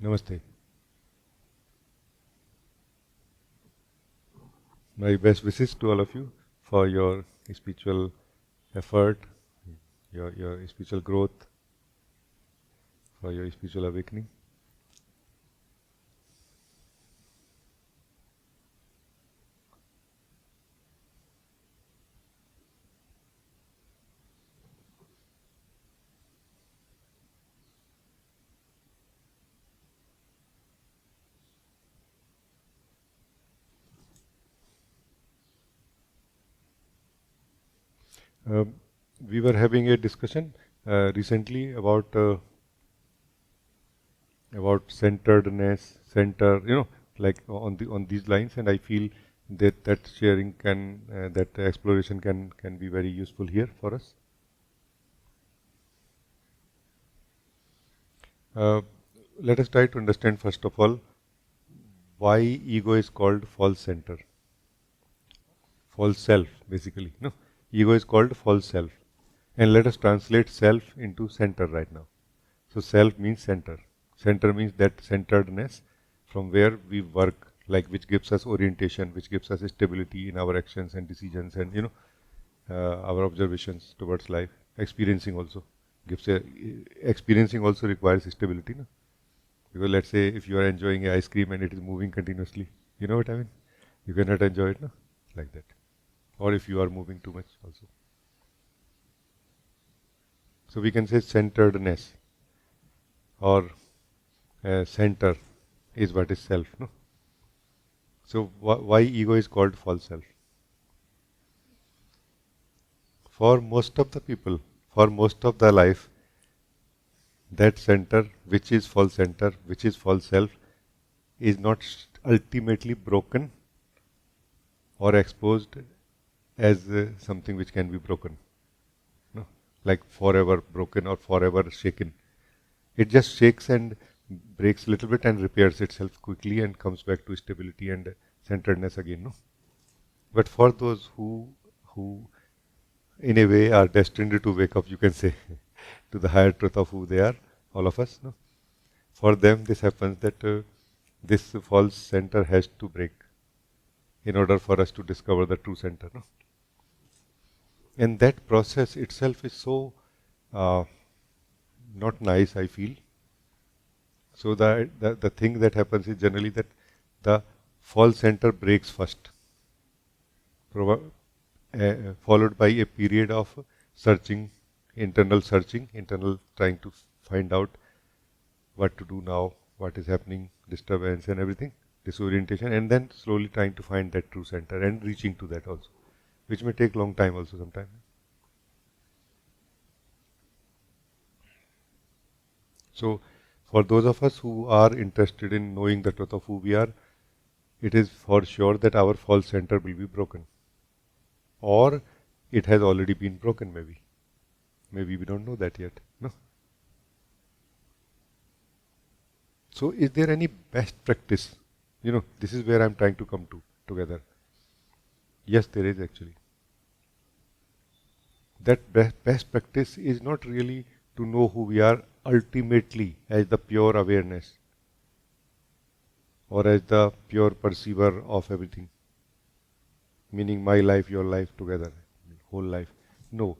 Namaste. My best wishes to all of you for your spiritual effort, your spiritual growth, for your spiritual awakening. Um, we were having a discussion recently about centeredness, like on these lines, and I feel that sharing that exploration can be very useful here for us. Uh, Let us try to understand first of all why ego is called false center, false self, basically. No, ego is called false self, and let us translate self into center right now. So self means center. Center means that centeredness from where we work, like which gives us orientation, which gives us stability in our actions and decisions, and our observations towards life. Experiencing also experiencing also requires stability, no? Because let's say if you are enjoying ice cream and it is moving continuously, you know what I mean? You cannot enjoy it, no? Like that. Or if you are moving too much also. So we can say centeredness or center is what is self, no? So why ego is called false self? For most of the people, for most of the life, that center, which is false center, which is false self, is not ultimately broken or exposed as something which can be broken, no? Like forever broken or forever shaken. It just shakes and breaks a little bit and repairs itself quickly and comes back to stability and centeredness again, no? But for those who in a way are destined to wake up, you can say, to the higher truth of who they are, all of us, no? For them this happens that this false center has to break in order for us to discover the true center, no? And that process itself is so not nice, I feel. So the thing that happens is generally that the false center breaks first, followed by a period of searching, internal trying to find out what to do now, what is happening, disturbance and everything, disorientation, and then slowly trying to find that true center and reaching to that also, which may take long time also sometimes. So for those of us who are interested in knowing the truth of who we are, it is for sure that our false center will be broken. Or it has already been broken, maybe. Maybe we don't know that yet. No? So is there any best practice? This is where I'm trying to come to together. Yes, there is actually. That best practice is not really to know who we are ultimately as the pure awareness or as the pure perceiver of everything, meaning my life, your life together, whole life. No.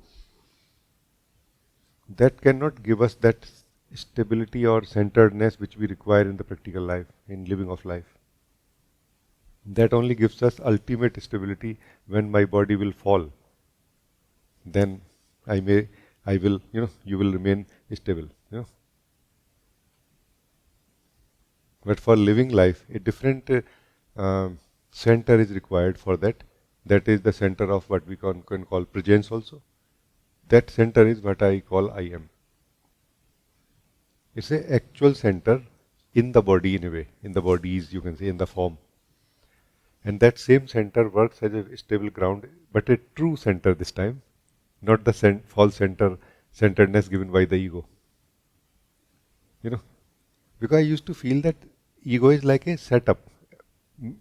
That cannot give us that stability or centeredness which we require in the practical life, in living of life. That only gives us ultimate stability when my body will fall. Then you will remain stable. But for living life, a different center is required for that. That is the center of what we can call presence also. That center is what I call I am. It's an actual center in the body in a way, in the bodies, you can say, in the form. And that same center works as a stable ground, but a true center this time, not the false centeredness given by the ego. Because I used to feel that ego is like a setup.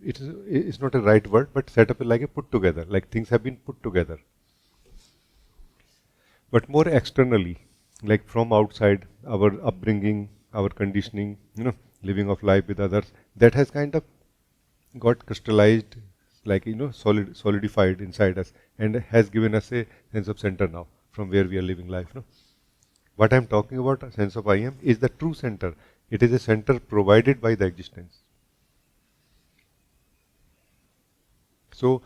It's not a right word, but setup is like a put together, like things have been put together. But more externally, like from outside, our upbringing, our conditioning, living of life with others, that has kind of got crystallized, like, solidified inside us, and has given us a sense of center now, from where we are living life. No? What I am talking about, a sense of I am, is the true center. It is a center provided by the existence. So,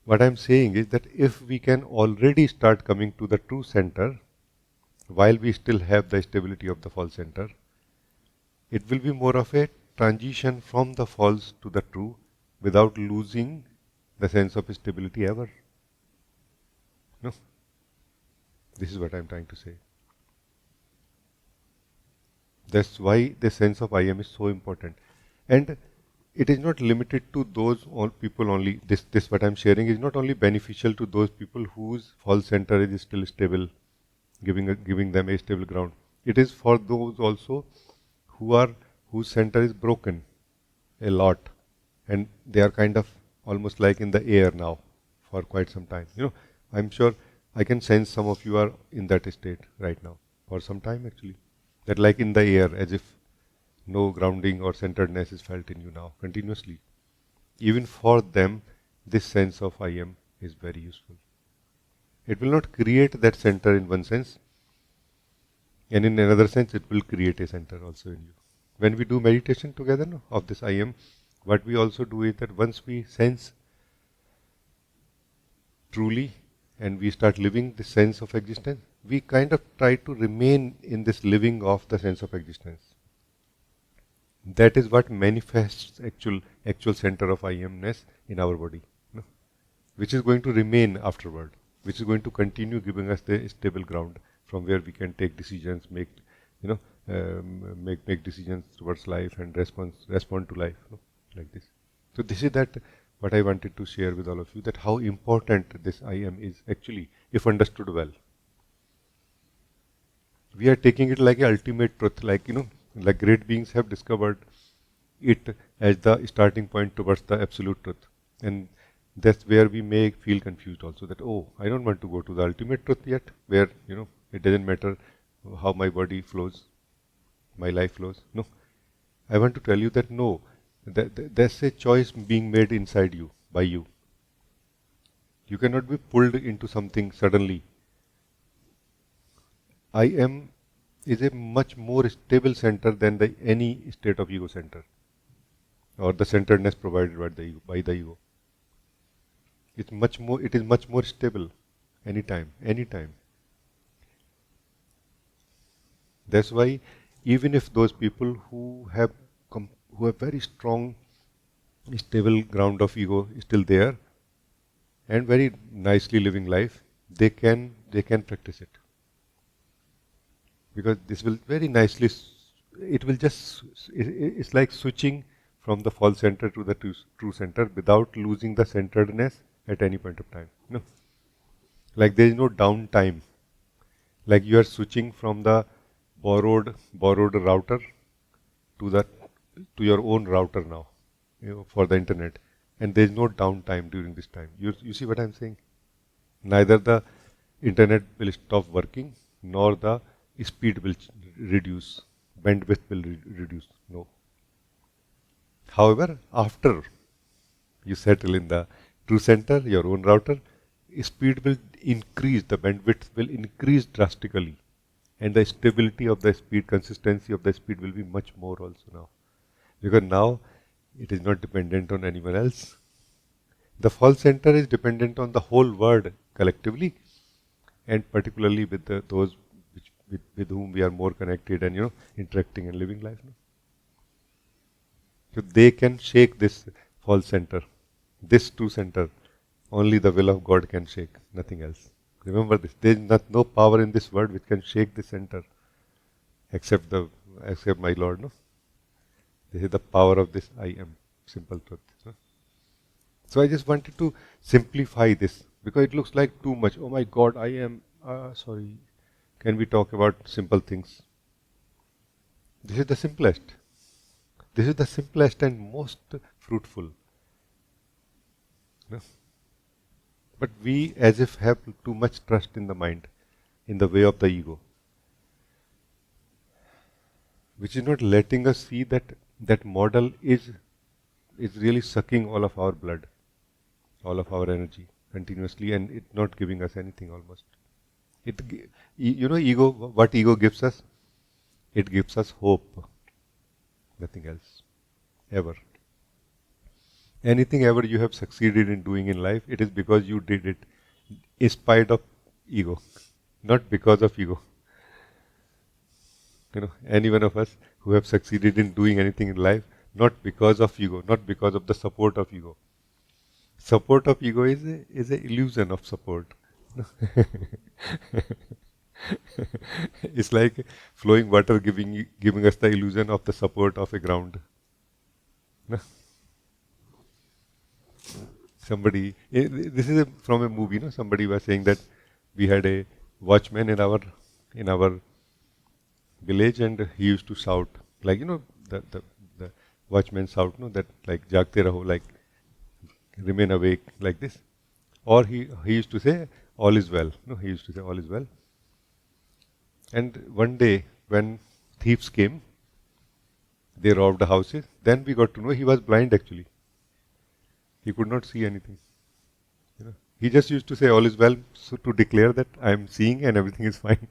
what I am saying is that if we can already start coming to the true center, while we still have the stability of the false center, it will be more of a transition from the false to the true without losing the sense of stability ever. No? This is what I am trying to say. That's why the sense of I am is so important. And it is not limited to those all people only. This what I am sharing is not only beneficial to those people whose false center is still stable, giving them a stable ground. It is for those also whose center is broken a lot, and they are kind of almost like in the air now for quite some time. I'm sure I can sense some of you are in that state right now for some time actually. That like in the air, as if no grounding or centeredness is felt in you now continuously. Even for them, this sense of I am is very useful. It will not create that center in one sense, and in another sense it will create a center also in you. When we do meditation together of this I am, what we also do is that once we sense truly and we start living the sense of existence, we kind of try to remain in this living of the sense of existence. That is what manifests actual center of I amness in our body, which is going to remain afterward, which is going to continue giving us the stable ground from where we can take decisions, make decisions towards life and respond to life, like this. So this is that what I wanted to share with all of you, that how important this I am is actually, if understood well. We are taking it like a ultimate truth, like like great beings have discovered it as the starting point towards the absolute truth, and that's where we may feel confused also, that I don't want to go to the ultimate truth yet, where it doesn't matter how my body flows, my life flows. No, I want to tell you that no, there's a choice being made inside you by you. You cannot be pulled into something suddenly. I am is a much more stable center than any state of ego center or the centeredness provided by the ego. It is much more stable anytime. That's why even if those people who have very strong stable ground of ego is still there and very nicely living life, they can practice it. Because this will very nicely, it's like switching from the false center to the true center without losing the centeredness at any point of time. Like there is no downtime. Like you are switching from the borrowed router to your own router now, for the internet, and there is no downtime during this time. You see what I am saying? Neither the internet will stop working, nor the speed will reduce, bandwidth will reduce. No. However, after you settle in the true center, your own router, speed will increase, the bandwidth will increase drastically, and the stability of the speed, consistency of the speed will be much more also now. Because now it is not dependent on anyone else. The false center is dependent on the whole world collectively, and particularly with those with whom we are more connected and interacting and living life. So they can shake this false center, this true center. Only the will of God can shake, nothing else. Remember this. There is no power in this world which can shake this center, except my Lord. No, this is the power of this I am, simple truth. No? So I just wanted to simplify this because it looks like too much. Oh my God, I am. Sorry. Can we talk about simple things? This is the simplest. This is the simplest and most fruitful. No? But we as if have too much trust in the mind, in the way of the ego. which is not letting us see that that model is really sucking all of our blood, all of our energy continuously, and it's not giving us anything almost. Ego, what ego gives us? It gives us hope, nothing else, ever. Anything ever you have succeeded in doing in life, it is because you did it in spite of ego, not because of ego. Any one of us who have succeeded in doing anything in life, not because of ego, not because of the support of ego. Support of ego is an illusion of support. It's like flowing water giving us the illusion of the support of a ground. This is from a movie. Somebody was saying that we had a watchman in our village, and he used to shout, like, the watchman shout, that like jagte raho, like remain awake, like this. Or he used to say all is well. He used to say all is well. And one day when thieves came, they robbed the houses. Then we got to know he was blind actually. He could not see anything. He just used to say all is well, so to declare that I am seeing and everything is fine.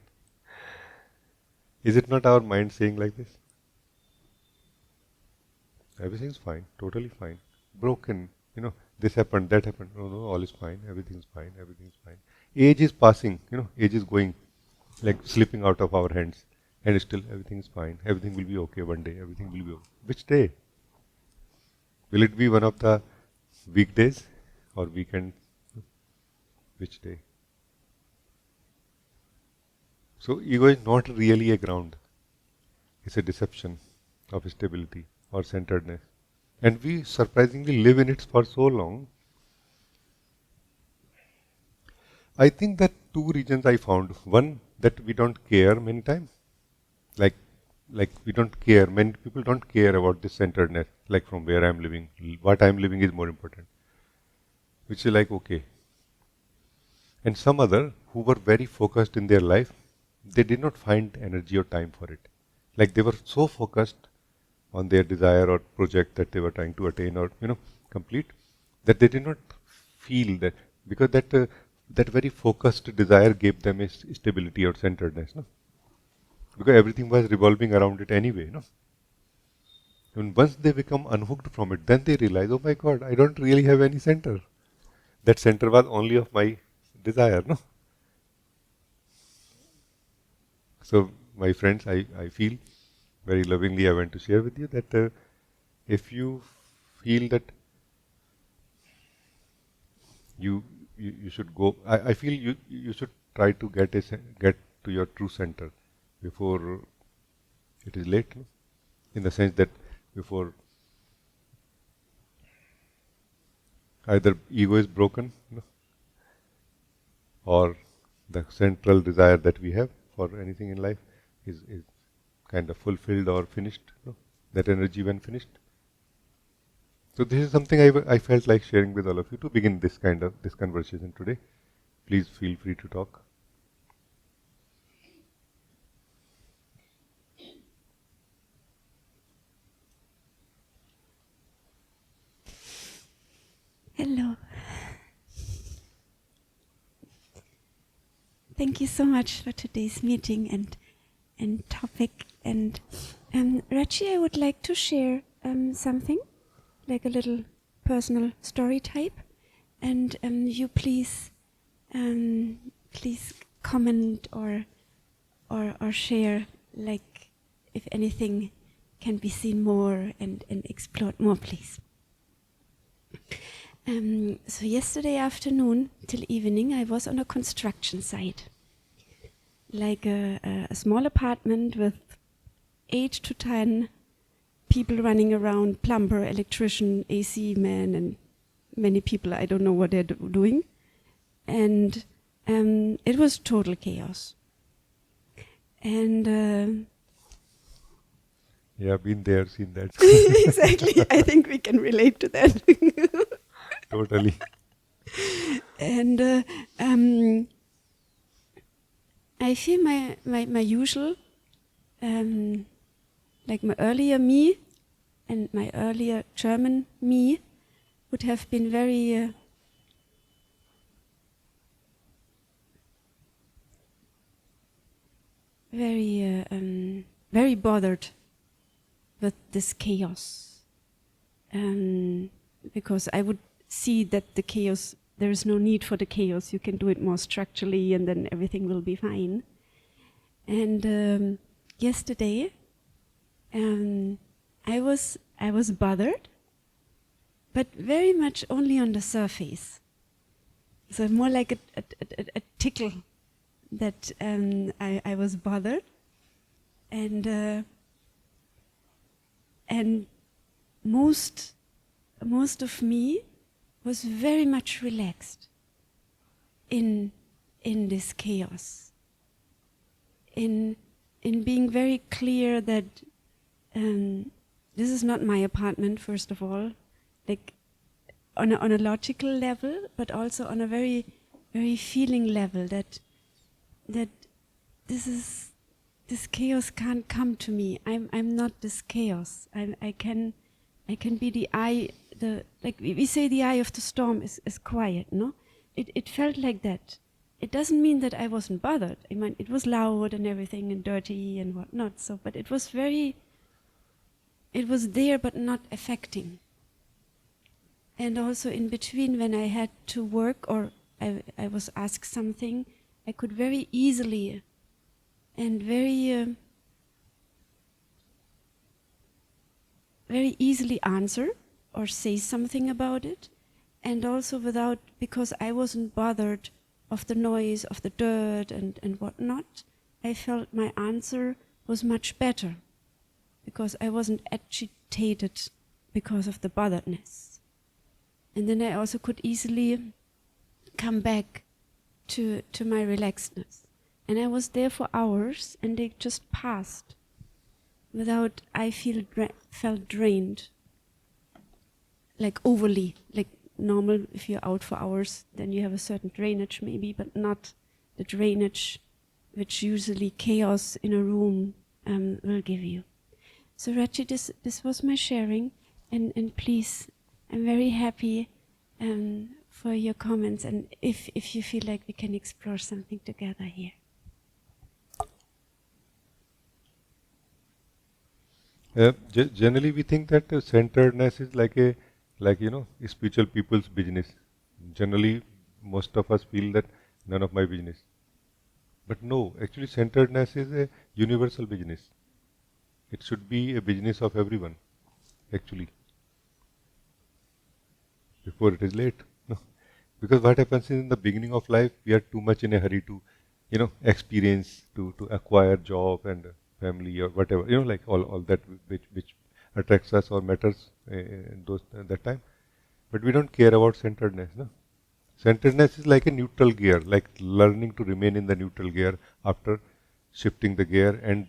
Is it not our mind saying like this? Everything is fine, totally fine. Broken, this happened, that happened. No, all is fine, everything is fine, everything is fine. Age is passing, age is going, like slipping out of our hands. And still everything is fine, everything will be okay one day, everything will be okay. Which day? Will it be one of the weekdays or weekend? Which day? So ego is not really a ground. It's a deception of stability or centeredness. And we surprisingly live in it for so long. I think that two reasons I found. One, that we don't care many times. Like we don't care. Many people don't care about this centeredness. Like from where I'm living. What I'm living is more important. Which is like, okay. And some other who were very focused in their life, they did not find energy or time for it. Like they were so focused on their desire or project that they were trying to attain or complete, that they did not feel that, because that very focused desire gave them a stability or centeredness, because everything was revolving around it anyway. And once they become unhooked from it, then they realize, oh my God, I don't really have any center. That center was only of my desire. So my friends, I feel very lovingly I want to share with you that if you feel that you should go, I feel you should try to get to your true center before it is late, in the sense that before either ego is broken, or the central desire that we have for anything in life is kind of fulfilled or finished, that energy when finished. So this is something I felt like sharing with all of you to begin this conversation today. Please feel free to talk. Hello. Thank you so much for today's meeting and topic. And Rajee, I would like to share something, like a little personal story type. And you please comment or share, like if anything can be seen more and explored more, please. So yesterday afternoon till evening, I was on a construction site, like a small apartment with 8 to 10 people running around, plumber, electrician, AC man, and many people, I don't know what they're doing. And it was total chaos. And yeah, been there, seen that. Exactly, I think we can relate to that. Totally. And I feel my usual Like my earlier me and my earlier German me would have been very very bothered with this chaos, because I would see that the chaos, there is no need for the chaos. You can do it more structurally, and then everything will be fine. And yesterday, I was bothered, but very much only on the surface. So more like a tickle that I was bothered, and most of me was very much relaxed in this chaos, in being very clear that this is not my apartment, first of all, like on a logical level, but also on a very feeling level, that this chaos can't come to me. I'm not this chaos. I can be the eye. Like we say, the eye of the storm is quiet. No, it felt like that. It doesn't mean that I wasn't bothered. I mean, it was loud and everything and dirty and whatnot. So, but it was there, but not affecting. And also in between, when I had to work or I was asked something, I could very easily and very easily answer or say something about it, and also because I wasn't bothered of the noise, of the dirt and whatnot, I felt my answer was much better, because I wasn't agitated because of the botheredness. And then I also could easily come back to my relaxedness. And I was there for hours, and they just passed without I felt drained, like overly, like normal. If you're out for hours, then you have a certain drainage maybe, but not the drainage which usually chaos in a room will give you. So Rajee, this was my sharing, and please, I'm very happy for your comments, and if you feel like we can explore something together here. Generally, we think that centeredness is like spiritual people's business. Generally, most of us feel that none of my business. But no, actually, centeredness is a universal business. It should be a business of everyone, actually, before it is late. No, because what happens is, in the beginning of life, we are too much in a hurry to, experience, to acquire job and family or whatever, like all that which attracts us or matters in that time. But we don't care about centeredness. No? Centeredness is like a neutral gear, like learning to remain in the neutral gear after shifting the gear and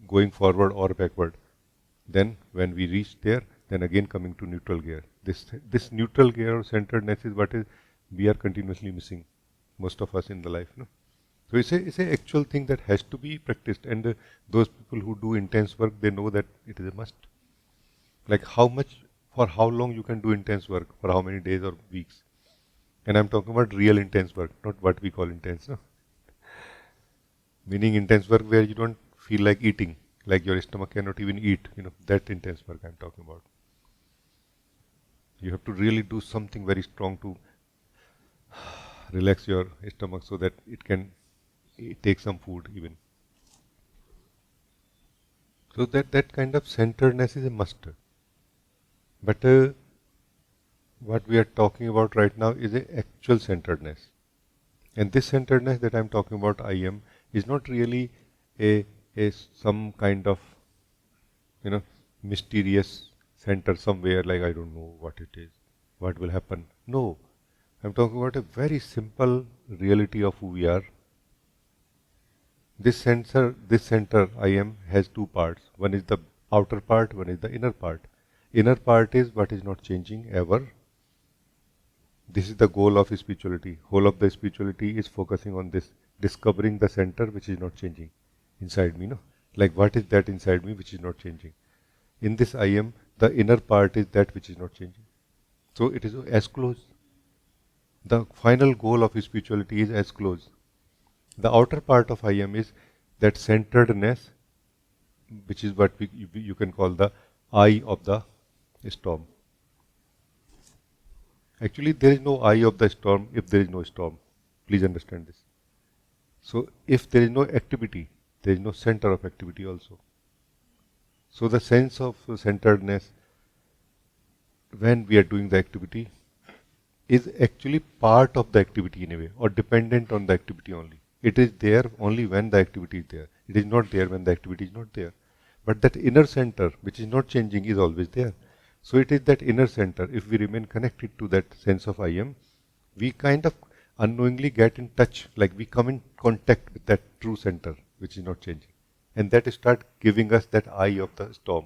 going forward or backward. Then when we reach there, then again coming to neutral gear. This neutral gear or centeredness is what we are continuously missing, most of us in the life. No? So it's a actual thing that has to be practiced, and those people who do intense work, they know that it is a must. Like for how long you can do intense work, for how many days or weeks. And I'm talking about real intense work, not what we call intense. No? Meaning intense work where you don't feel like eating, like your stomach cannot even eat, that intense work I'm talking about. You have to really do something very strong to relax your stomach so that it can take some food even. So that kind of centeredness is a must. But what we are talking about right now is a actual centeredness. And this centeredness that I'm talking about, I am, is not really a some kind of mysterious center somewhere, like I don't know what it is, what will happen. No, I'm talking about a very simple reality of who we are. This center I am has two parts. One is the outer part, one is the inner part. Inner part is what is not changing ever. This is the goal of spirituality. Whole of the spirituality is focusing on this, discovering the center which is not changing inside me. No? Like what is that inside me which is not changing? In this I am, the inner part is that which is not changing. So it is as close. The final goal of spirituality is as close. The outer part of I am is that centeredness, which is what you can call the eye of the storm. Actually, there is no eye of the storm if there is no storm. Please understand this. So, if there is no activity, there is no center of activity also. So, the sense of centeredness when we are doing the activity is actually part of the activity in a way, or dependent on the activity only. It is there only when the activity is there. It is not there when the activity is not there. But that inner center, which is not changing, is always there. So it is that inner center. If we remain connected to that sense of I am, we kind of unknowingly get in touch, like we come in contact with that true center, which is not changing. And that start giving us that eye of the storm.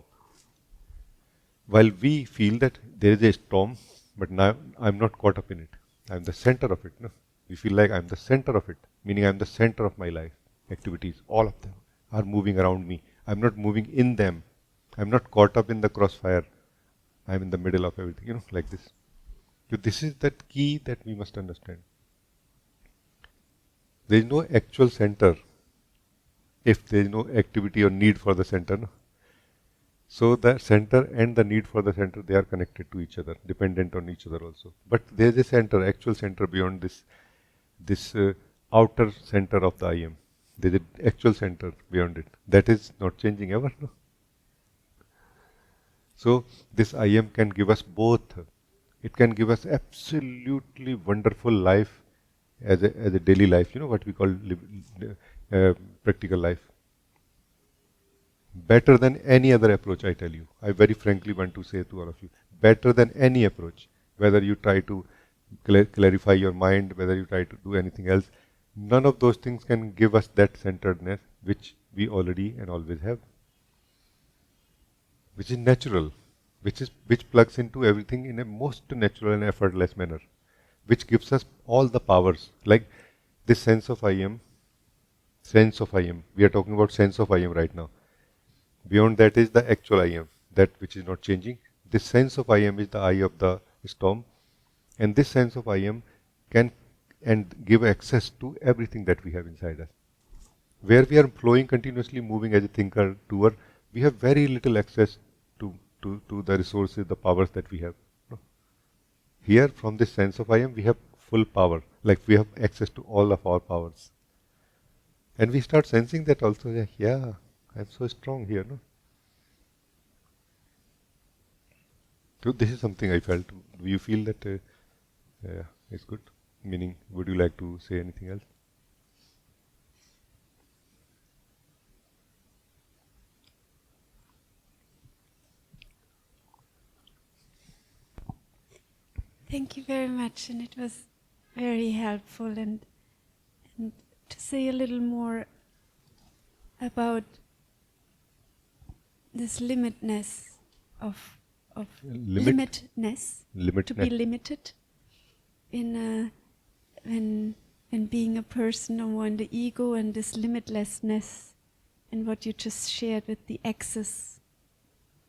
While we feel that there is a storm, but now I'm not caught up in it. I'm the center of it. No? We feel like I'm the center of it, meaning I'm the center of my life. Activities, all of them are moving around me. I'm not moving in them. I'm not caught up in the crossfire. I'm in the middle of everything, like this. So this is that key that we must understand. There is no actual center if there is no activity or need for the center. No? So the center and the need for the center, they are connected to each other, dependent on each other also. But there is a center, actual center beyond this outer center of the I am. There is an actual center beyond it. That is not changing ever. No? So this I am can give us both. It can give us absolutely wonderful life as a daily life, what we call practical life. Better than any other approach, I tell you. I very frankly want to say to all of you, better than any approach. Whether you try to clarify your mind, whether you try to do anything else, none of those things can give us that centeredness which we already and always have. Which is natural, which plugs into everything in a most natural and effortless manner, which gives us all the powers. Like this sense of I am. We are talking about sense of I am right now. Beyond that is the actual I am, that which is not changing. This sense of I am is the eye of the storm, and this sense of I am can and give access to everything that we have inside us. Where we are flowing continuously, moving as a thinker, doer, we have very little access to the resources, the powers that we have. No? Here, from this sense of I am, we have full power, like we have access to all of our powers. And we start sensing that also, yeah, I'm so strong here, no? So this is something I felt. Do you feel that it's good? Meaning, would you like to say anything else? Thank you very much, and it was very helpful. And to say a little more about this limitness of limitness, to be limited in when being a person or in the ego, and this limitlessness, and what you just shared with the access,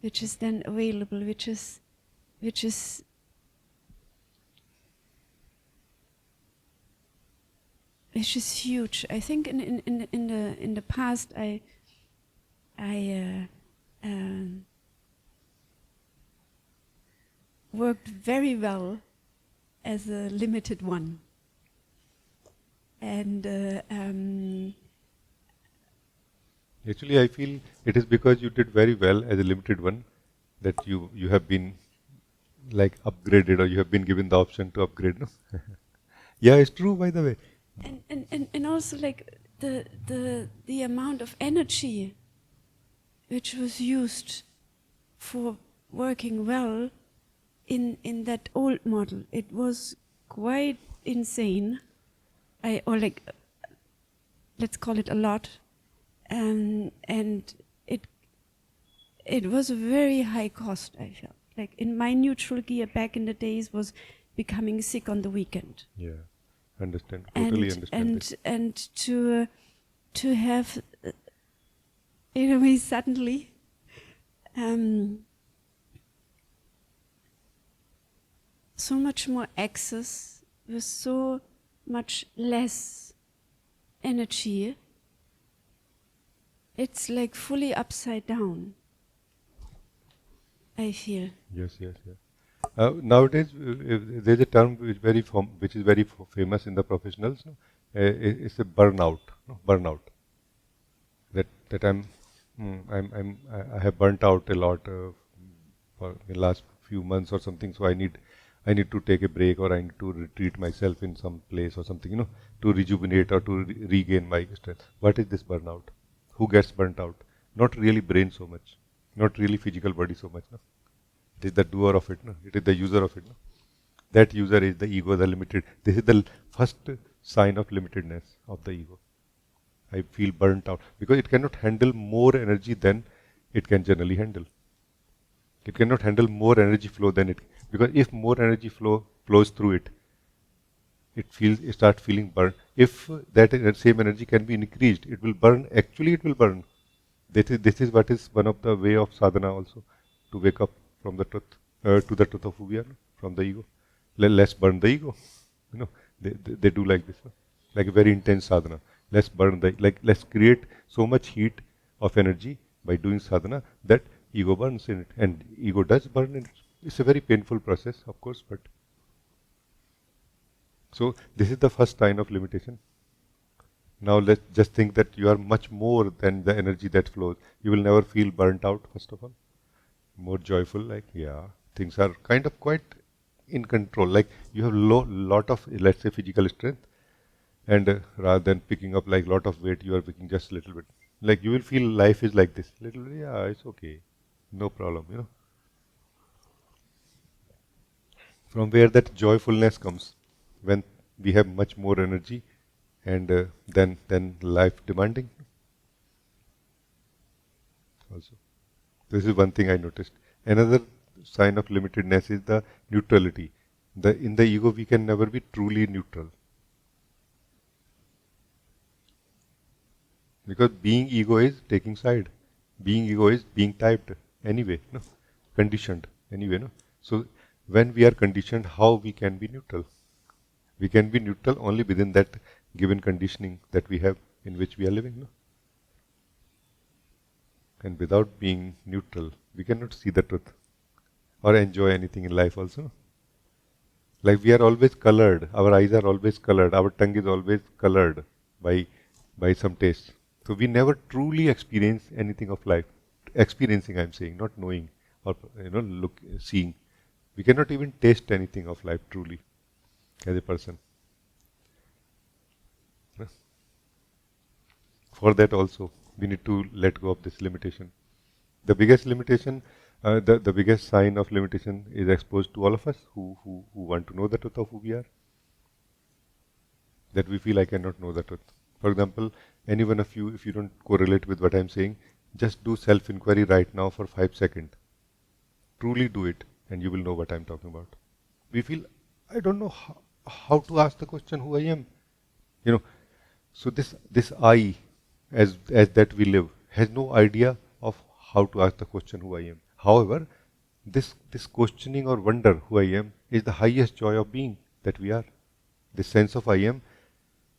which is then available, which is huge. I think in the past I worked very well as a limited one, and actually I feel it is because you did very well as a limited one that you have been like upgraded, or you have been given the option to upgrade. No? Yeah, it's true, by the way. And also like the amount of energy which was used for working well in that old model, it was quite insane. Let's call it a lot, and it was a very high cost. I felt like in my neutral gear back in the days was becoming sick on the weekend. Yeah. Understand, totally understand. And to have we suddenly so much more access with so much less energy. It's like fully upside down, I feel. Yes, yes, yes. Nowadays, there's a term which is very famous in the professionals. No? It's a burnout. No? Burnout. That I have burnt out a lot for the last few months or something. So I need to take a break, or I need to retreat myself in some place or something. To rejuvenate or to regain my strength. What is this burnout? Who gets burnt out? Not really brain so much. Not really physical body so much. No? It is the doer of it. No? It is the user of it. No? That user is the ego, the limited. This is the first sign of limitedness of the ego. I feel burnt out because it cannot handle more energy than it can generally handle. It cannot handle more energy flow than it, because if more energy flows through it, it starts feeling burnt. If that same energy can be increased, it will burn. Actually, it will burn. This is what is one of the way of sadhana also, to wake up from the truth, to the truth of who we are, from the ego. Let's burn the ego. They do like this, like a very intense sadhana. Let's burn let's create so much heat of energy by doing sadhana that ego burns in it, and ego does burn in it. It's a very painful process, of course, but so this is the first sign of limitation. Now let's just think that you are much more than the energy that flows. You will never feel burnt out, first of all. More joyful, like, yeah, things are kind of quite in control. Like you have lot of, let's say, physical strength, and rather than picking up like lot of weight, you are picking just a little bit. Like you will feel life is like this. Little bit, yeah, it's okay. No problem. From where that joyfulness comes, when we have much more energy and than life demanding. Also, this is one thing I noticed. Another sign of limitedness is the neutrality. In the ego, we can never be truly neutral, because being ego is taking side. Being ego is being typed anyway, no, conditioned anyway, no. So when we are conditioned, how we can be neutral? We can be neutral only within that given conditioning that we have, in which we are living, no. And without being neutral, we cannot see the truth or enjoy anything in life also. Like we are always colored, our eyes are always colored, our tongue is always colored by some taste. So we never truly experience anything of life. Experiencing, I'm saying, not knowing or seeing. We cannot even taste anything of life truly as a person. For that also, we need to let go of this limitation. The biggest limitation, the biggest sign of limitation is exposed to all of us who want to know the truth of who we are. That we feel I cannot know the truth. For example, any one of you, if you don't correlate with what I'm saying, just do self-inquiry right now for 5 seconds. Truly do it, and you will know what I'm talking about. We feel, I don't know how to ask the question who I am. So this I, as that we live, has no idea of how to ask the question who I am. However, this questioning or wonder who I am is the highest joy of being that we are. The sense of I am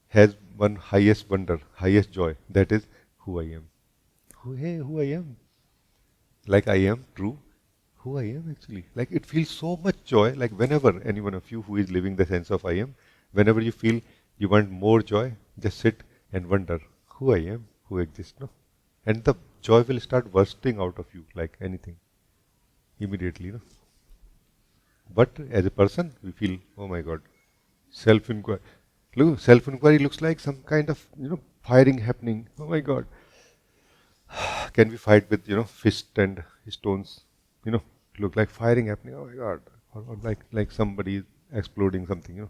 has one highest wonder, highest joy, that is who I am. Who I am. Like I am true, who I am actually. Like it feels so much joy, like whenever any one of you who is living the sense of I am, whenever you feel you want more joy, just sit and wonder who I am, who exists, no? And the joy will start bursting out of you like anything, immediately, no? But as a person, we feel, oh my God, self-inquiry. Look, self-inquiry looks like some kind of, firing happening. Oh my God. Can we fight with, fist and stones? Look like firing happening. Oh my God. Or like somebody is exploding something,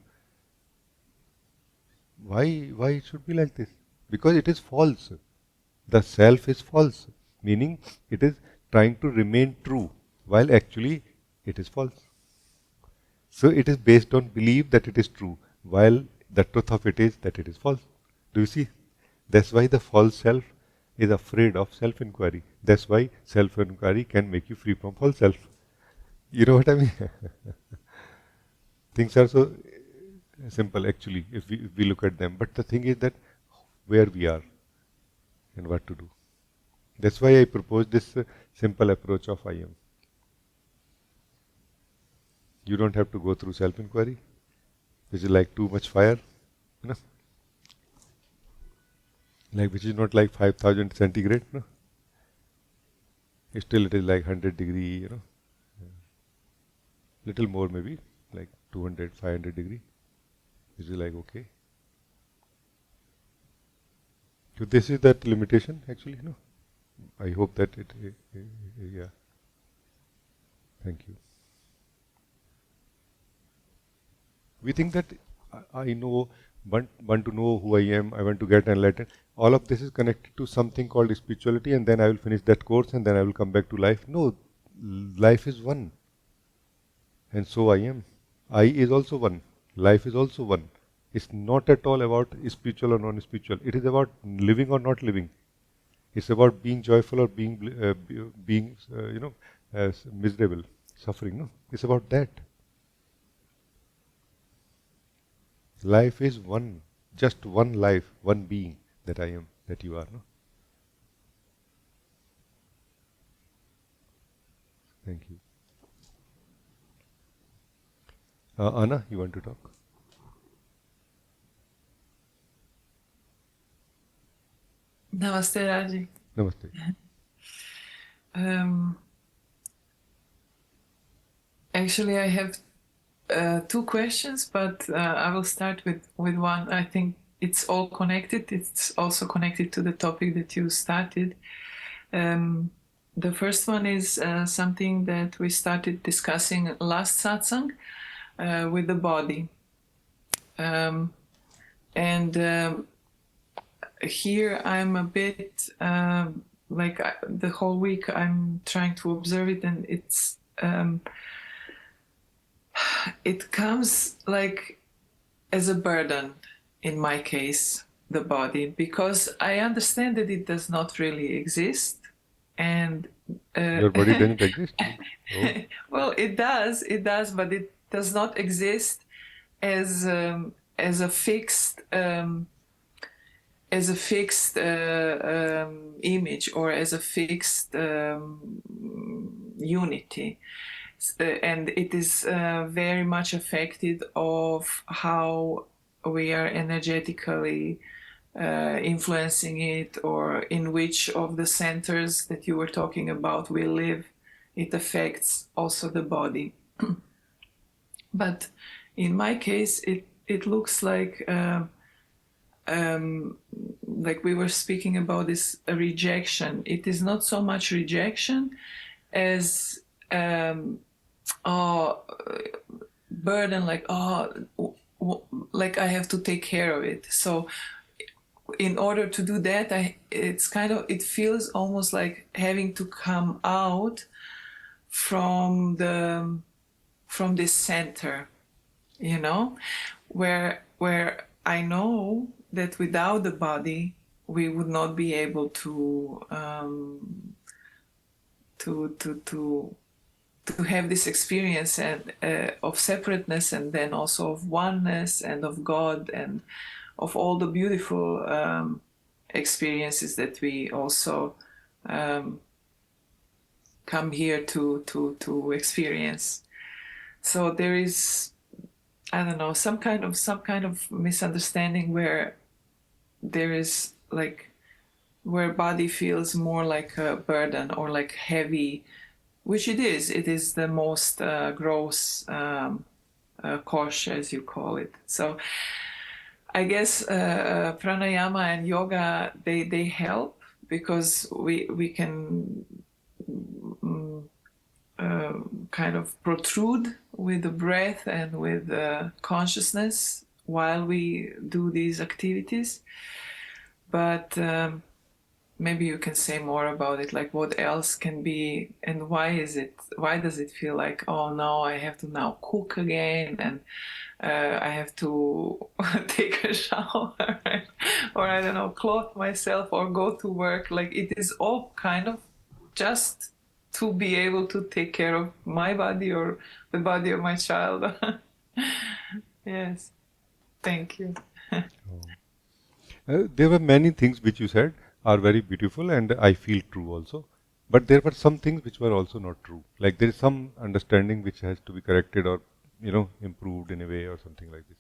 Why it should be like this? Because it is false. The self is false, meaning it is trying to remain true, while actually it is false. So it is based on belief that it is true, while the truth of it is that it is false. Do you see? That's why the false self is afraid of self-inquiry. That's why self-inquiry can make you free from false self. You know what I mean? Things are so simple actually if we look at them. But the thing is that where we are and what to do. That's why I propose this simple approach of I am. You don't have to go through self-inquiry, which is like too much fire, you know, like which is not like 5,000 centigrade, no. Still it is like 100 degree, you know, little more maybe, like 200, 500 degree, which is like okay. So this is that limitation actually, no. I hope that yeah. Thank you. We think that I know, want to know who I am, I want to get enlightened. All of this is connected to something called spirituality, and then I will finish that course and then I will come back to life. No, life is one. And so I am. I is also one. Life is also one. It's not at all about spiritual or non-spiritual. It is about living or not living. It's about being joyful or being miserable, suffering. No, it's about that. Life is one, just one life, one being that I am, that you are. No? Thank you. Anna, you want to talk? Namaste, Rajee. Namaste. Actually, I have two questions, but I will start with one. I think it's all connected. It's also connected to the topic that you started. The first one is something that we started discussing last satsang with the body. Here I'm a bit the whole week I'm trying to observe it, and it comes like as a burden in my case, the body, because I understand that it does not really exist. And your body doesn't exist? Oh. Well, it does, but it does not exist as a fixed image or as a fixed unity. And it is very much affected of how we are energetically influencing it, or in which of the centers that you were talking about we live. It affects also the body. But in my case, it looks like we were speaking about this rejection. It is not so much rejection as burden, like I have to take care of it. So in order to do that, it feels almost like having to come out from this center, you know, where I know that without the body we would not be able to have this experience of separateness, and then also of oneness and of God and of all the beautiful experiences that we also come here to experience. So there is, I don't know, some kind of misunderstanding where there is where body feels more like a burden or like heavy, which it is. It is the most gross kosh, as you call it. So I guess pranayama and yoga, they help, because we can kind of protrude with the breath and with consciousness while we do these activities. But maybe you can say more about it, like what else can be, and why does it feel like, oh no, I have to now cook again, and I have to take a shower, or I don't know, clothe myself or go to work. Like it is all kind of just to be able to take care of my body or the body of my child. Yes, thank you. There were many things which you said are very beautiful and I feel true also. But there were some things which were also not true. Like there is some understanding which has to be corrected or, improved in a way or something like this.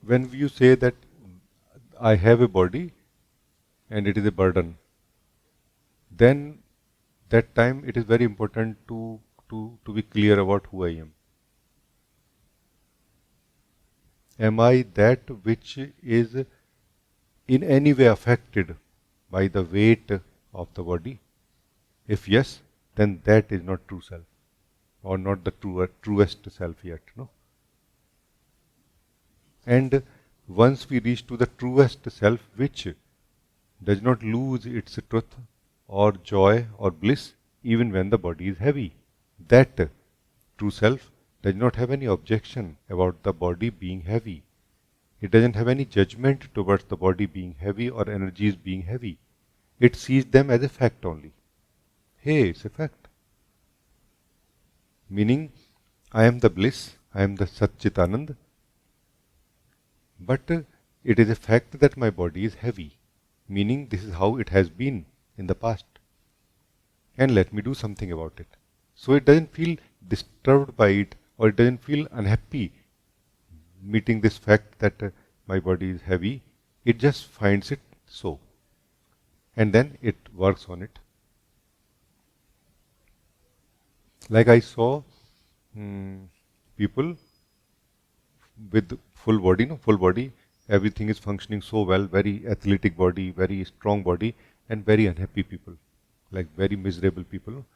When you say that I have a body and it is a burden, then that time it is very important to be clear about who I am. Am I that which is in any way affected by the weight of the body? If yes, then that is not true self, or not the truest self yet. No. And once we reach to the truest self, which does not lose its truth or joy or bliss, even when the body is heavy, that true self does not have any objection about the body being heavy. It doesn't have any judgment towards the body being heavy or energies being heavy. It sees them as a fact only. Hey, it's a fact. Meaning, I am the bliss, I am the Satchitanand, but it is a fact that my body is heavy. Meaning, this is how it has been in the past. And let me do something about it. So it doesn't feel disturbed by it, or it doesn't feel unhappy meeting this fact that my body is heavy. It just finds it so. And then it works on it. Like I saw people with full body, everything is functioning so well, very athletic body, very strong body, and very unhappy people, like very miserable people.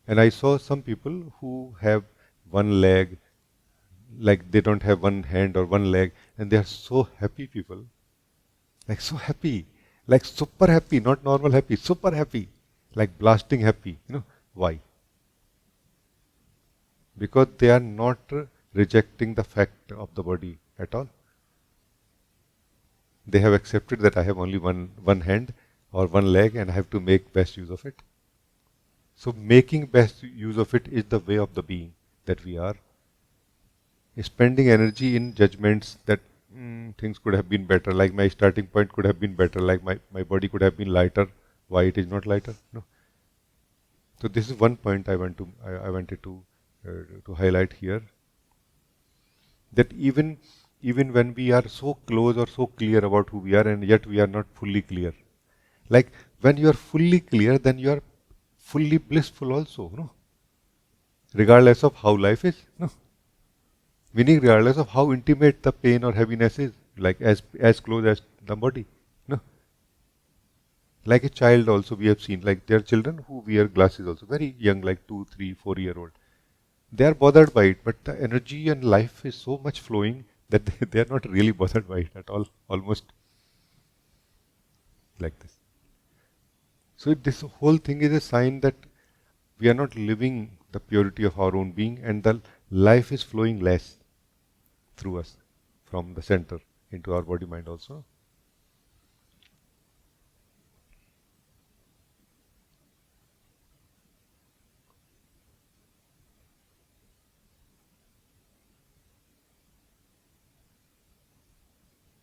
And I saw some people who have one leg, like they don't have one hand or one leg, and they are so happy people, like so happy, like super happy, not normal happy, super happy, like blasting happy. Why? Because they are not rejecting the fact of the body at all. They have accepted that I have only one hand or one leg and I have to make best use of it. So making best use of it is the way of the being that we are. Spending energy in judgments that things could have been better, like my starting point could have been better, like my body could have been lighter. Why it is not lighter? No. So this is one point I wanted to highlight here. That even when we are so close or so clear about who we are, and yet we are not fully clear. Like when you are fully clear, then you are fully blissful also. No. Regardless of how life is. No. Meaning regardless of how intimate the pain or heaviness is, like as close as the body. No. Like a child also we have seen, like there are children who wear glasses also, very young, like 2, 3, 4 year old. They are bothered by it, but the energy and life is so much flowing that they are not really bothered by it at all, almost like this. So this whole thing is a sign that we are not living the purity of our own being, and the life is flowing less through us from the center into our body mind also.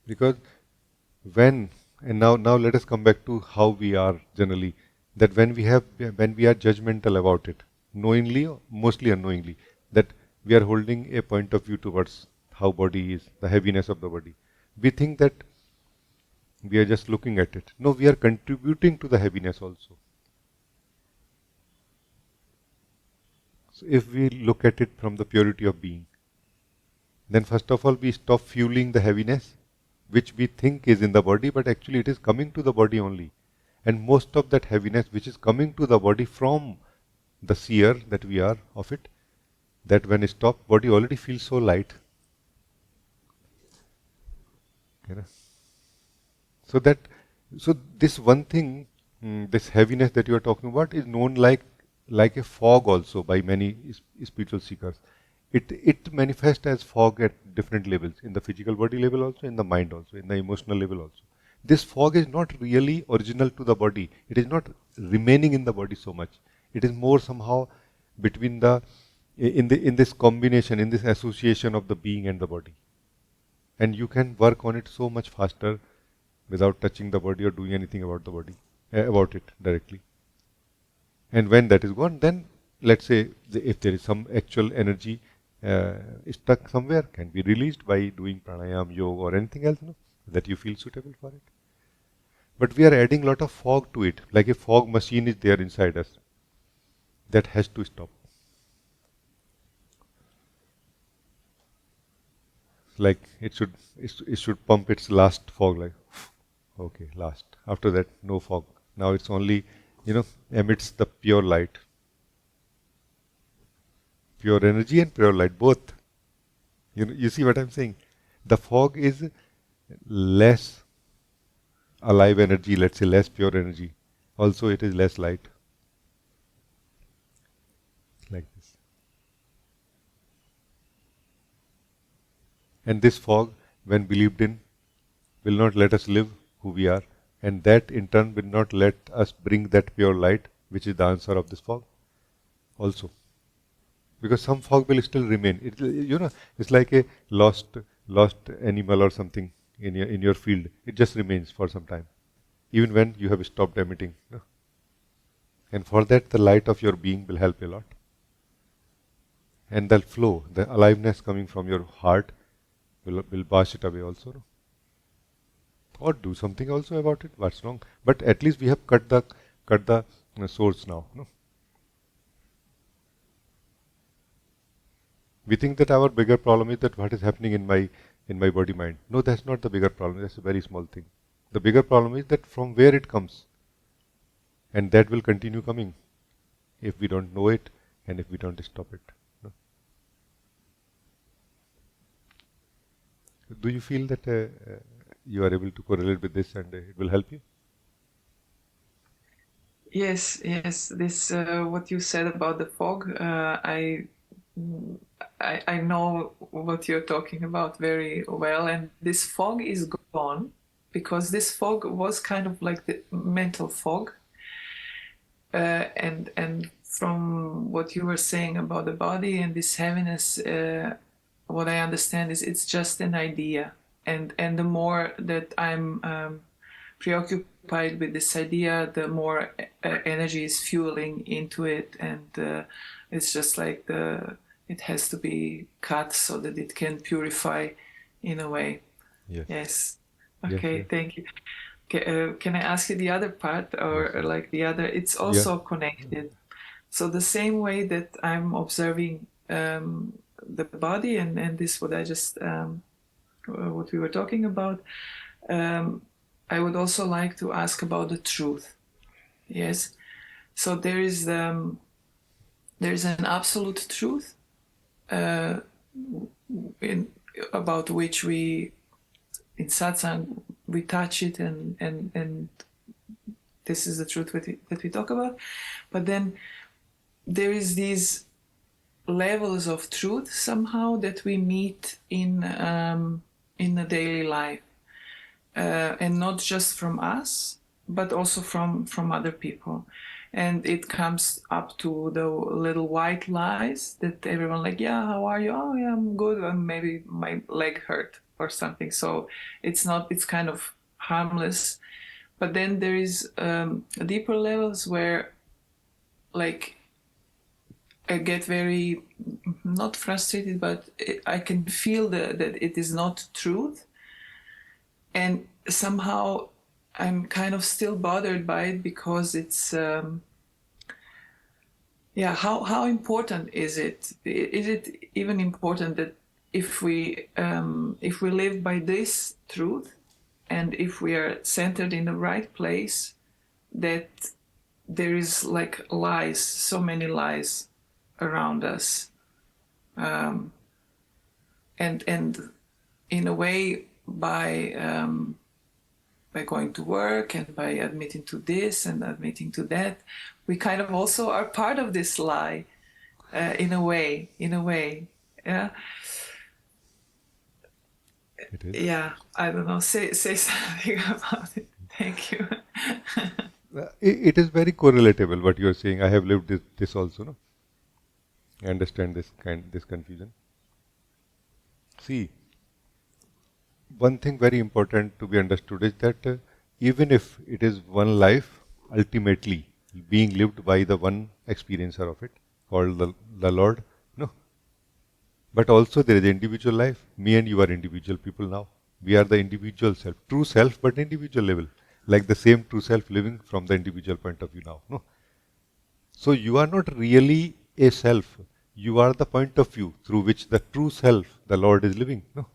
Because now let us come back to how we are generally, that when we are judgmental about it, knowingly or mostly unknowingly, that we are holding a point of view towards how body is, the heaviness of the body. We think that we are just looking at it. No, we are contributing to the heaviness also. So if we look at it from the purity of being, then first of all we stop fueling the heaviness which we think is in the body, but actually it is coming to the body only. And most of that heaviness which is coming to the body from the seer that we are of it, that when it stops, body already feels so light. You know? So this one thing, this heaviness that you are talking about, is known like a fog also by many spiritual seekers. It manifests as fog at different levels, in the physical body level also, in the mind also, in the emotional level also. This fog is not really original to the body. It is not remaining in the body so much. It is more somehow between in this combination, in this association of the being and the body. And you can work on it so much faster without touching the body or doing anything about the body, about it directly. And when that is gone, then let's say if there is some actual energy stuck somewhere, can be released by doing pranayam, yoga, or anything else, that you feel suitable for it. But we are adding a lot of fog to it, like a fog machine is there inside us. That has to stop. Like it should pump its last fog, like okay, last. After that, no fog. Now it's only, emits the pure light. Pure energy and pure light, both. You see what I'm saying? The fog is less alive energy, let's say less pure energy. Also, it is less light. Like this. And this fog, when believed in, will not let us live who we are. And that in turn will not let us bring that pure light, which is the answer of this fog, also. Because some fog will still remain. It's like a lost animal or something in your field. It just remains for some time, even when you have stopped emitting. And for that, the light of your being will help a lot. And the flow, the aliveness coming from your heart will wash it away also. Or do something also about it. What's wrong? But at least we have cut the source now. We think that our bigger problem is that what is happening in my body mind. No, that's not the bigger problem. That's a very small thing. The bigger problem is that from where it comes. And that will continue coming if we don't know it and if we don't stop it. Do you feel that you are able to correlate with this and it will help you? Yes. This what you said about the fog. I know what you're talking about very well, and this fog is gone because this fog was kind of like the mental fog. And from what you were saying about the body and this heaviness, what I understand is it's just an idea, and the more that I'm preoccupied with this idea, the more energy is fueling into it, and it's just like it has to be cut so that it can purify in a way. Yes. Okay. Yes. Thank you. Can I ask you the other part, or like the other? It's also connected. So the same way that I'm observing the body and this, what I just what we were talking about, I would also like to ask about the truth. Yes. So there is an absolute truth about which we in satsang we touch it, and this is the truth that we talk about. But then there is these levels of truth somehow that we meet in the daily life, and not just from us, but also from other people. And it comes up to the little white lies that everyone like, yeah, how are you? Oh, yeah, I'm good. Maybe my leg hurt or something. So it's kind of harmless. But then there is deeper levels where, like, I get very, not frustrated, but I can feel that it is not truth. And somehow I'm kind of still bothered by it because it's, how important is it? Is it even important that if we live by this truth, and if we are centered in the right place, that there is like lies, so many lies around us, and in a way by going to work and by admitting to this and admitting to that, we kind of also are part of this lie, in a way. Yeah. It is. Yeah, I don't know. Say something about it. Thank you. It is very correlatable what you are saying. I have lived this also, no? I understand this confusion. See, one thing very important to be understood is that even if it is one life, ultimately being lived by the one experiencer of it, called the Lord, no. But also there is individual life. Me and you are individual people now. We are the individual self, true self, but individual level. Like the same true self living from the individual point of view now. No. So you are not really a self. You are the point of view through which the true self, the Lord, is living. No.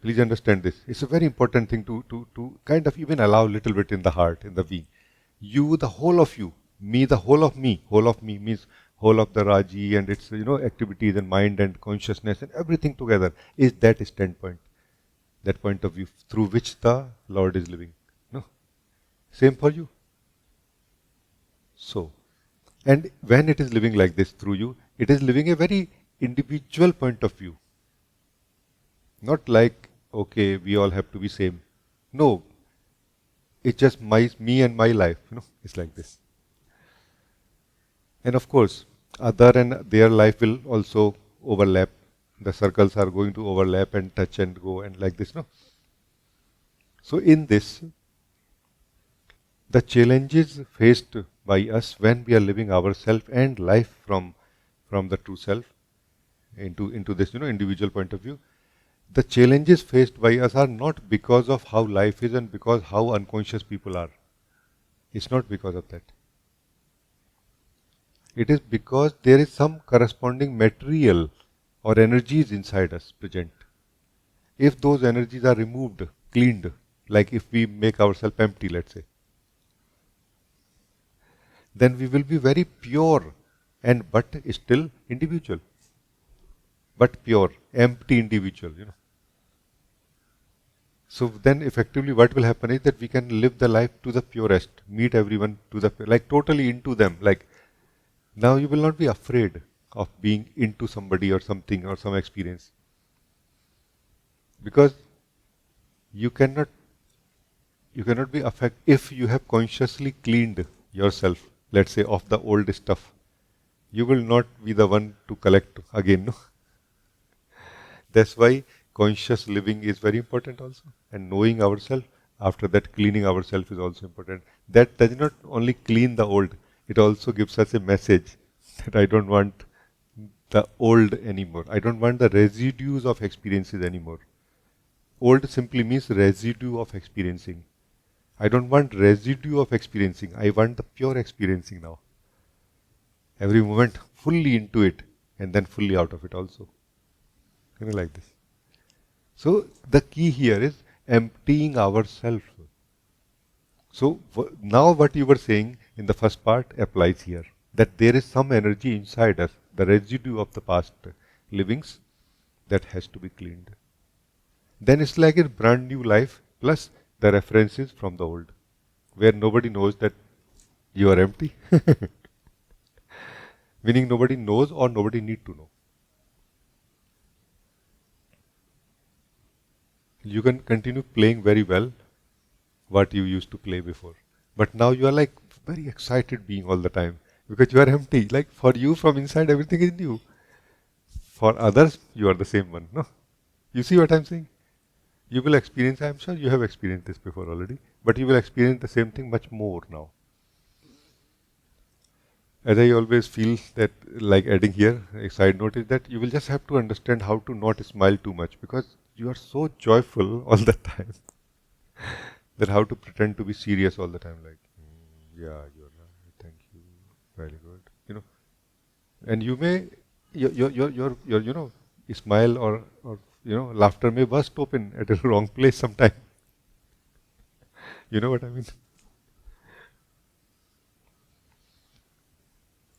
Please understand this. It's a very important thing to kind of even allow a little bit in the heart, in the being. You, the whole of you, me, the whole of me. Whole of me means whole of the Rajee and its activities and mind and consciousness and everything together is that standpoint, that point of view through which the Lord is living. No, same for you. So, and when it is living like this through you, it is living a very individual point of view. Not like, okay, we all have to be same. No, it's just me and my life. It's like this. And of course, other and their life will also overlap. The circles are going to overlap and touch and go and like this. No. So in this, the challenges faced by us when we are living ourself and life from the true self into this individual point of view, the challenges faced by us are not because of how life is and because how unconscious people are. It's not because of that. It is because there is some corresponding material or energies inside us present. If those energies are removed, cleaned, like if we make ourselves empty, let's say, then we will be very pure and but still individual. But pure, empty individual, So then effectively what will happen is that we can live the life to the purest, meet everyone to the, like totally into them. Like now you will not be afraid of being into somebody or something or some experience. Because you cannot be affected if you have consciously cleaned yourself, let's say, of the old stuff. You will not be the one to collect again. No? That's why conscious living is very important also. And knowing ourselves, after that cleaning ourselves is also important. That does not only clean the old, it also gives us a message that I don't want the old anymore. I don't want the residues of experiences anymore. Old simply means residue of experiencing. I don't want residue of experiencing. I want the pure experiencing now. Every moment fully into it and then fully out of it also. Like this. So the key here is emptying ourselves. So now what you were saying in the first part applies here. That there is some energy inside us, the residue of the past livings, that has to be cleaned. Then it's like a brand new life plus the references from the old, where nobody knows that you are empty. Meaning nobody knows or nobody need to know. You can continue playing very well what you used to play before. But now you are like very excited being all the time because you are empty. Like for you from inside everything is new. For others you are the same one. No? You see what I'm saying? You will experience, I'm sure you have experienced this before already, but you will experience the same thing much more now. As I always feel that, like adding here, a side note is that you will just have to understand how to not smile too much because you are so joyful all the time that how to pretend to be serious all the time, like, yeah, you're right, thank you, very good, And you may, your smile or laughter may burst open at a wrong place sometime. You know what I mean?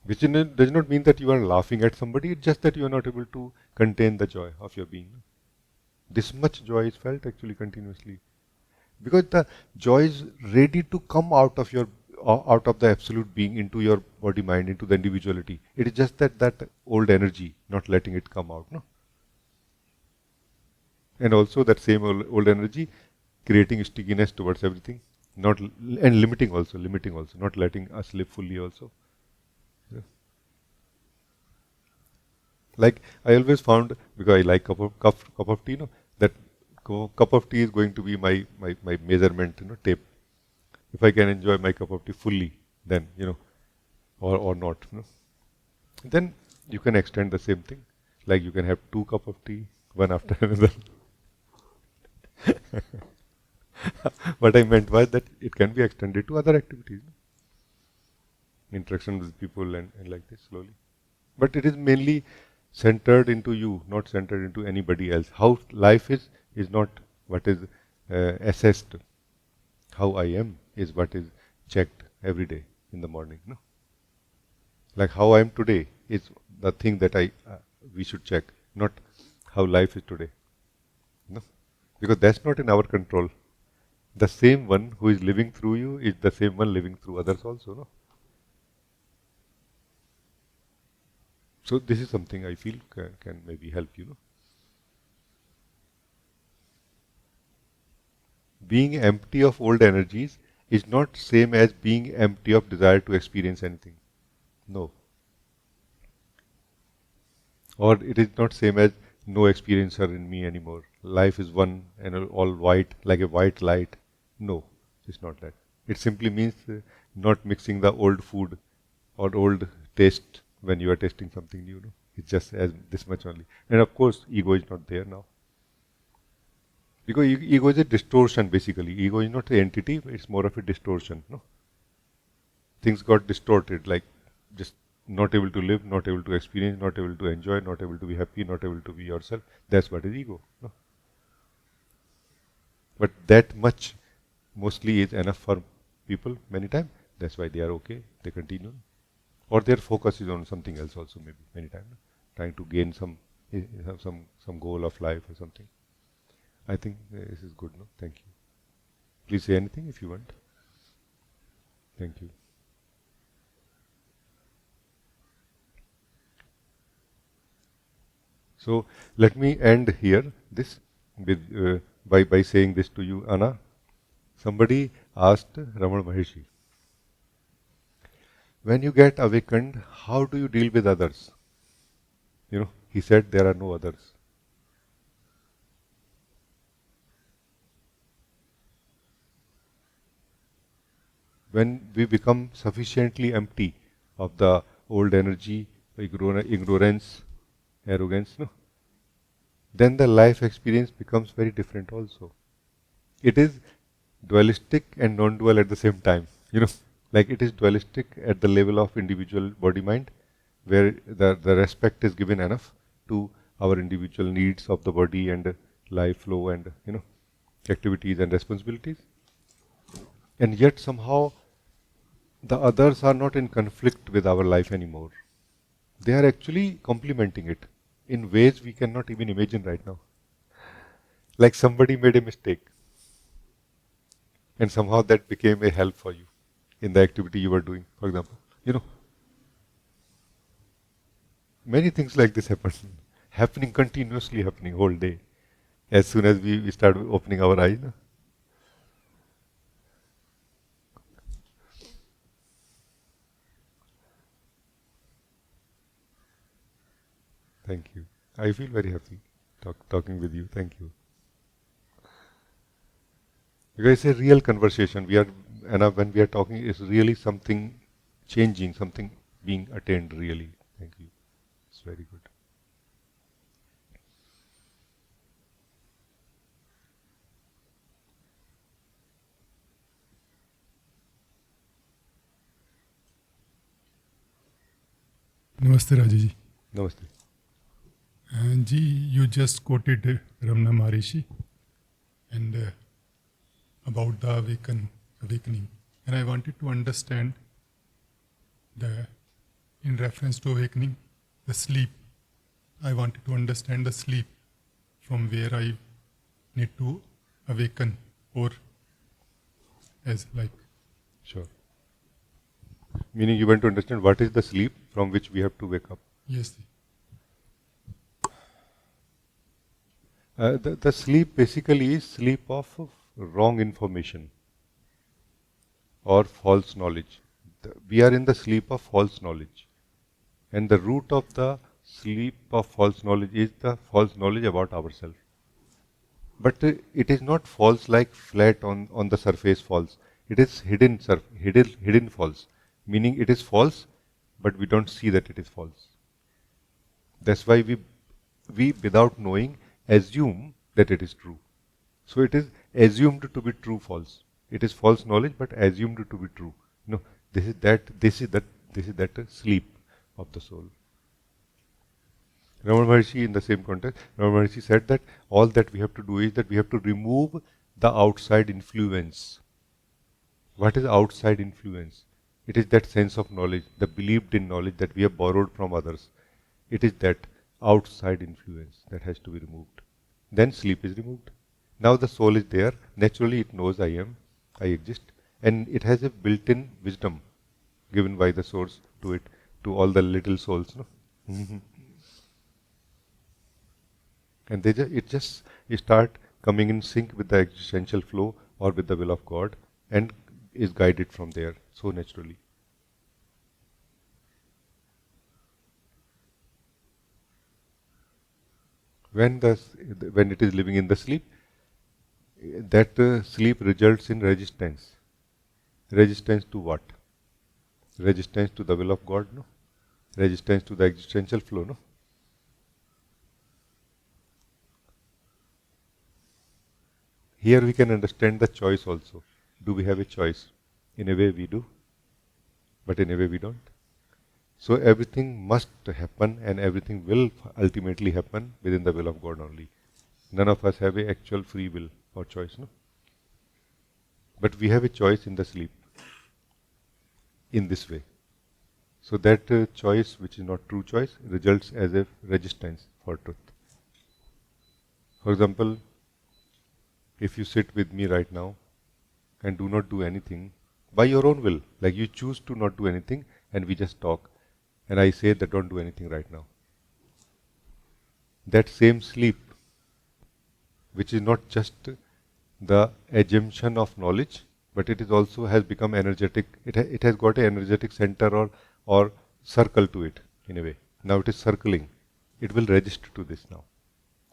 Which does not mean that you are laughing at somebody, it's just that you are not able to contain the joy of your being. This much joy is felt actually continuously. Because the joy is ready to come out of your out of the absolute being into your body mind, into the individuality. It is just that old energy not letting it come out, no? And also that same old energy creating stickiness towards everything, not and limiting also, not letting us live fully also. Yeah. Like I always found, because I like cup of tea, no, that cup of tea is going to be my measurement, tape. If I can enjoy my cup of tea fully, then or not, then you can extend the same thing. Like you can have 2 cup of tea, one after another. What I meant was that it can be extended to other activities, interaction with people and like this slowly. But it is mainly centered into you, not centered into anybody else. How life is not what is assessed. How I am is what is checked every day in the morning. No? Like how I am today is the thing that we should check, not how life is today. No? Because that's not in our control. The same one who is living through you is the same one living through others also. No? So this is something I feel can maybe help you. Being empty of old energies is not same as being empty of desire to experience anything. No. Or it is not same as no experiencer in me anymore. Life is one and all white, like a white light. No, it's not that. It simply means not mixing the old food or old taste when you are tasting something new. No? It's just as this much only. And of course, ego is not there now. Because ego is a distortion basically. Ego is not an entity, it's more of a distortion. No? Things got distorted, like just not able to live, not able to experience, not able to enjoy, not able to be happy, not able to be yourself. That's what is ego. No? But that much mostly is enough for people many times. That's why they are okay, they continue. Or their focus is on something else also maybe many times. No? Trying to gain some goal of life or something. I think this is good, no? Thank you. Please say anything if you want. Thank you. So let me end here this with by saying this to you, Anna. Somebody asked Ramana Maharshi, when you get awakened, how do you deal with others? He said there are no others. When we become sufficiently empty of the old energy, ignorance, arrogance, no? Then the life experience becomes very different also. It is dualistic and non-dual at the same time. Like it is dualistic at the level of individual body-mind, where the respect is given enough to our individual needs of the body and life flow and activities and responsibilities. And yet somehow the others are not in conflict with our life anymore. They are actually complementing it in ways we cannot even imagine right now. Like somebody made a mistake and somehow that became a help for you in the activity you were doing, for example. Many things like this happening continuously, happening whole day. As soon as we start opening our eyes. Thank you. I feel very happy talking with you. Thank you. Because it's a real conversation. When we are talking, it's really something changing, something being attained really. Thank you. It's very good. Namaste, Rajee ji. Namaste. Ji, you just quoted Ramana Maharshi and about the awakening. And I wanted to understand in reference to awakening, the sleep. I wanted to understand the sleep from where I need to awaken, or as like. Sure. Meaning you want to understand what is the sleep from which we have to wake up. Yes. The sleep basically is sleep of wrong information or false knowledge. We are in the sleep of false knowledge. And the root of the sleep of false knowledge is the false knowledge about ourselves. But it is not false like flat on the surface false. It is hidden false. Meaning it is false, but we don't see that it is false. That's why we without knowing assume that it is true. So it is assumed to be true false. It is false knowledge but assumed to be true. No, this is that sleep of the soul. Ramana Maharshi, in the same context, Ramana Maharshi said that all that we have to do is that we have to remove the outside influence. What is outside influence? It is that sense of knowledge, the believed in knowledge that we have borrowed from others. It is that outside influence that has to be removed. Then sleep is removed. Now the soul is there. Naturally it knows I am, I exist. And it has a built-in wisdom given by the source to it, to all the little souls. No? And it just start coming in sync with the existential flow or with the will of God and is guided from there so naturally. When it is living in the sleep, that sleep results in resistance. Resistance to what? Resistance to the will of God, no? Resistance to the existential flow, no? Here we can understand the choice also. Do we have a choice? In a way we do, but in a way we don't. So everything must happen and everything will ultimately happen within the will of God only. None of us have a actual free will or choice, no? But we have a choice in the sleep, in this way. So that choice, which is not true choice, results as a resistance for truth. For example, if you sit with me right now and do not do anything, by your own will, like you choose to not do anything and we just talk, and I say that don't do anything right now. That same sleep, which is not just the assumption of knowledge, but it is also has become energetic. It has got an energetic center or circle to it in a way. Now it is circling. It will register to this now.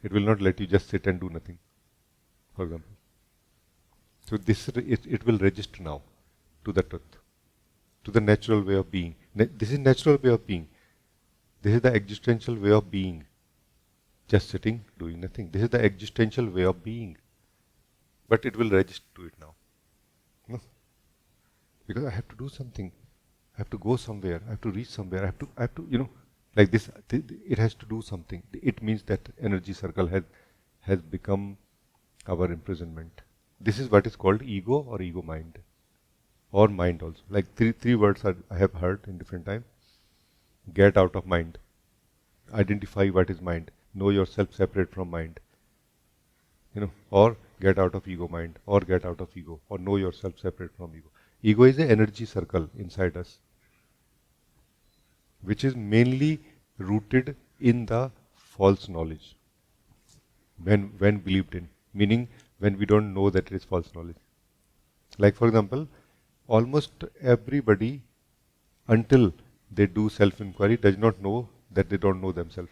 It will not let you just sit and do nothing, for example. So it will register now to the truth, to the natural way of being. This is natural way of being. This is the existential way of being. Just sitting, doing nothing. This is the existential way of being. But it will register to it now. No? Because I have to do something. I have to go somewhere. I have to reach somewhere. I have to, like this. It has to do something. It means that energy circle has become our imprisonment. This is what is called ego or ego mind. Or mind also. Like three words I have heard in different time. Get out of mind. Identify what is mind. Know yourself separate from mind. Or get out of ego mind. Or get out of ego. Or know yourself separate from ego. Ego is an energy circle inside us, which is mainly rooted in the false knowledge. When believed in. Meaning when we don't know that it is false knowledge. Like for example, almost everybody, until they do self-inquiry, does not know that they don't know themselves.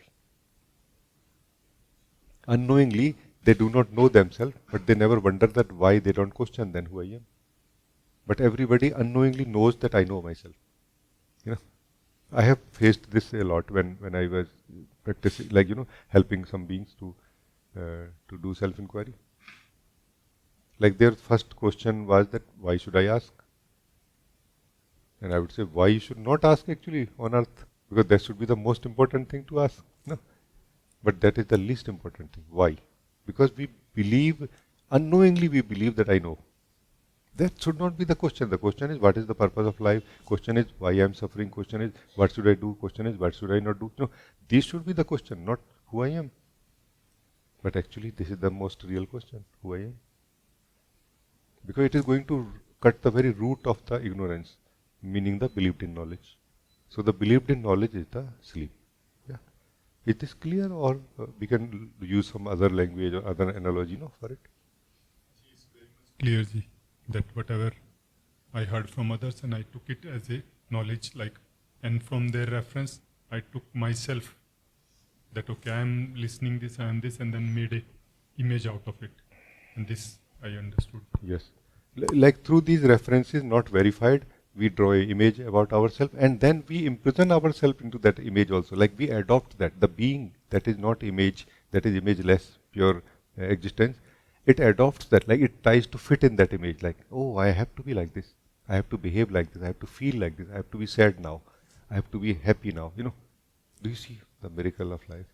Unknowingly, they do not know themselves, but they never wonder that why they don't question then who I am. But everybody unknowingly knows that I know myself. I have faced this a lot when I was practicing, like helping some beings to do self-inquiry. Like their first question was that why should I ask? And I would say, why you should not ask actually on earth? Because that should be the most important thing to ask. No? But that is the least important thing. Why? Because we believe, unknowingly we believe that I know. That should not be the question. The question is, what is the purpose of life? Question is, why I am suffering? Question is, what should I do? Question is, what should I not do? This should be the question, not who I am. But actually, this is the most real question, who I am. Because it is going to cut the very root of the ignorance, meaning the believed in knowledge. So the believed in knowledge is the sleep. Yeah. Is this clear, or we can use some other language or other analogy for it? It's very much clear, Ji, that whatever I heard from others and I took it as a knowledge, and from their reference, I took myself that, okay, I am listening this, I am this, and then made a image out of it. And this I understood. Yes. Like through these references not verified, we draw an image about ourselves, and then we imprison ourselves into that image also. Like we adopt that. The being that is not image, that is imageless, pure existence, it adopts that. Like it tries to fit in that image. Like, oh, I have to be like this. I have to behave like this. I have to feel like this. I have to be sad now. I have to be happy now. Do you see the miracle of life?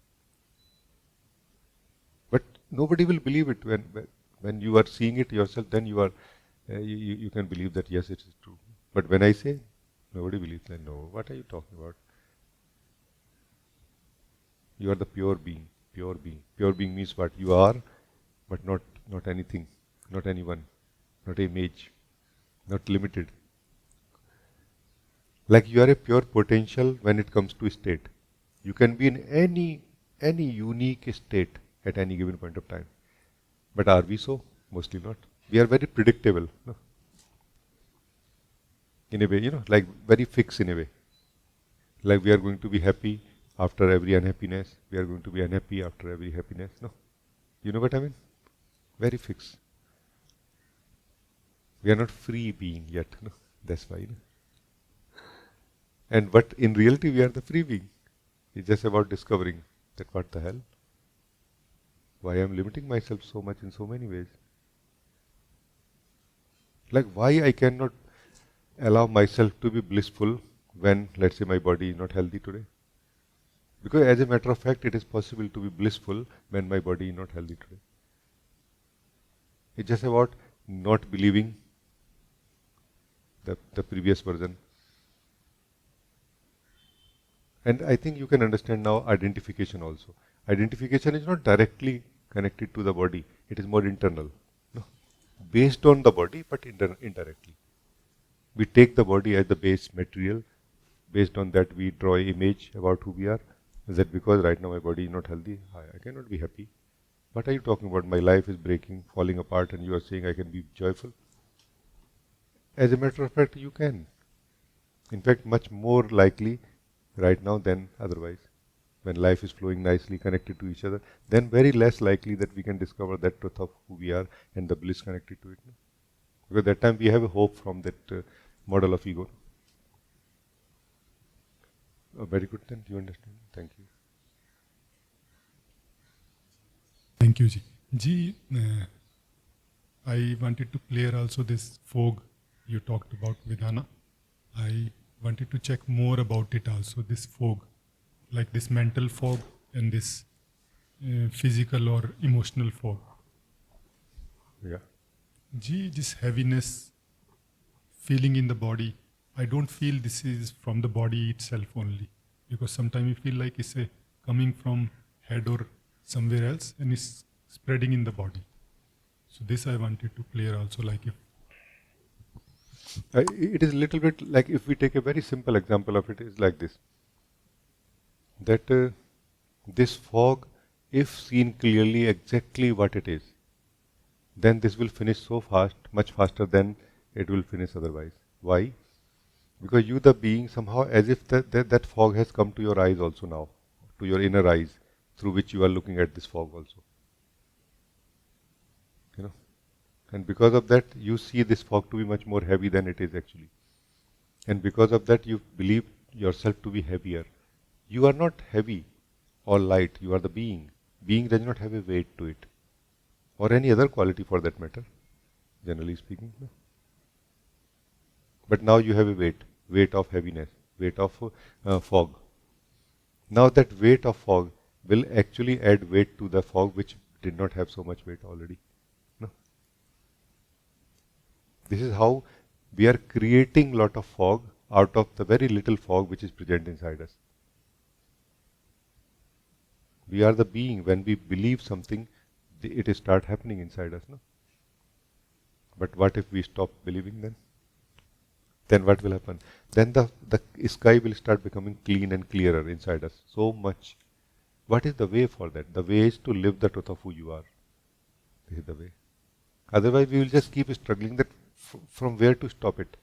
But nobody will believe it when you are seeing it yourself. Then you are you can believe that yes, it is true. But when I say, nobody believes. Then no, what are you talking about? You are the pure being. Pure being. Pure being means what? You are, but not anything, not anyone, not image, not limited. Like you are a pure potential when it comes to state. You can be in any unique state at any given point of time. But are we so? Mostly not. We are very predictable. No? In a way, like very fixed in a way. Like we are going to be happy after every unhappiness. We are going to be unhappy after every happiness. No? You know what I mean? Very fixed. We are not free being yet. No? That's why. And but in reality, we are the free being. It's just about discovering that what the hell? Why I am limiting myself so much in so many ways? Like why I cannot allow myself to be blissful when, let's say, my body is not healthy today? Because as a matter of fact, it is possible to be blissful when my body is not healthy today. It's just about not believing the previous version. And I think you can understand now identification also. Identification is not directly connected to the body. It is more internal. No? Based on the body, but indirectly. We take the body as the base material. Based on that, we draw an image about who we are. Is that because right now my body is not healthy? I cannot be happy. What are you talking about? My life is breaking, falling apart, and you are saying I can be joyful? As a matter of fact, you can. In fact, much more likely right now than otherwise. When life is flowing nicely, connected to each other, then very less likely that we can discover that truth of who we are and the bliss connected to it. No? Because that time we have a hope from that model of ego. Very good then, you understand. Thank you. Thank you, Ji. Ji, I wanted to clear also this fog you talked about, Vidhana. I wanted to check more about it also, this fog, like this mental fog and this physical or emotional fog. Yeah. Ji, this heaviness, feeling in the body, I don't feel this is from the body itself only, because sometimes you feel like it's coming from head or somewhere else and it's spreading in the body. So this I wanted to clear also, like if it is a little bit like, if we take a very simple example of it, is like this. That this fog, if seen clearly exactly what it is, then this will finish so fast, much faster than it will finish otherwise. Why? Because you, the being, somehow as if that fog has come to your eyes also now, to your inner eyes, through which you are looking at this fog also. And because of that, you see this fog to be much more heavy than it is actually. And because of that, you believe yourself to be heavier. You are not heavy or light, you are the being. Being does not have a weight to it, or any other quality for that matter, generally speaking. No? But now you have a weight of heaviness, weight of fog. Now that weight of fog will actually add weight to the fog which did not have so much weight already. No? This is how we are creating lot of fog out of the very little fog which is present inside us. We are the being. When we believe something, it is start happening inside us, no? But what if we stop believing then? Then what will happen? Then the sky will start becoming clean and clearer inside us, so much. What is the way for that? The way is to live the truth of who you are. This is the way. Otherwise, we will just keep struggling that from where to stop it.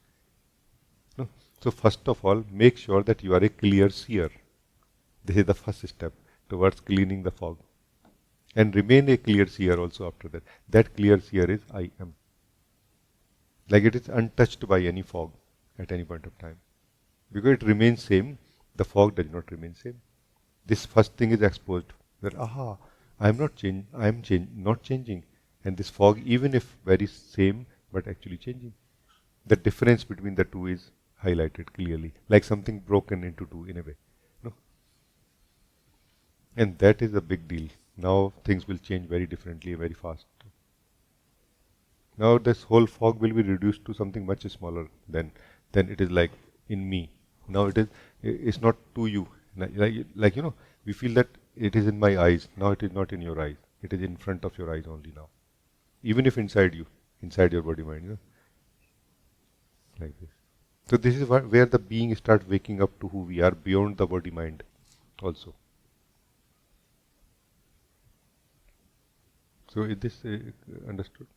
No? So first of all, make sure that you are a clear seer. This is the first step towards cleaning the fog. And remain a clear seer also after that. That clear seer is I am. Like it is untouched by any fog at any point of time. Because it remains same, the fog does not remain same. This first thing is exposed. That I am not not changing. And this fog, even if very same, but actually changing. The difference between the two is highlighted clearly, like something broken into two in a way. No? And that is a big deal. Now things will change very differently, very fast. Now this whole fog will be reduced to something much smaller than it is like in me. Now it's not to you. Like we feel that it is in my eyes. Now it is not in your eyes. It is in front of your eyes only now. Even if inside you, inside your body mind, like this. So this is where the being starts waking up to who we are beyond the body mind also. So is this understood?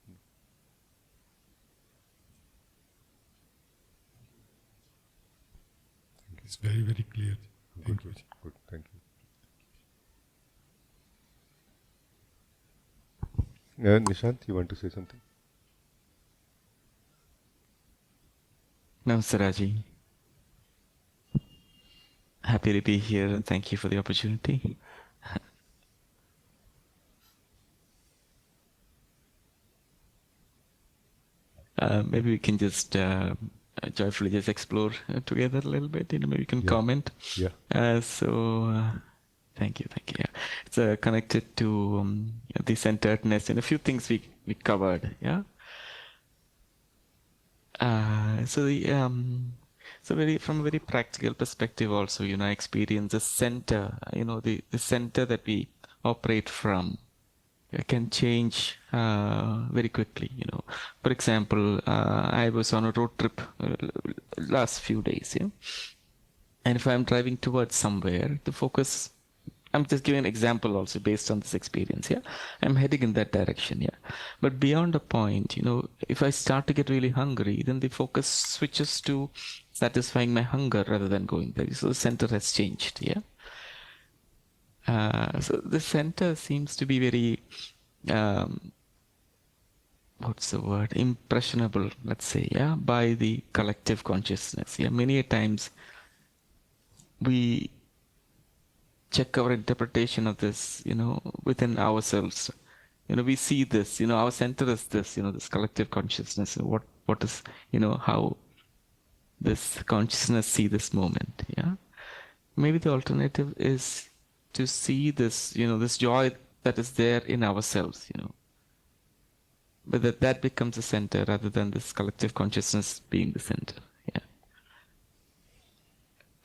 It's very, very clear. Thank you. Good, thank you. Nishant, you want to say something? No, Rajee. Happy to be here and thank you for the opportunity. Maybe we can just joyfully just explore together a little bit. Maybe we can comment. Yeah. Thank you. Yeah, it's connected to the centeredness and a few things we covered. Yeah. From a very practical perspective, also, I experience the center. The center that we operate from can change very quickly. For example, I was on a road trip last few days, and if I'm driving towards somewhere, the focus, I'm just giving an example also based on this experience, I'm heading in that direction, but beyond a point, if I start to get really hungry, then the focus switches to satisfying my hunger rather than going there. So the center has changed, so the center seems to be very, what's the word? Impressionable, let's say, by the collective consciousness. Many a times we check our interpretation of this, within ourselves. We see this, our center is this, this collective consciousness. What is, how this consciousness see this moment, Maybe the alternative is to see this, this joy that is there in ourselves, but that becomes the center rather than this collective consciousness being the center,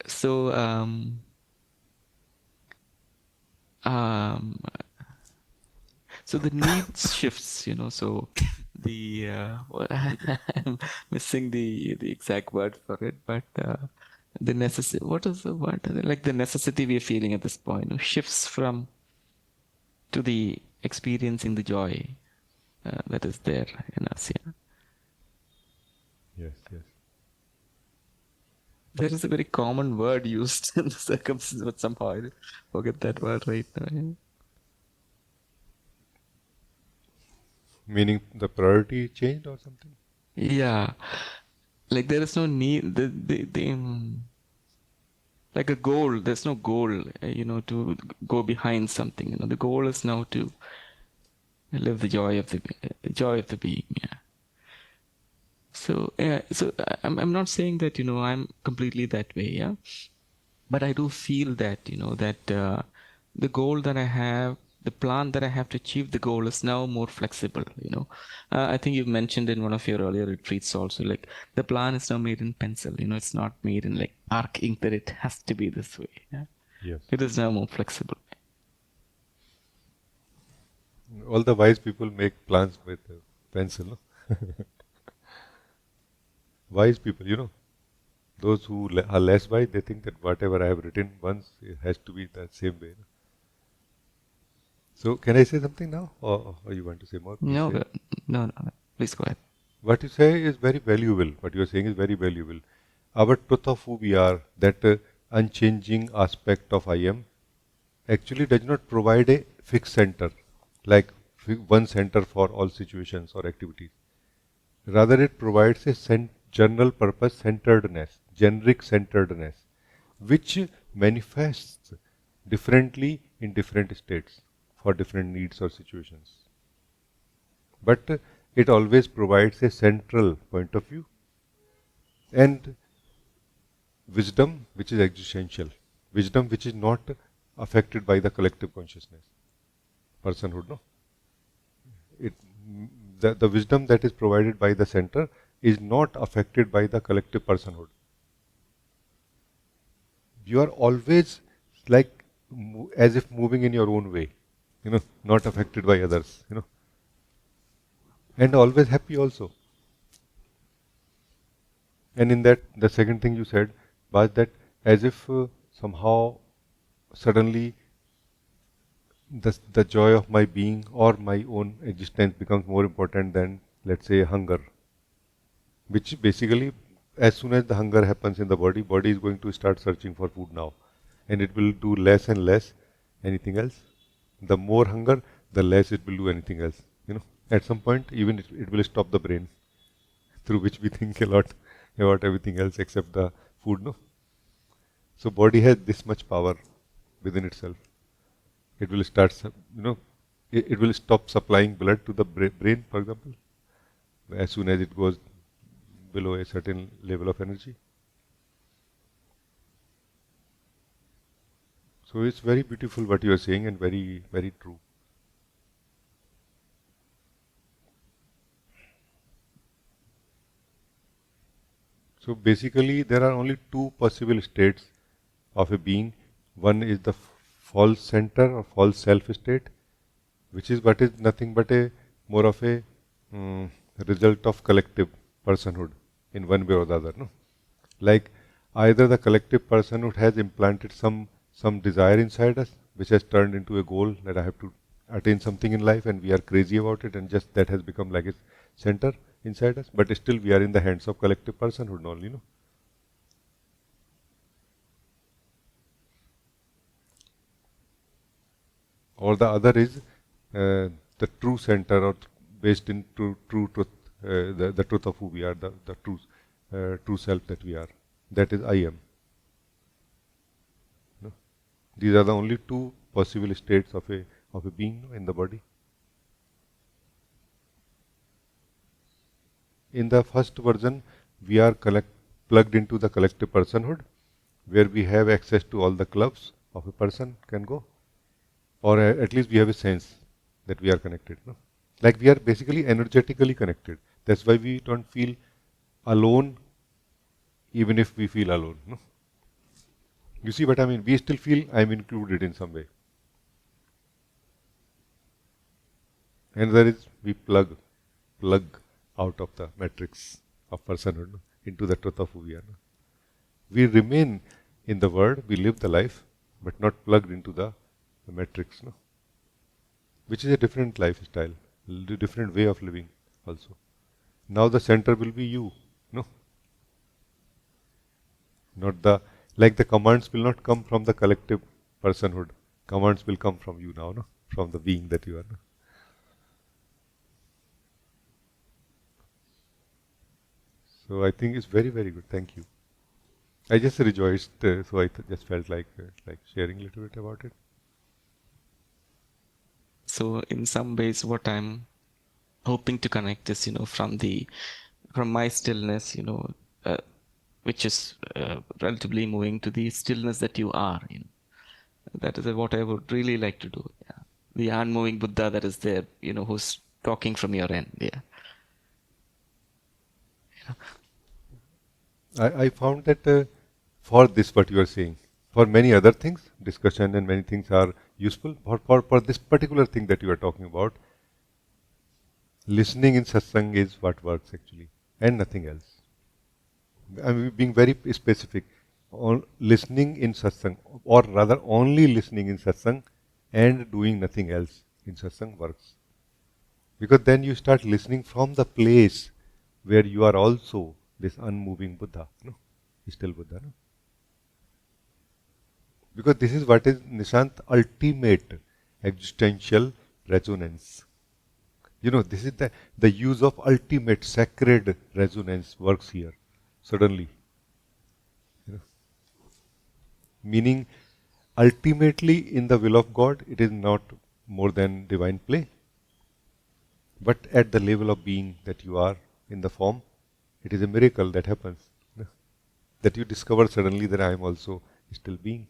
So, so the need shifts, so the I'm missing the exact word for it, but the necessity. What is the word? Like the necessity we are feeling at this point shifts from to the experiencing the joy that is there in us. Yes. There is a very common word used in the circumstances, but somehow I forget that word right now. Meaning the priority changed or something? Yeah. Like there is no need, like a goal, there's no goal, to go behind something. The goal is now to live the joy of the being. So I'm not saying that I'm completely that way, but I do feel that that the goal that I have, the plan that I have to achieve the goal is now more flexible. I think you've mentioned in one of your earlier retreats also, like the plan is now made in pencil. It's not made in like arc ink that it has to be this way. Yes. It is now more flexible. All the wise people make plans with a pencil. No? Wise people, those who are less wise, they think that whatever I have written once, it has to be the same way. No? So, can I say something now, or you want to say more? Please No, say. no. Please go ahead. What you say is very valuable. What you are saying is very valuable. Our truth of who we are, that unchanging aspect of I am, actually does not provide a fixed center, like one center for all situations or activities. Rather, it provides a general purpose centeredness, generic centeredness, which manifests differently in different states for different needs or situations. But it always provides a central point of view and wisdom which is existential, wisdom which is not affected by the collective consciousness, personhood. No, the wisdom that is provided by the center is not affected by the collective personhood. You are always like as if moving in your own way, not affected by others, and always happy also. And in that, the second thing you said was that as if somehow suddenly the joy of my being or my own existence becomes more important than, let's say, hunger, which basically, as soon as the hunger happens in the body is going to start searching for food now, and it will do less and less anything else. The more hunger, the less it will do anything else. At some point, even it will stop the brain, through which we think a lot about everything else except the food. No, so body has this much power within itself. It will start, it will stop supplying blood to the brain, for example, as soon as it goes below a certain level of energy. So it's very beautiful what you are saying and very, very true. So basically there are only two possible states of a being. One is the false center or false self state, which is what is nothing but a more of a result of collective personhood in one way or the other. No? Like either the collective personhood has implanted some desire inside us, which has turned into a goal that I have to attain something in life, and we are crazy about it, and just that has become like a center inside us, but still we are in the hands of collective personhood only. Or the other is the true center, or based in true truth, the truth of who we are, the true self that we are. That is I am. These are the only two possible states of a being in the body. In the first version, we are plugged into the collective personhood, where we have access to all the clubs of a person can go, or at least we have a sense that we are connected. No? Like we are basically energetically connected. That's why we don't feel alone, even if we feel alone. No? You see what I mean? We still feel I'm included in some way. And there is, we plug out of the matrix of personhood into the truth of who we are. We remain in the world, we live the life, but not plugged into the matrix, which is a different lifestyle, a different way of living also. Now the center will be you, not the commands will not come from the collective personhood. Commands will come from you now, from the being that you are. So I think it's very, very good. Thank you. I just rejoiced, so I just felt like sharing a little bit about it. So in some ways, what I'm hoping to connect is, from my stillness, which is relatively moving to the stillness that you are. That is what I would really like to do. Yeah. The unmoving Buddha that is there, who's talking from your end. Yeah. I found that for this, what you are saying, for many other things, discussion and many things are useful for this particular thing that you are talking about. Listening in satsang is what works actually, and nothing else. I'm being very specific. Listening in satsang, or rather only listening in satsang and doing nothing else in satsang works. Because then you start listening from the place where you are also this unmoving Buddha, no? Still Buddha, no? Because this is what is Nishant ultimate existential resonance. You know, this is the use of ultimate sacred resonance works here, suddenly. You know, meaning, ultimately in the will of God, it is not more than divine play. But at the level of being that you are in the form, it is a miracle that happens. That you discover suddenly that I am also still being.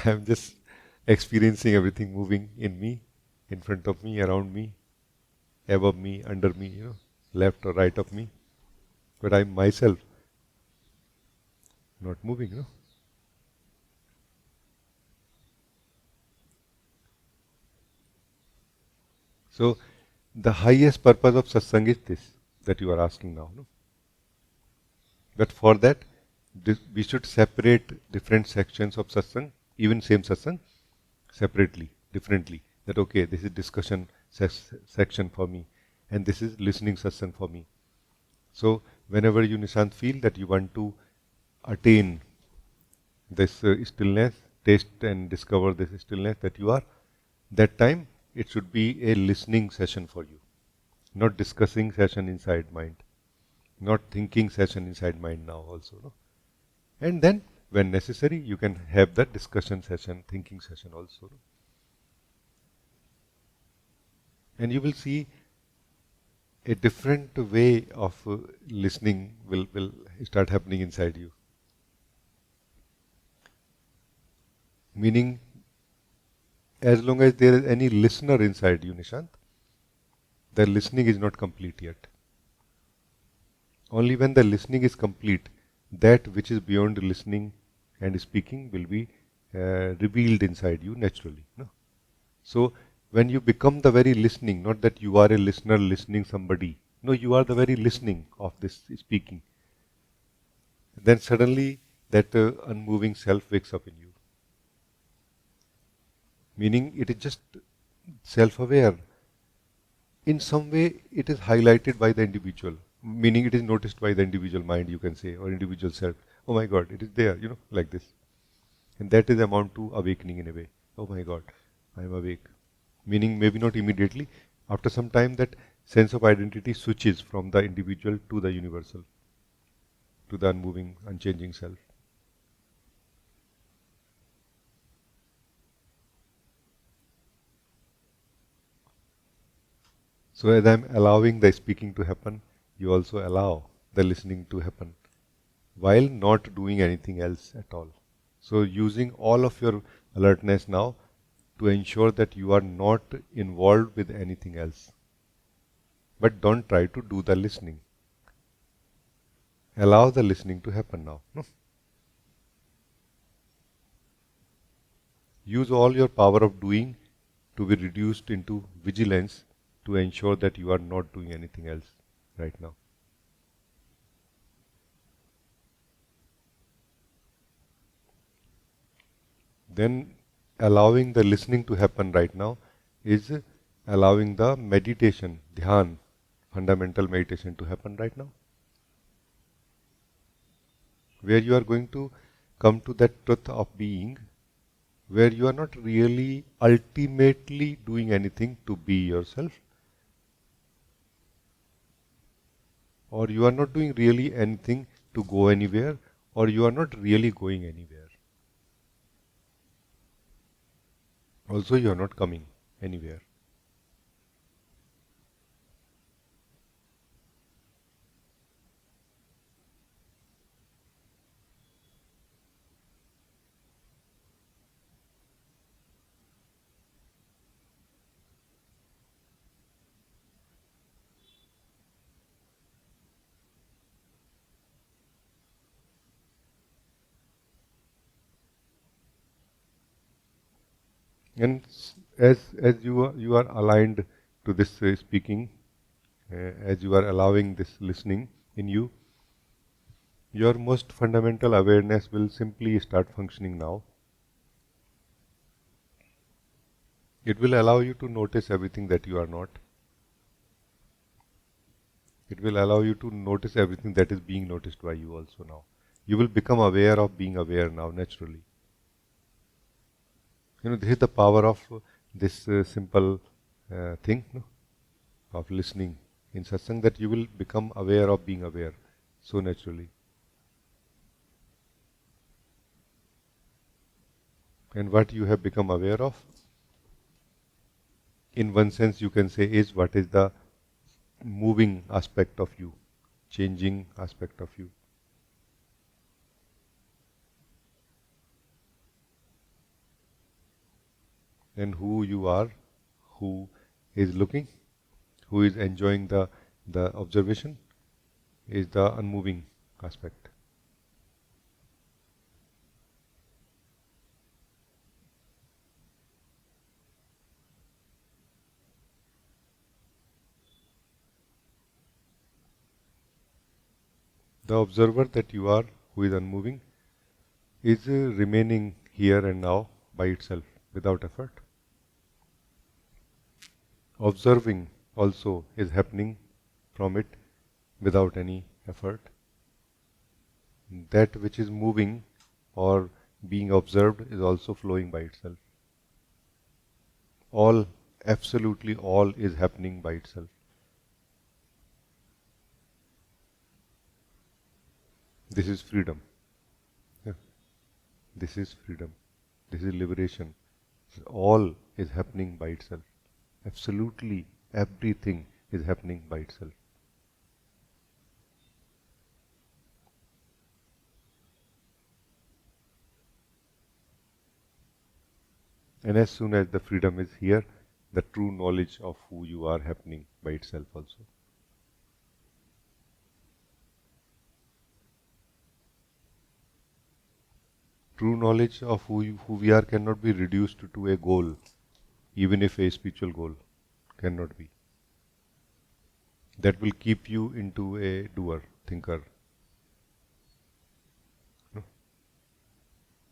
I am just experiencing everything moving in me, in front of me, around me, above me, under me, you know, left or right of me. But I am myself not moving, you know. So, the highest purpose of satsang is this, that you are asking now. No? But for that, we should separate different sections of satsang, even same satsang, separately, differently. That okay, this is discussion section for me, and this is listening satsang for me. So, whenever you, Nishant, feel that you want to attain this stillness, taste and discover this stillness that you are, that time it should be a listening session for you, not discussing session inside mind, not thinking session inside mind now also. No? And then when necessary you can have that discussion session, thinking session also. No? And you will see a different way of listening will start happening inside you. Meaning, as long as there is any listener inside you, Nishant, the listening is not complete yet. Only when the listening is complete, that which is beyond listening and speaking will be revealed inside you naturally. No? So, when you become the very listening, not that you are a listener listening somebody, no, you are the very listening of this speaking, then suddenly that unmoving self wakes up in you. Meaning it is just self-aware. In some way it is highlighted by the individual, meaning it is noticed by the individual mind, you can say, or individual self. Oh my God, it is there, you know, like this. And that is amount to awakening in a way. Oh my God, I am awake. Meaning maybe not immediately. After some time that sense of identity switches from the individual to the universal, to the unmoving, unchanging self. So as I am allowing the speaking to happen, you also allow the listening to happen while not doing anything else at all. So using all of your alertness now to ensure that you are not involved with anything else. But don't try to do the listening. Allow the listening to happen now. No? Use all your power of doing to be reduced into vigilance to ensure that you are not doing anything else right now. Then allowing the listening to happen right now is allowing the meditation, dhyan, fundamental meditation to happen right now. Where you are going to come to that truth of being, where you are not really ultimately doing anything to be yourself, or you are not doing really anything to go anywhere, or you are not really going anywhere. Also, you are not coming anywhere. And as you are aligned to this speaking, as you are allowing this listening in you, your most fundamental awareness will simply start functioning now. It will allow you to notice everything that you are not. It will allow you to notice everything that is being noticed by you also now. You will become aware of being aware now naturally. This is the power of this simple thing, no? Of listening in satsang, that you will become aware of being aware so naturally. And what you have become aware of, in one sense you can say, is what is the moving aspect of you, changing aspect of you. And who you are, who is looking, who is enjoying the observation, is the unmoving aspect. The observer that you are, who is unmoving, is remaining here and now by itself, without effort. Observing also is happening from it without any effort. That which is moving or being observed is also flowing by itself. All, absolutely all, is happening by itself. This is freedom. Yeah. This is freedom. This is liberation. All is happening by itself. Absolutely everything is happening by itself. And as soon as the freedom is here, the true knowledge of who you are happening by itself also. True knowledge of who we are cannot be reduced to a goal, even if a spiritual goal cannot be. That will keep you into a doer, thinker.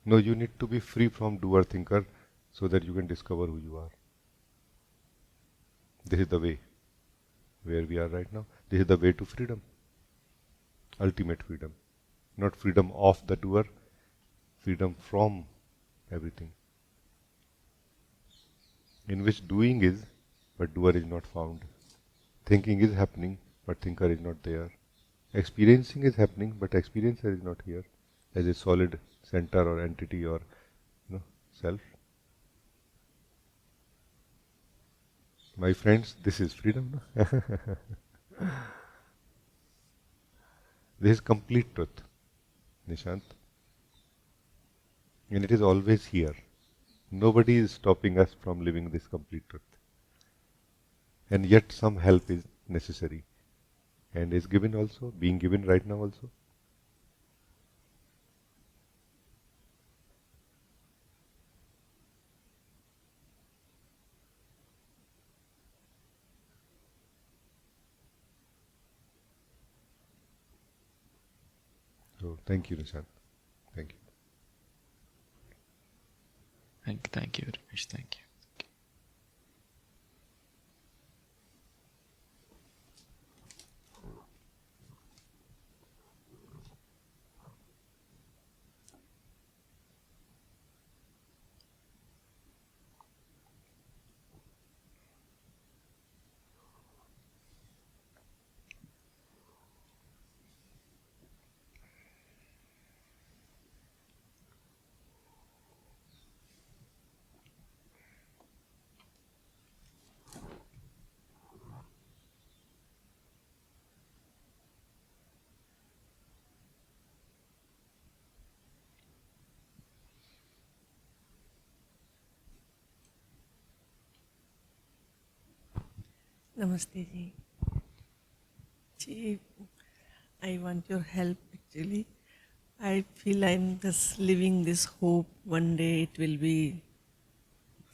No, you need to be free from doer, thinker, so that you can discover who you are. This is the way where we are right now. This is the way to freedom. Ultimate freedom. Not freedom of the doer, freedom from everything. In which doing is, but doer is not found. Thinking is happening, but thinker is not there. Experiencing is happening, but experiencer is not here as a solid center or entity or self. My friends, this is freedom. This is complete truth, Nishant. And it is always here. Nobody is stopping us from living this complete truth. And yet some help is necessary. And is given also, being given right now also. So thank you, Nishant. Thank you. Thank you, Ramesh. Thank you. Namaste ji. Ji, I want your help actually. I feel I'm just living this hope one day it will be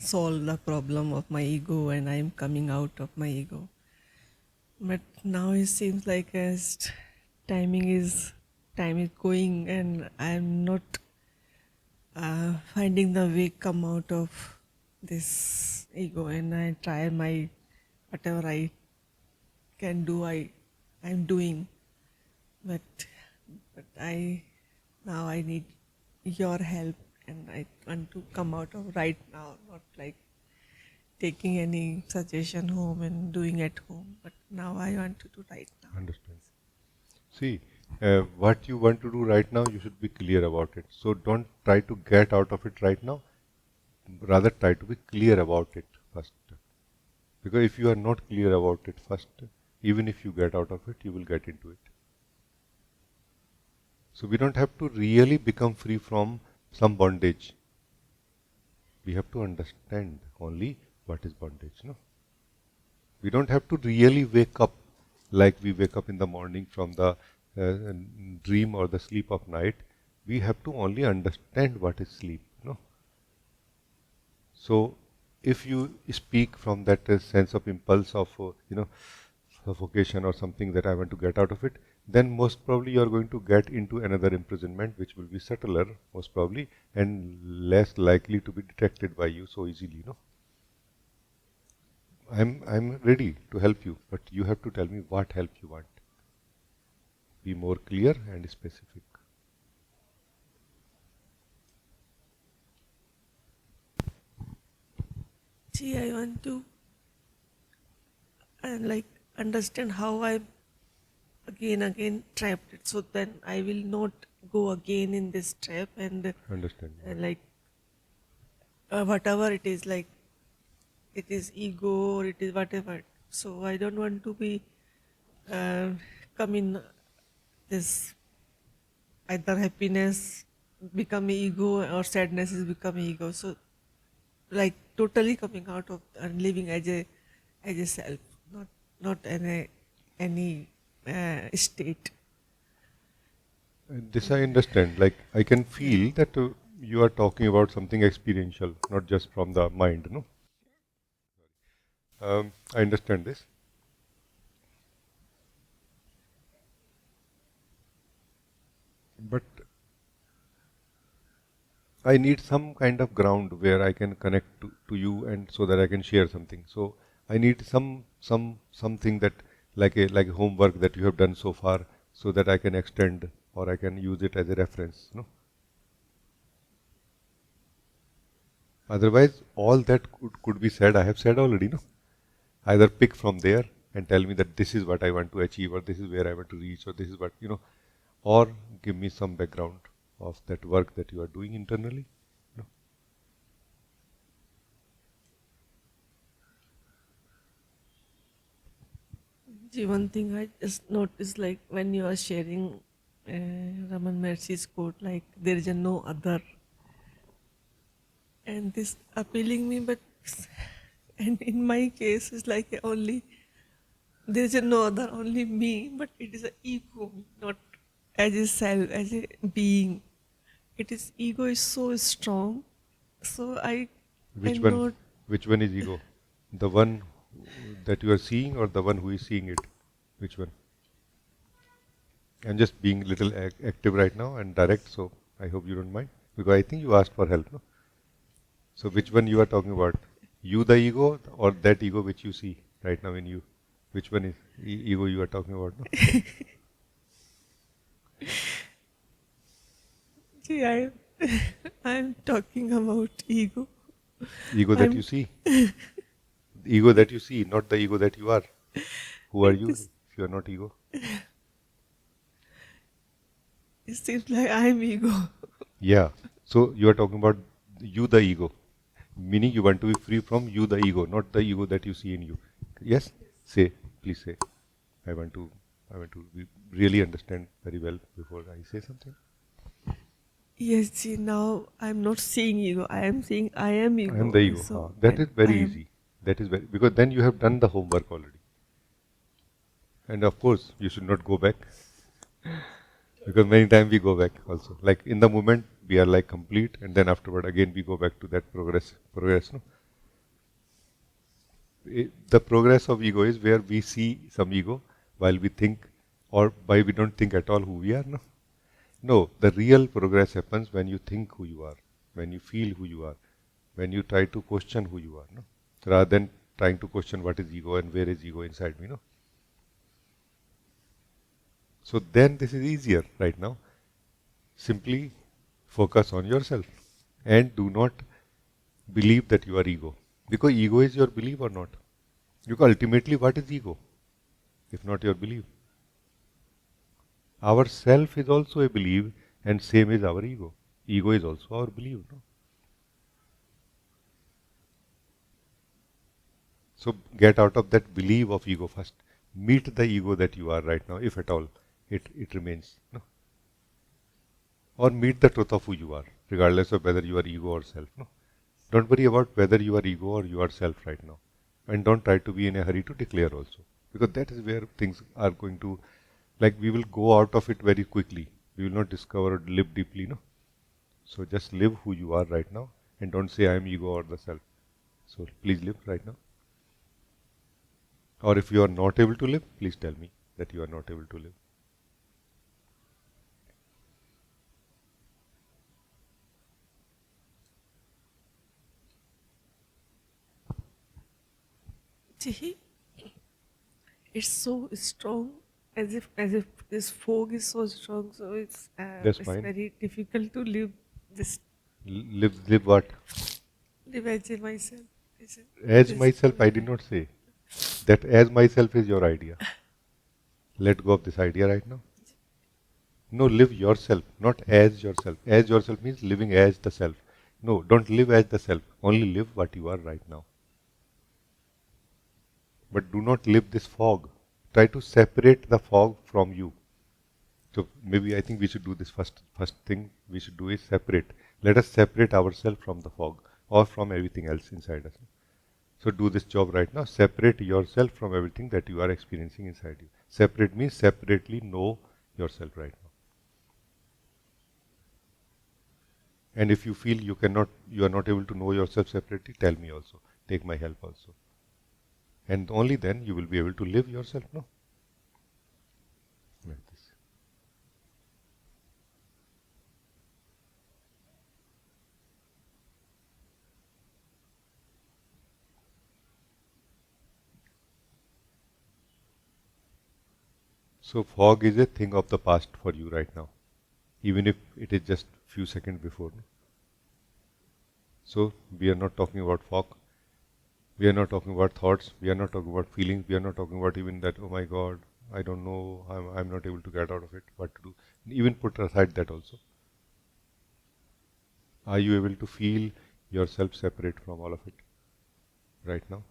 solve the problem of my ego and I am coming out of my ego. But now it seems like as time is going and I am not finding the way come out of this ego, and I try my whatever I can do I'm doing, but I now I need your help and I want to come out of right now, not like taking any suggestion home and doing at home, but now I want to do right now. Understand. See, what you want to do right now, you should be clear about it. So don't try to get out of it right now. Rather try to be clear about it first. Because if you are not clear about it first, even if you get out of it, you will get into it. So we don't have to really become free from some bondage. We have to understand only what is bondage. No? We don't have to really wake up like we wake up in the morning from the dream or the sleep of night. We have to only understand what is sleep. No? So if you speak from that sense of impulse of suffocation or something that I want to get out of it, then most probably you are going to get into another imprisonment which will be subtler most probably and less likely to be detected by you so easily. No? I'm ready to help you, but you have to tell me what help you want. Be more clear and specific. See, I want to like understand how I'm again trapped, so then I will not go again in this trap and Understand. like whatever it is, like it is ego or it is whatever. So I don't want to be come in this either happiness become ego or sadness is becoming ego. So like totally coming out of and living as a self, not any state. This I understand. Like I can feel that you are talking about something experiential, not just from the mind. No, I understand this. But I need some kind of ground where I can connect to you and so that I can share something. So I need something that like a homework that you have done so far so that I can extend or I can use it as a reference. No? Otherwise all that could be said, I have said already. No? Either pick from there and tell me that this is what I want to achieve or this is where I want to reach or this is what, or give me some background of that work that you are doing internally. No? See, one thing I just noticed, like when you are sharing Raman Maharshi's quote, like there is a no other, and this appealing me, but and in my case it's like only there is a no other, only me, but it is an ego, not as a self, as a being. It is ego is so strong, so I Which am one? not. Which one is ego? The one that you are seeing or the one who is seeing it? Which one? I'm just being a little active right now and direct, so I hope you don't mind. Because I think you asked for help, no? So which one you are talking about? You the ego or that ego which you see right now in you? Which one is ego you are talking about? No? See, I'm talking about ego. Ego that I'm- you see. Ego that you see, not the ego that you are. Who are you if you are not ego? It seems like I'm ego. Yeah. So you are talking about you the ego. Meaning you want to be free from you the ego, not the ego that you see in you. Yes? Say, please say. I want to really understand very well before I say something. Yes, see, now I'm not seeing ego. I am saying I am ego. I am the ego. So That is very I am- easy. That is very, because then you have done the homework already. And of course, you should not go back. Because many times we go back also. Like in the moment, we are like complete, and then afterward again we go back to that progress. No? The progress of ego is where we see some ego while we think, or why we don't think at all who we are. No, no. The real progress happens when you think who you are, when you feel who you are, when you try to question who you are. No, rather than trying to question what is ego and where is ego inside me. No. So then this is easier right now. Simply focus on yourself and do not believe that you are ego. Because ego is your belief or not. Because ultimately what is ego? If not your belief. Our self is also a belief and same is our ego. Ego is also our belief. No? So get out of that belief of ego first. Meet the ego that you are right now, if at all it remains. No? Or meet the truth of who you are, regardless of whether you are ego or self. No? Don't worry about whether you are ego or you are self right now. And don't try to be in a hurry to declare also. Because that is where things are going to, like we will go out of it very quickly. We will not discover or live deeply. No? So just live who you are right now and don't say I am ego or the self. So please live right now. Or if you are not able to live, please tell me that you are not able to live. Jihi, it's so strong, as if this fog is so strong, so it's fine. very difficult to live this. Live what? Live as myself. As myself, I did not say. That as myself is your idea. Let go of this idea right now. No, live yourself, not as yourself. As yourself means living as the self. No, don't live as the self. Only live what you are right now. But do not live this fog. Try to separate the fog from you. So maybe I think we should do this first thing we should do is separate. Let us separate ourselves from the fog or from everything else inside us. So do this job right now. Separate yourself from everything that you are experiencing inside you. Separate means separately know yourself right now. And if you feel you are not able to know yourself separately, tell me also. Take my help also. And only then you will be able to live yourself, no? Like this. So fog is a thing of the past for you right now, even if it is just few seconds before. No? So we are not talking about fog. We are not talking about thoughts. We are not talking about feelings. We are not talking about even that, oh my God, I don't know, I'm not able to get out of it, what to do. Even put aside that also. Are you able to feel yourself separate from all of it right now?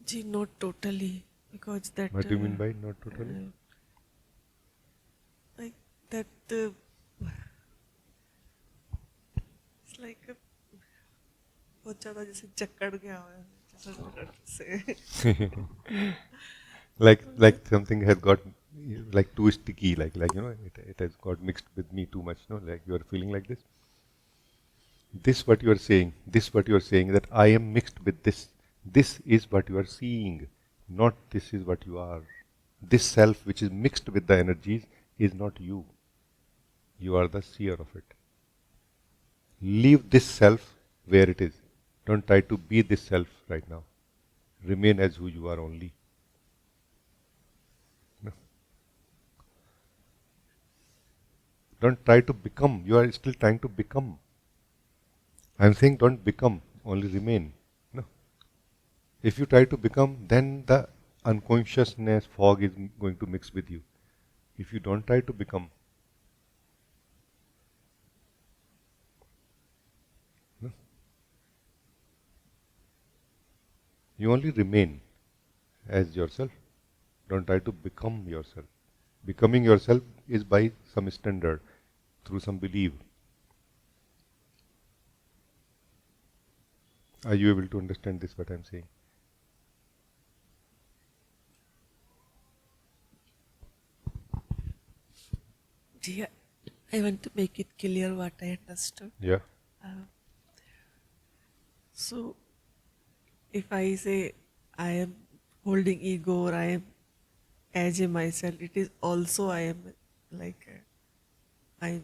Gee, not totally, because that. What do you mean by not totally? Like that. It's like a बहुत ज़्यादा जैसे जकड़ गया है जैसे like something has got like too sticky, like you know, it has got mixed with me too much. No, like you are feeling like this. This what you are saying. This what you are saying, that I am mixed with this. This is what you are seeing, not this is what you are. This self which is mixed with the energies is not you. You are the seer of it. Leave this self where it is. Don't try to be this self right now. Remain as who you are only. No. Don't try to become. You are still trying to become. I am saying don't become, only remain. No. If you try to become, then the unconsciousness fog is going to mix with you. If you don't try to become, no. You only remain as yourself. Don't try to become yourself. Becoming yourself is by some standard, through some belief. Are you able to understand this, what I'm saying? Yeah, I want to make it clear what I understood. Yeah. So, if I say I am holding ego or I am as a myself, it is also I am like I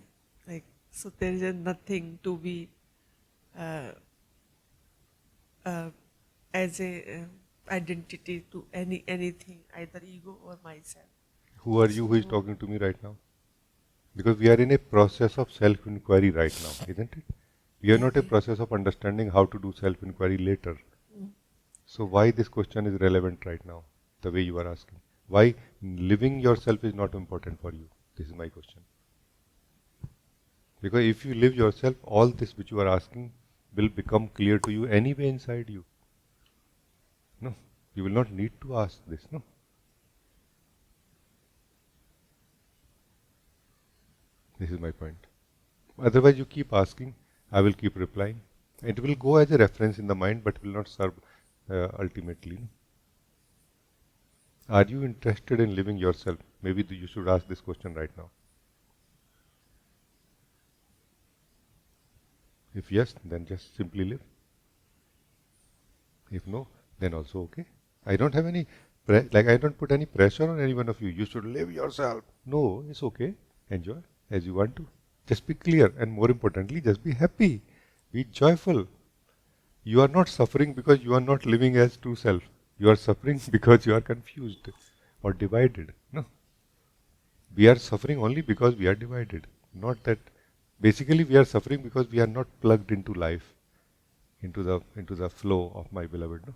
like so there is nothing to be uh, uh, as a identity to anything, either ego or myself. Who are you who is So talking to me right now? Because we are in a process of self-inquiry right now, isn't it? We are not a process of understanding how to do self-inquiry later. So why this question is relevant right now, the way you are asking? Why living yourself is not important for you? This is my question. Because if you live yourself, all this which you are asking will become clear to you anyway inside you. No, you will not need to ask this, no. This is my point. Otherwise you keep asking, I will keep replying. It will go as a reference in the mind but will not serve ultimately. No? Are you interested in living yourself? Maybe you should ask this question right now. If yes, then just simply live. If no, then also okay. I don't have any, I don't put any pressure on any one of you. You should live yourself. No, it's okay. Enjoy as you want to. Just be clear and more importantly, just be happy. Be joyful. You are not suffering because you are not living as true self. You are suffering because you are confused or divided. No. We are suffering only because we are divided. Not that. Basically, we are suffering because we are not plugged into life, into the flow of my beloved. No.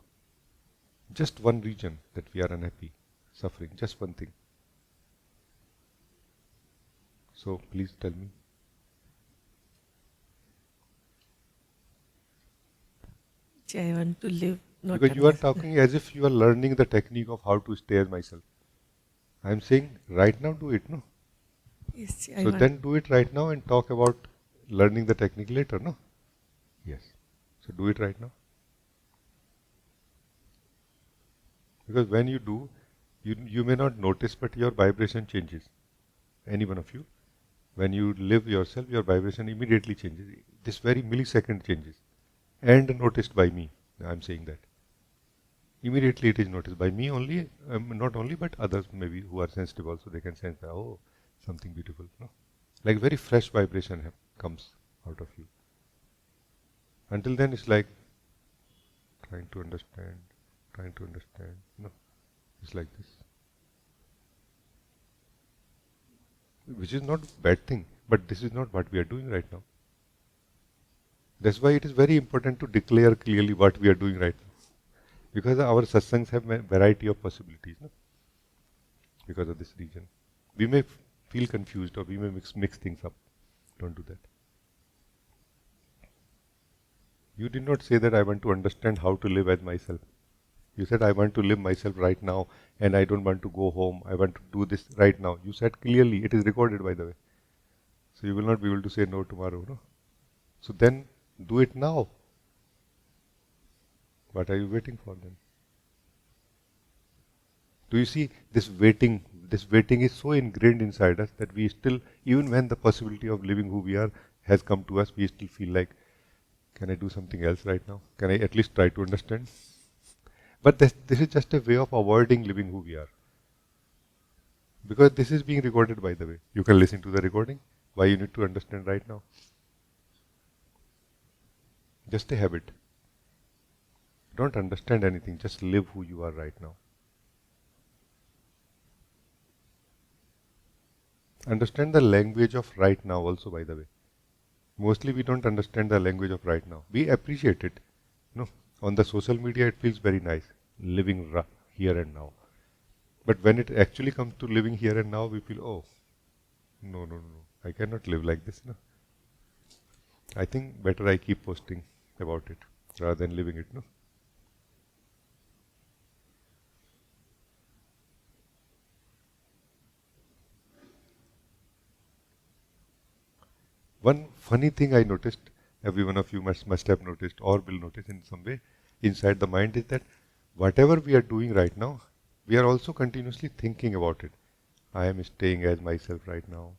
Just one region that we are unhappy, suffering. Just one thing. So please tell me. I want to live not Because you are unless- talking as if you are learning the technique of how to stay as myself. I am saying right now do it, no? Yes, So then do it right now and talk about learning the technique later, no? Yes. So do it right now. Because when you do, you may not notice, but your vibration changes. Any one of you. When you live yourself, your vibration immediately changes. This very millisecond changes. And noticed by me. I am saying that. Immediately it is noticed by me only, not only, but others maybe who are sensitive also, they can sense that, oh, something beautiful. No? Like very fresh vibration comes out of you. Until then it's like trying to understand. No, it's like this. Which is not a bad thing, but this is not what we are doing right now. That's why it is very important to declare clearly what we are doing right now. Because our satsangs have a variety of possibilities, no? Because of this region. We may feel confused or we may mix things up. Don't do that. You did not say that I want to understand how to live as myself. You said I want to live myself right now and I don't want to go home. I want to do this right now. You said clearly, it is recorded by the way. So you will not be able to say no tomorrow, no? So then do it now. What are you waiting for then? Do you see this waiting? This waiting is so ingrained inside us that we still, even when the possibility of living who we are has come to us, we still feel like, can I do something else right now? Can I at least try to understand? But this is just a way of avoiding living who we are. Because this is being recorded, by the way. You can listen to the recording. Why you need to understand right now? Just a habit. Don't understand anything. Just live who you are right now. Understand the language of right now also, by the way. Mostly we don't understand the language of right now. We appreciate it. No, on the social media it feels very nice, living here and now. But when it actually comes to living here and now, we feel, oh, no, I cannot live like this. No, I think better I keep posting about it rather than living it. No. One funny thing I noticed, every one of you must have noticed or will notice in some way inside the mind is that whatever we are doing right now, we are also continuously thinking about it. I am staying as myself right now.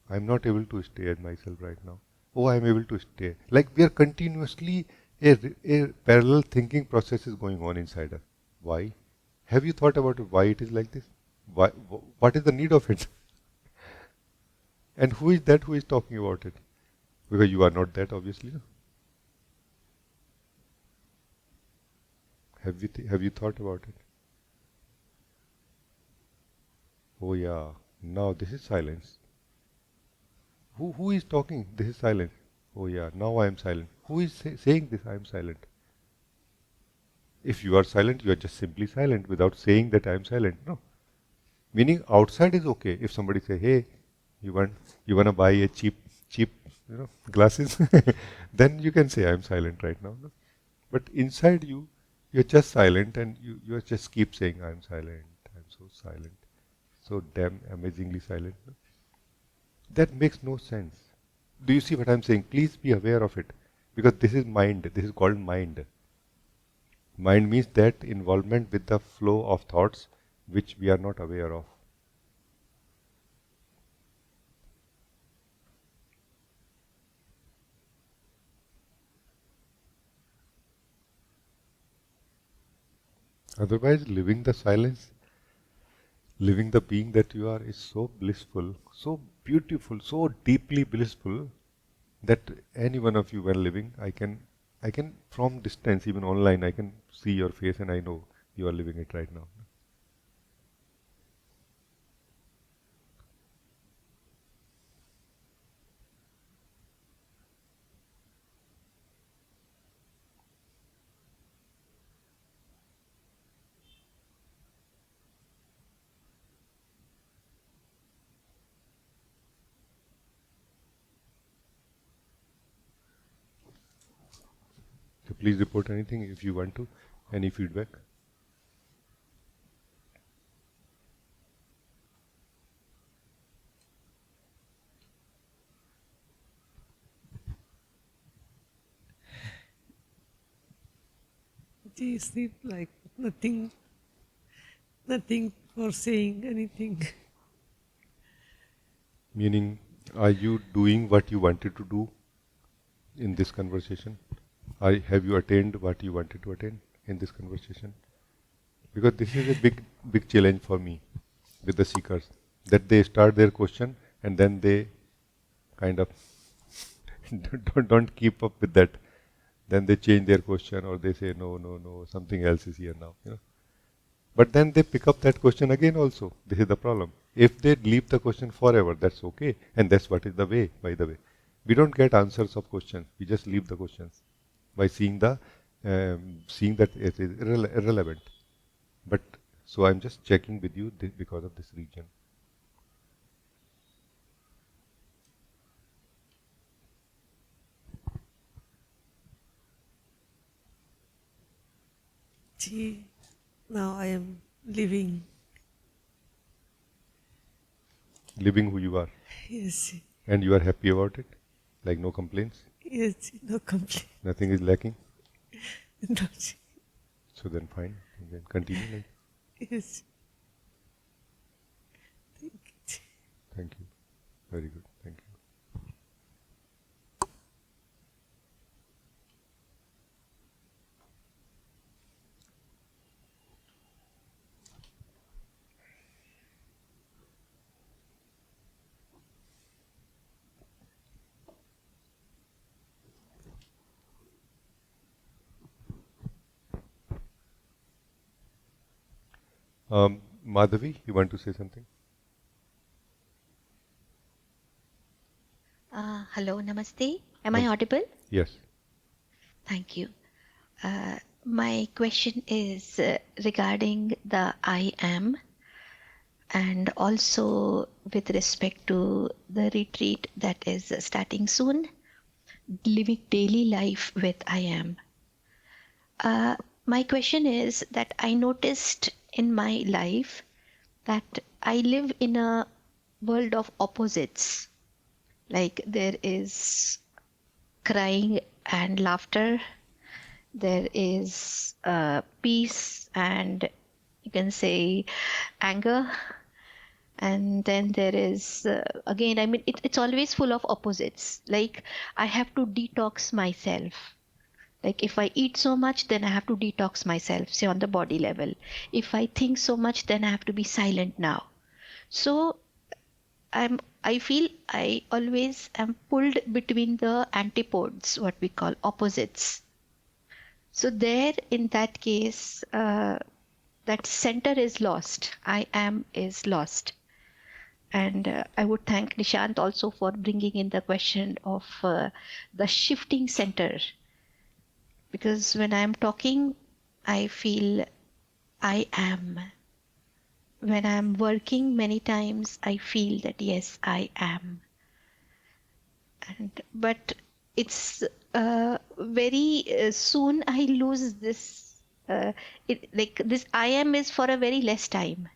I am not able to stay as myself right now. Oh, I am able to stay. Like we are continuously, a parallel thinking process is going on inside us. Why? Have you thought about why it is like this? Why, what is the need of it? And who is that who is talking about it? Because you are not that, obviously. No? Have you thought about it? Oh yeah, now this is silence. Who is talking? This is silence. Oh yeah, now I am silent. Who is saying this? I am silent. If you are silent, you are just simply silent without saying that I am silent. No. Meaning outside is okay. If somebody say, hey, you wanna buy a cheap glasses, then you can say I am silent right now. No? But inside you, you're just silent and you just keep saying I am silent. I'm so silent. So damn amazingly silent. No? That makes no sense. Do you see what I'm saying? Please be aware of it. Because this is mind. This is called mind. Mind means that involvement with the flow of thoughts which we are not aware of. Otherwise, living the silence, living the being that you are is so blissful, so beautiful, so deeply blissful that any one of you when living, I can from distance, even online, I can see your face and I know you are living it right now. So please report anything if you want to, any feedback. It seems like nothing for saying anything. Meaning, are you doing what you wanted to do in this conversation? Have you attained what you wanted to attain in this conversation? Because this is a big challenge for me with the seekers, that they start their question and then they kind of don't keep up with that. Then they change their question or they say no, something else is here now. But then they pick up that question again also. This is the problem. If they leave the question forever, that's okay. And that's what is the way, by the way. We don't get answers of questions. We just leave the questions by seeing that it is irrelevant. But so I'm just checking with you because of this region. Gee, now I am living. Living who you are. Yes. And you are happy about it? Like no complaints? Yes, no complaint. Nothing is lacking? No. So then fine. And then continue like. Yes. Thank you. Thank you. Very good. Thank you. Madhavi, you want to say something? Hello, namaste. Am I audible? Yes. Thank you. My question is regarding the I am, and also with respect to the retreat that is starting soon, living daily life with I am. My question is that I noticed in my life that I live in a world of opposites. Like there is crying and laughter. There is peace and you can say anger. And then there is, again, I mean, it's always full of opposites. Like I have to detox myself. Like if I eat so much, then I have to detox myself, say on the body level. If I think so much, then I have to be silent now. So I feel I always am pulled between the antipodes, what we call opposites. So there, in that case, that center is lost. I am is lost. And I would thank Nishant also for bringing in the question of the shifting center. Because when I'm talking, I feel I am. When I'm working, many times I feel that yes, I am. But it's very soon I lose this. Like this, I am is for a very less time,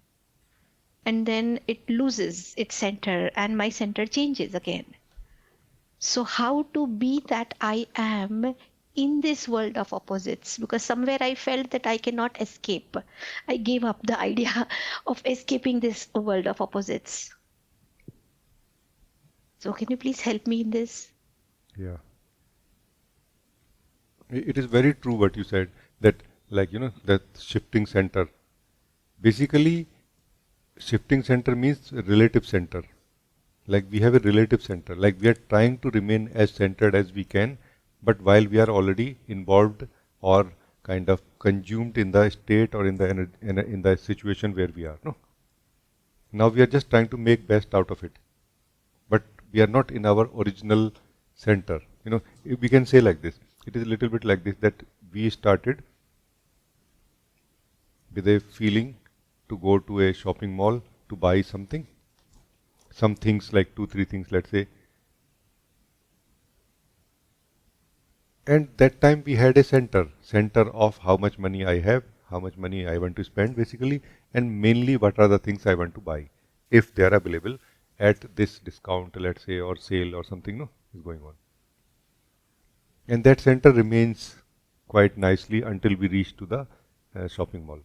and then it loses its center, and my center changes again. So how to be that I am in this world of opposites? Because somewhere I felt that I cannot escape. I gave up the idea of escaping this world of opposites. So can you please help me in this? Yeah. It is very true what you said, that like, that shifting center. Basically, shifting center means relative center. Like we have a relative center, like we are trying to remain as centered as we can, but while we are already involved or kind of consumed in the state or in the situation where we are. No. Now we are just trying to make best out of it, but we are not in our original center. We can say like this. It is a little bit like this, that we started with a feeling to go to a shopping mall to buy something. Some things, like 2-3 things, let's say. And that time we had a center of how much money I have, how much money I want to spend basically, and mainly what are the things I want to buy, if they are available at this discount, let's say, or sale or something, is going on. And that center remains quite nicely until we reach to the shopping mall.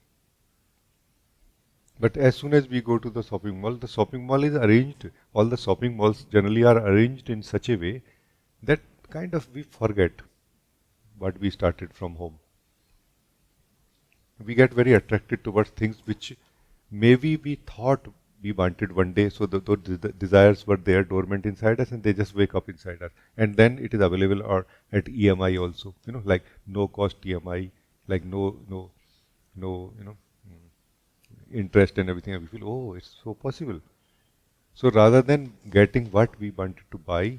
But as soon as we go to the shopping mall is arranged, all the shopping malls generally are arranged in such a way that kind of we forget what we started from home. We get very attracted towards things which maybe we thought we wanted one day, so the desires were there dormant inside us, and they just wake up inside us. And then it is available or at EMI also, like no cost EMI, like no interest and everything, and we feel, oh, it's so possible. So rather than getting what we wanted to buy,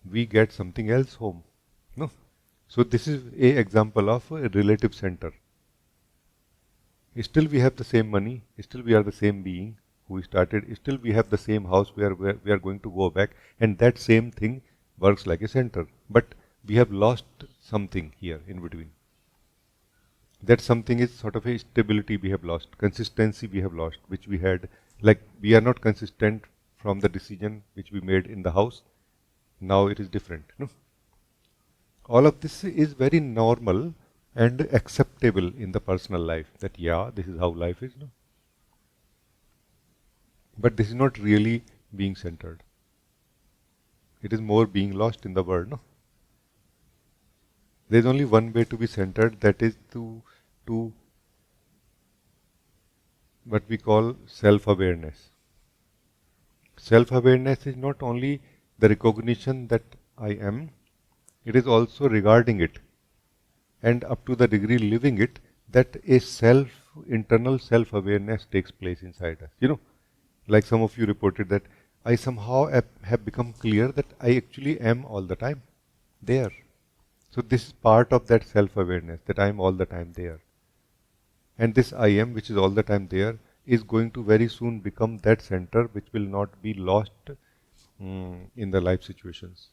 we get something else home. No? So this is a example of a relative center. Still we have the same money, still we are the same being who we started, still we have the same house where we are going to go back, and that same thing works like a center. But we have lost something here in between. That something is sort of a stability we have lost, consistency we have lost, which we had. Like we are not consistent from the decision which we made in the house. Now it is different. No? All of this is very normal and acceptable in the personal life, that yeah, this is how life is. No? But this is not really being centered. It is more being lost in the world. No? There is only one way to be centered, that is to what we call self-awareness. Self-awareness is not only the recognition that I am, it is also regarding it, and up to the degree living it, that a internal self-awareness takes place inside us. Like some of you reported that I somehow have become clear that I actually am all the time there. So this is part of that self-awareness, that I am all the time there. And this I am, which is all the time there, is going to very soon become that center which will not be lost in the life situations.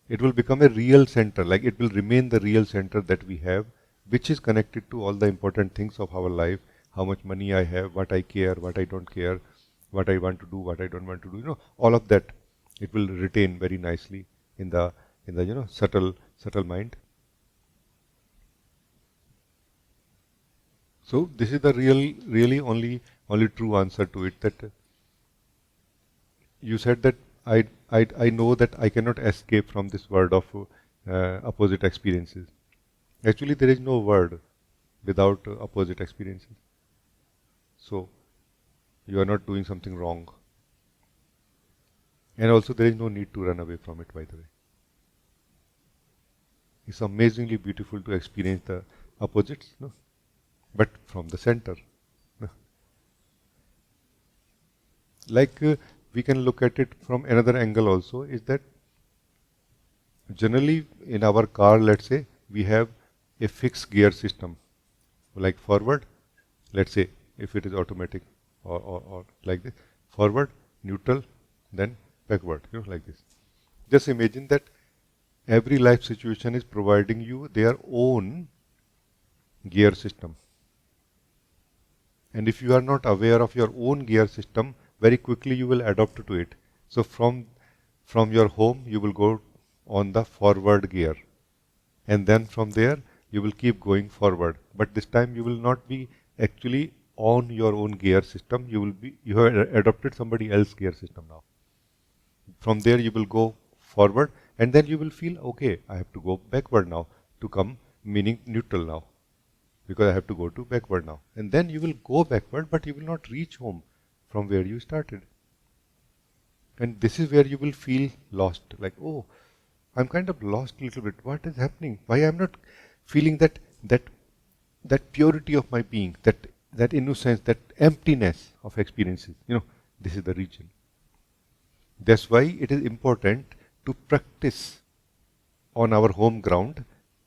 It will become a real center, like it will remain the real center that we have, which is connected to all the important things of our life, how much money I have, what I care, what I don't care, what I want to do, what I don't want to do, all of that, it will retain very nicely in the subtle mind. So this is the really only true answer to it. That you said that I know that I cannot escape from this world of opposite experiences. Actually, there is no word without opposite experiences. So you are not doing something wrong. And also there is no need to run away from it, by the way. It's amazingly beautiful to experience the opposites, no? But from the center. No? Like we can look at it from another angle also, is that generally in our car, let's say, we have a fixed gear system, like forward, let's say, if it is automatic or like this, forward, neutral, then backward, like this. Just imagine that every life situation is providing you their own gear system. And if you are not aware of your own gear system, very quickly you will adopt to it. So from your home, you will go on the forward gear. And then from there, you will keep going forward. But this time you will not be actually on your own gear system. You have adopted somebody else's gear system now. From there you will go forward, and then you will feel, okay, I have to go backward now to come, meaning neutral now, because I have to go to backward now. And then you will go backward, but you will not reach home from where you started. And this is where you will feel lost, like, oh, I'm kind of lost a little bit. What is happening? Why I'm not feeling that purity of my being, that innocence, that emptiness of experiences? This is the region. That's why it is important to practice on our home ground,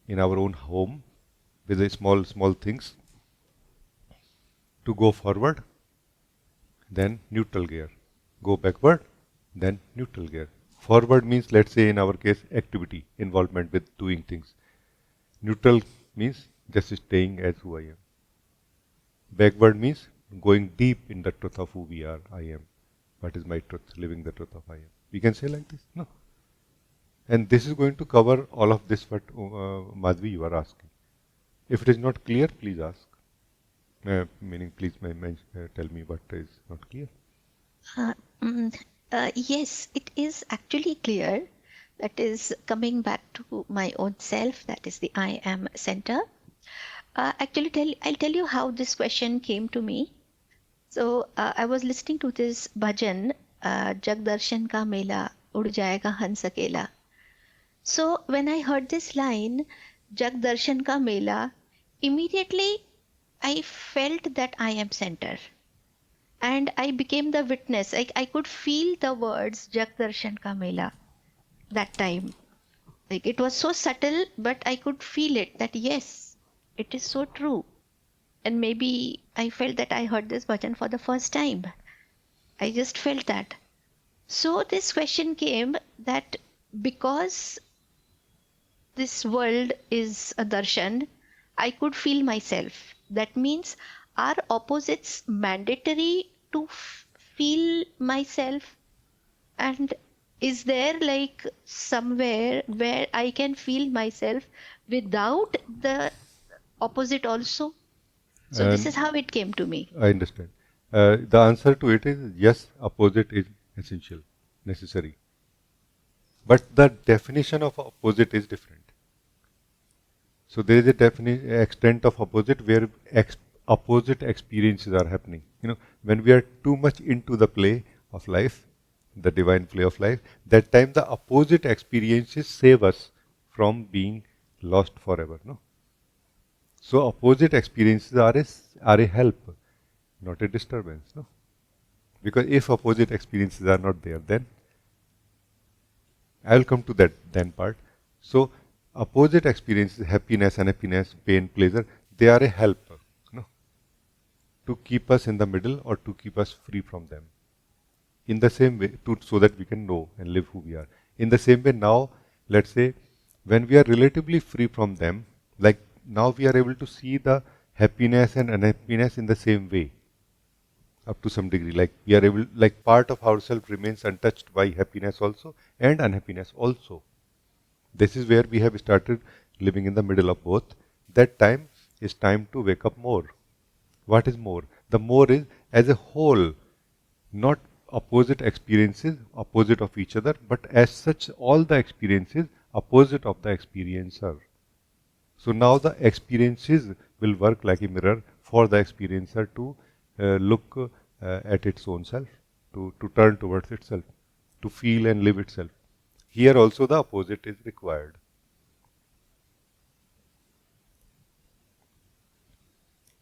in our own home, with the small things, to go forward, then neutral gear. Go backward, then neutral gear. Forward means, let's say in our case, activity, involvement with doing things. Neutral means just staying as who I am. Backward means going deep in the truth of who we are, I am. What is my truth? Living the truth of I am. We can say like this? No. And this is going to cover all of this what Madhvi you are asking. If it is not clear, please ask. Meaning, please tell me what is not clear. Yes, it is actually clear. That is coming back to my own self. That is the I am center. Actually, I'll tell you how this question came to me. So I was listening to this bhajan, Jag Darshan Ka Mela, Ud Jayega Hans Akela. So when I heard this line, Jag Darshan Ka Mela, immediately I felt that I am center. And I became the witness. I could feel the words Jag Darshan Ka Mela that time. Like it was so subtle, but I could feel it that yes, it is so true. And maybe I felt that I heard this bhajan for the first time. I just felt that. So this question came that because this world is a darshan, I could feel myself. That means, are opposites mandatory to feel myself? And is there like somewhere where I can feel myself without the opposite also? So this is how it came to me. I understand. The answer to it is yes, opposite is essential, necessary. But the definition of opposite is different. So there is a extent of opposite where opposite experiences are happening. When we are too much into the play of life, the divine play of life, that time the opposite experiences save us from being lost forever. No. So opposite experiences are a help, not a disturbance. No. Because if opposite experiences are not there, then I will come to that then part. So opposite experiences, happiness, unhappiness, pain, pleasure, they are a help, to keep us in the middle or to keep us free from them. In the same way, so that we can know and live who we are. In the same way, now, let's say, when we are relatively free from them, like now we are able to see the happiness and unhappiness in the same way, up to some degree. Like we are able, like part of ourselves remains untouched by happiness also and unhappiness also. This is where we have started living in the middle of both. That time is time to wake up more. What is more? The more is as a whole, not opposite experiences, opposite of each other, but as such all the experiences opposite of the experiencer. So now the experiences will work like a mirror for the experiencer to look at its own self, to turn towards itself, to feel and live itself. Here also the opposite is required.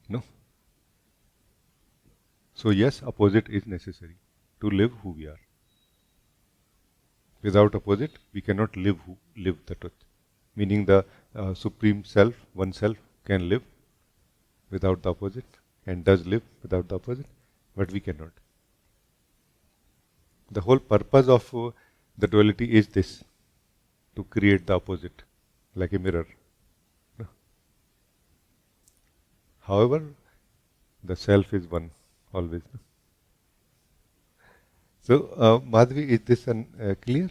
No? So yes, opposite is necessary to live who we are. Without opposite, we cannot live the truth. Meaning the supreme self, one self, can live without the opposite and does live without the opposite, but we cannot. The whole purpose of the duality is this, to create the opposite, like a mirror. However, the self is one, always. So, Madhvi, is this clear?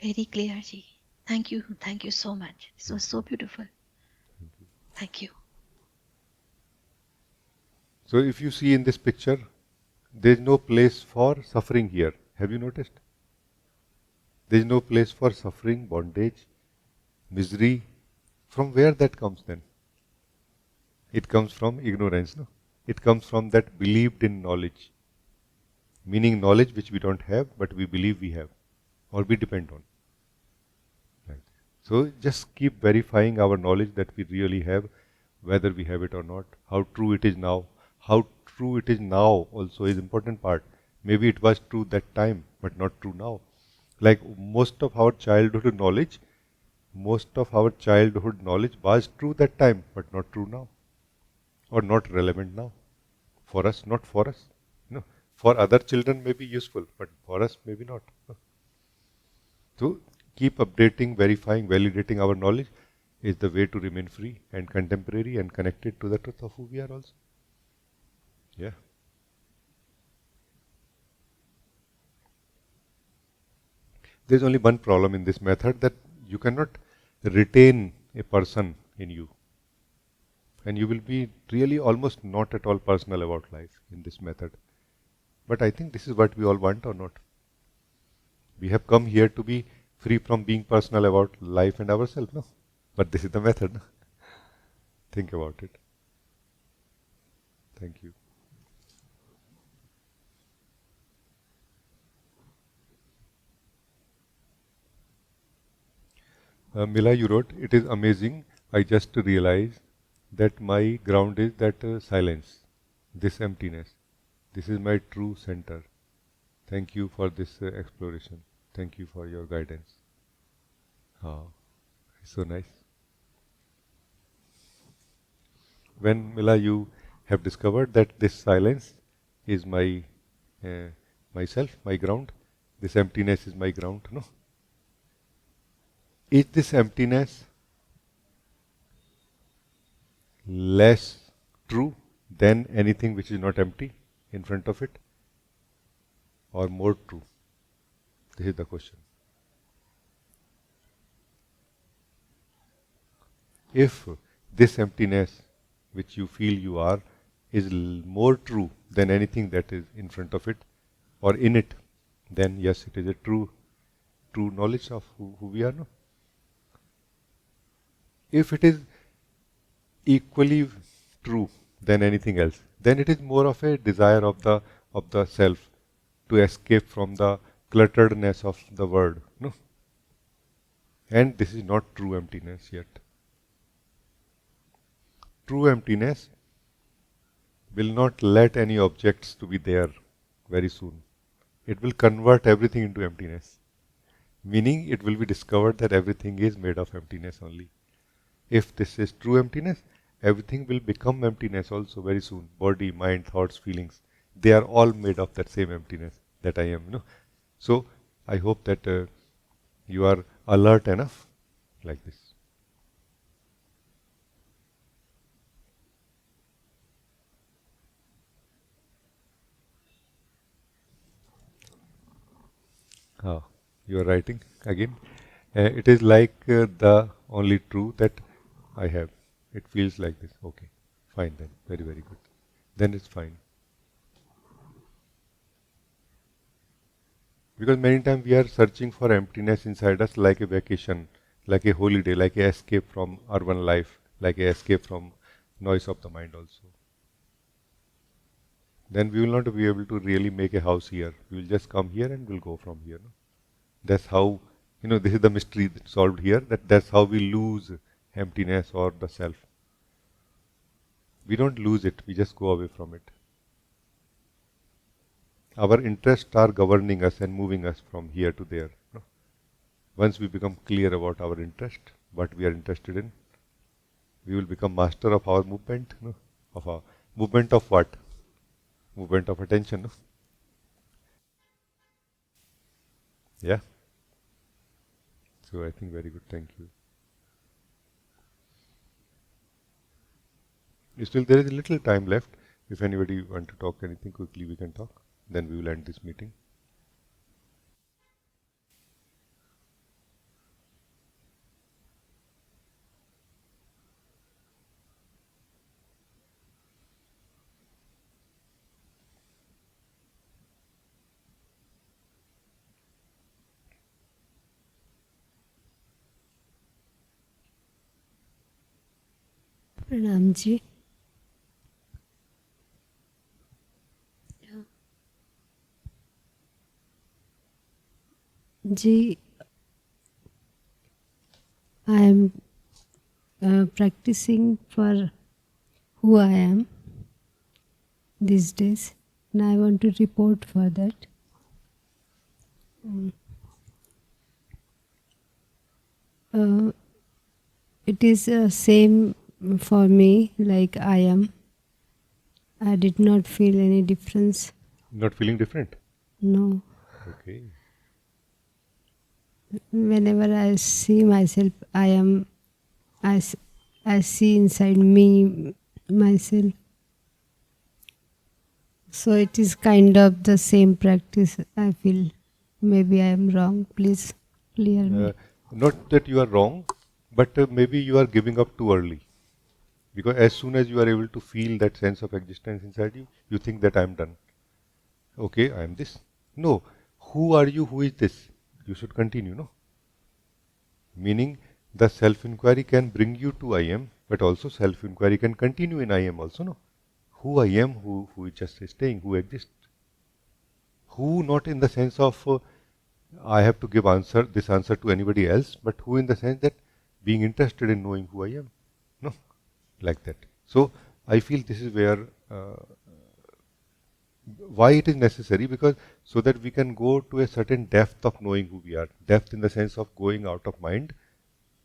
Very clear, Ji. Thank you. Thank you so much. This was so beautiful. Thank you. So, if you see in this picture, there is no place for suffering here. Have you noticed? There is no place for suffering, bondage, misery. From where that comes then? It comes from ignorance, no? It comes from that believed in knowledge. Meaning knowledge which we don't have, but we believe we have, or we depend on. Right. So just keep verifying our knowledge that we really have, whether we have it or not, how true it is now. How true it is now also is important part. Maybe it was true that time, but not true now. Like most of our childhood knowledge was true that time, but not true now. Or not relevant now. For us, not for us. No. For other children may be useful, but for us maybe not. So keep updating, verifying, validating our knowledge is the way to remain free and contemporary and connected to the truth of who we are also. Yeah. There's only one problem in this method, that you cannot retain a person in you. And you will be really almost not at all personal about life in this method. But I think this is what we all want, or not? We have come here to be free from being personal about life and ourselves, no? But this is the method. No? Think about it. Thank you. Mila, you wrote, it is amazing. I just realized that my ground is that silence, this emptiness. This is my true center. Thank you for this exploration. Thank you for your guidance. Oh, so nice. When, Mila, you have discovered that this silence is my myself, my ground, this emptiness is my ground, no? Is this emptiness less true than anything which is not empty in front of it, or more true? This is the question. If this emptiness which you feel you are is more true than anything that is in front of it or in it, then yes, it is a true knowledge of who we are. No? If it is equally true than anything else, then it is more of a desire of the self to escape from the clutteredness of the world. No? And this is not true emptiness yet. True emptiness will not let any objects to be there very soon. It will convert everything into emptiness. Meaning it will be discovered that everything is made of emptiness only. If this is true emptiness, everything will become emptiness also very soon. Body, mind, thoughts, feelings, they are all made of that same emptiness that I am. No? So I hope that you are alert enough like this. You are writing again. It is like the only true that I have. It feels like this. Okay, fine then. Very, very good. Then it's fine. Because many times we are searching for emptiness inside us like a vacation, like a holiday, like a escape from urban life, like a escape from noise of the mind also. Then we will not be able to really make a house here. We will just come here and we'll go from here. No? That's how, this is the mystery solved here, that's how we lose emptiness or the self. We don't lose it, we just go away from it. Our interests are governing us and moving us from here to there. No? Once we become clear about our interest, what we are interested in, we will become master of our movement. No? Of our movement of what? Movement of attention. No? Yeah. So I think very good. Thank you. Still, there is a little time left. If anybody want to talk anything quickly, we can talk. Then we will end this meeting. प्रणाम जी. जी, I am practicing for who I am these days, and I want to report for that. It is same for me like I am. I did not feel any difference. Not feeling different? No. Okay. Whenever I see myself, I see inside me myself. So it is kind of the same practice, I feel. Maybe I am wrong. Please clear me. Not that you are wrong, but maybe you are giving up too early. Because as soon as you are able to feel that sense of existence inside you, you think that I am done. Okay, I am this. No. Who are you? Who is this? You should continue, no? Meaning, the self-inquiry can bring you to I am, but also self-inquiry can continue in I am also, no? Who I am, who is just staying, who exists. Who not in the sense of I have to give this answer to anybody else, but who in the sense that being interested in knowing who I am. No? Like that. So, I feel this is where why it is necessary, because so that we can go to a certain depth of knowing who we are. Depth in the sense of going out of mind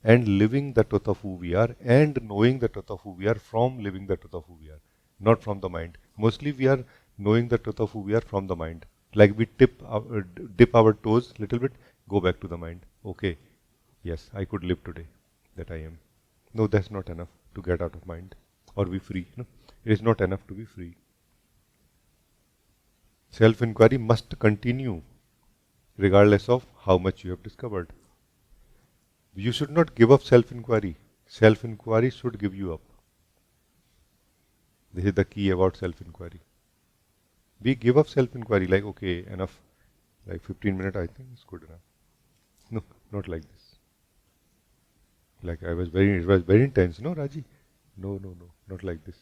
and living the truth of who we are and knowing the truth of who we are from living the truth of who we are, not from the mind. Mostly we are knowing the truth of who we are from the mind. Like we dip our toes little bit, go back to the mind. Okay, yes, I could live today, that I am. No, that's not enough to get out of mind or be free. No? It is not enough to be free. Self-inquiry must continue regardless of how much you have discovered. You should not give up self-inquiry. Self-inquiry should give you up. This is the key about self-inquiry. We give up self-inquiry like, okay, enough. Like 15 minutes, I think is good enough. No, not like this. Like it was very intense, no, Rajee? No, not like this.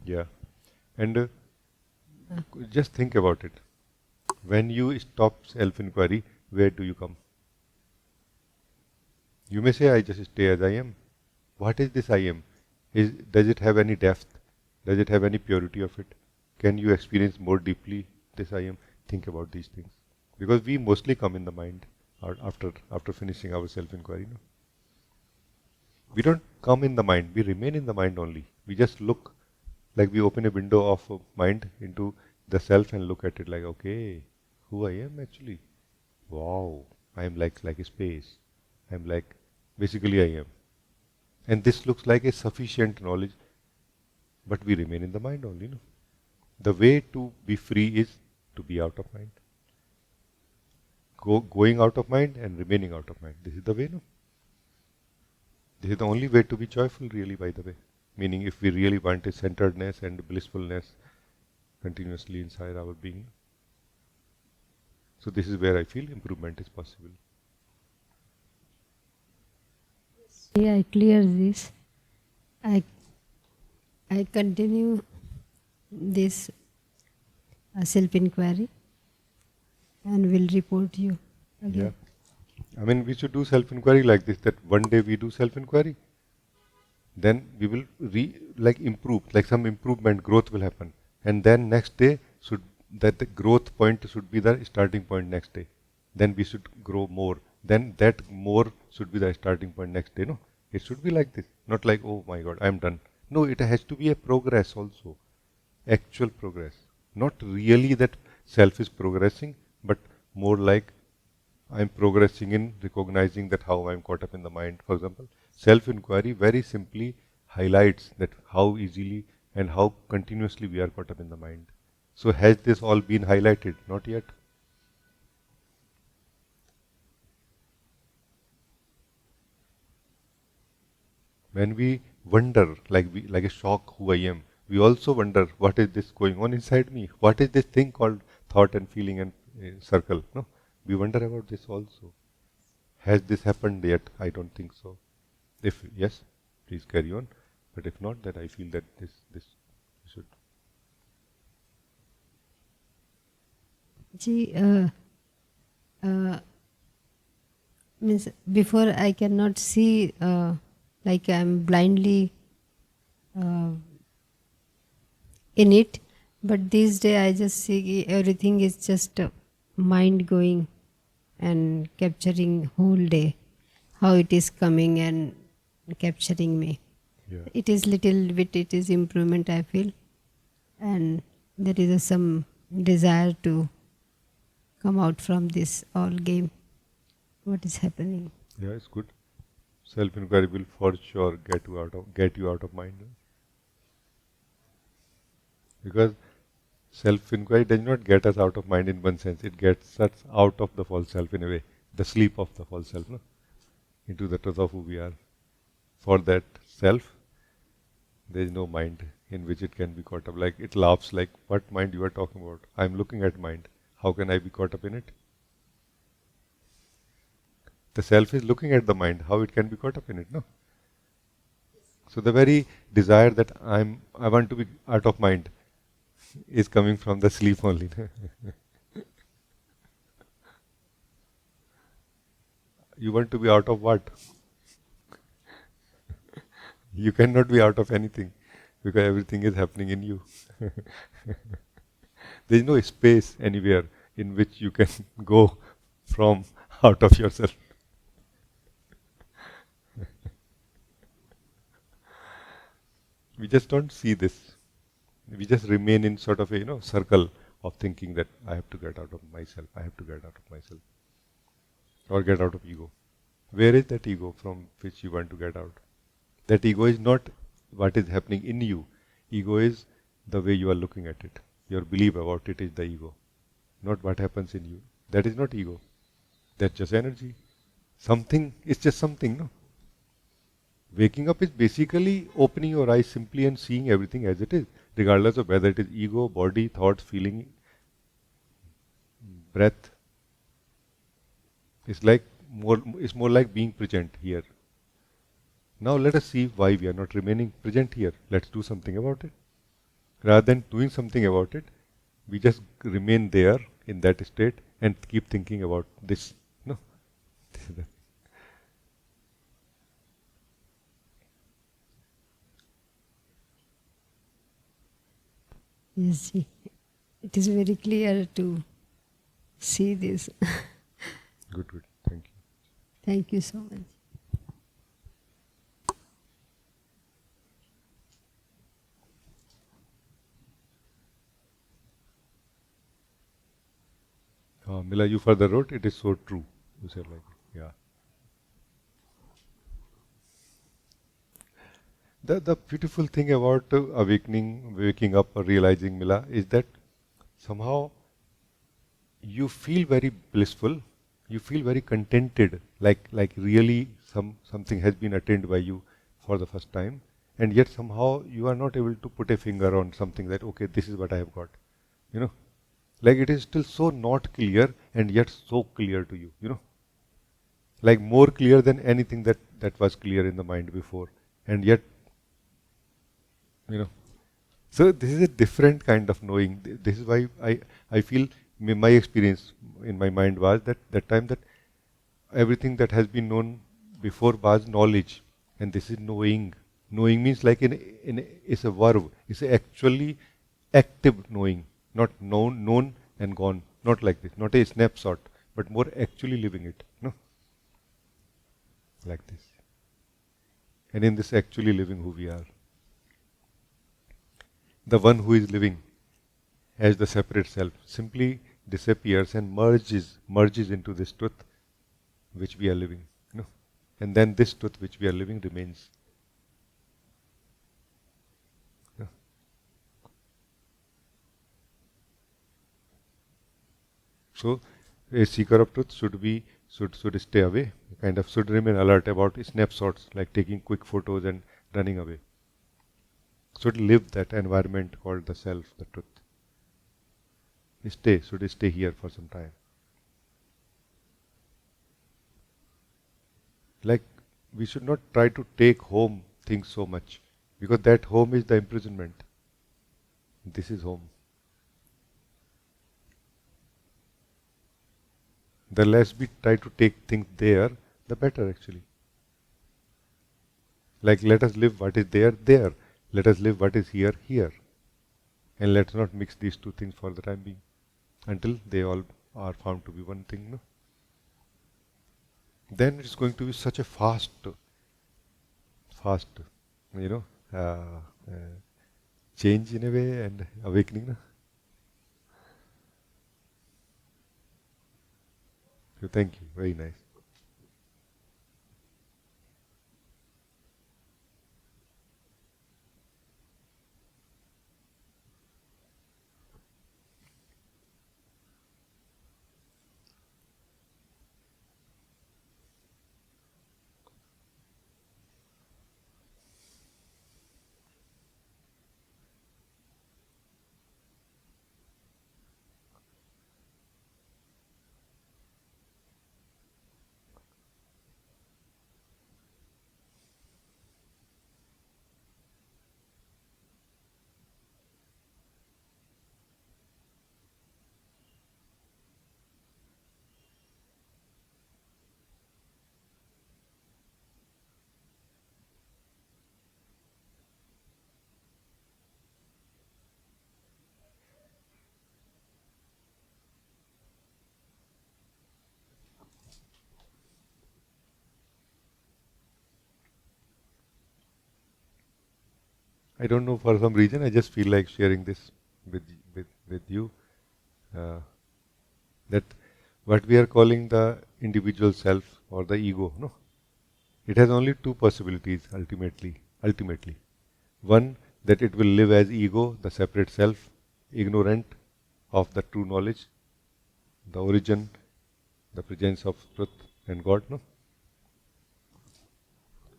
Yeah. And just think about it. When you stop self-inquiry, where do you come? You may say, I just stay as I am. What is this I am? Does it have any depth? Does it have any purity of it? Can you experience more deeply this I am? Think about these things. Because we mostly come in the mind after finishing our self-inquiry. No? We don't come in the mind. We remain in the mind only. We just look like we open a window of mind into the self and look at it like, okay, who I am actually. Wow, I am like a space. I am like, basically I am. And this looks like a sufficient knowledge, but we remain in the mind only. No? The way to be free is to be out of mind. Going out of mind and remaining out of mind. This is the way, no? This is the only way to be joyful, really, by the way. Meaning, if we really want a centeredness and blissfulness continuously inside our being. So this is where I feel improvement is possible. Yeah, I clear this. I continue this self-inquiry and will report you again. Yeah. I mean, we should do self-inquiry like this, that one day we do self-inquiry, then we will improve, like some improvement, growth will happen. And then next day, the growth point should be the starting point next day. Then we should grow more. Then that more should be the starting point next day, no? It should be like this, not like, oh my God, I am done. No, it has to be a progress also, actual progress. Not really that self is progressing, but more like I am progressing in recognizing that how I am caught up in the mind. For example, self-inquiry very simply highlights that how easily and how continuously we are caught up in the mind. So has this all been highlighted? Not yet. When we wonder, like a shock who I am, we also wonder, what is this going on inside me? What is this thing called thought and feeling and circle? No, we wonder about this also. Has this happened yet? I don't think so. If yes, please carry on. But if not, then I feel that this should. Means before I cannot see, like I am blindly in it, but these days I just see everything is just mind going and capturing whole day, how it is coming and capturing me. Yeah. It is little bit, it is improvement I feel, and there is some desire to come out from this all game. What is happening? Yeah, it's good. Self-inquiry will for sure get you out of mind. Because self-inquiry does not get us out of mind in one sense. It gets us out of the false self in a way, the sleep of the false self, no? Into the truth of who we are. For that self, there is no mind in which it can be caught up. Like it laughs like, what mind you are talking about? I am looking at mind. How can I be caught up in it? The self is looking at the mind. How it can be caught up in it? No. So the very desire that I want to be out of mind is coming from the sleep only. You want to be out of what? You cannot be out of anything because everything is happening in you. There is no space anywhere in which you can go from out of yourself. We just don't see this. We just remain in sort of a circle of thinking that I have to get out of myself, I have to get out of myself, or get out of ego. Where is that ego from which you want to get out? That ego is not what is happening in you. Ego is the way you are looking at it. Your belief about it is the ego, not what happens in you. That is not ego. That's just energy. Something is just something, no? Waking up is basically opening your eyes simply and seeing everything as it is, regardless of whether it is ego, body, thoughts, feeling, breath. It's more like being present here. Now let us see why we are not remaining present here. Let's do something about it. Rather than doing something about it, we just remain there in that state and keep thinking about this. No. Yes, it is very clear to see this. Good. Thank you. Thank you so much. Mila, you further wrote, it is so true. You said like, yeah. The beautiful thing about awakening, waking up or realizing Mila is that somehow you feel very blissful, you feel very contented, like really something has been attained by you for the first time, and yet somehow you are not able to put a finger on something that okay, this is what I have got, you know, like it is still so not clear and yet so clear to you, you know, like more clear than anything that was clear in the mind before, and yet, you know, so this is a different kind of knowing. This is why I feel my experience in my mind was that time that everything that has been known before was knowledge, and this is knowing. Knowing means like it's a verb. It's actually active knowing, not known and gone. Not like this, not a snapshot, but more actually living it. No, like this. And in this actually living who we are, the one who is living as the separate self simply disappears and merges into this truth which we are living, you know, and then this truth which we are living remains. You know. So a seeker of truth should stay away, kind of should remain alert about snapshots, like taking quick photos and running away. Should live that environment called the self, the truth. Should stay here for some time. Like we should not try to take home things so much, because that home is the imprisonment. This is home. The less we try to take things there, the better actually. Like let us live what is there, there. Let us live what is here, here. And let's not mix these two things for the time being, until they all are found to be one thing. No? Then it's going to be such a fast, you know, change in a way and awakening. No? So thank you, very nice. I don't know, for some reason I just feel like sharing this with you. That what we are calling the individual self or the ego, no? It has only two possibilities ultimately. One, that it will live as ego, the separate self, ignorant of the true knowledge, the origin, the presence of truth and God, no?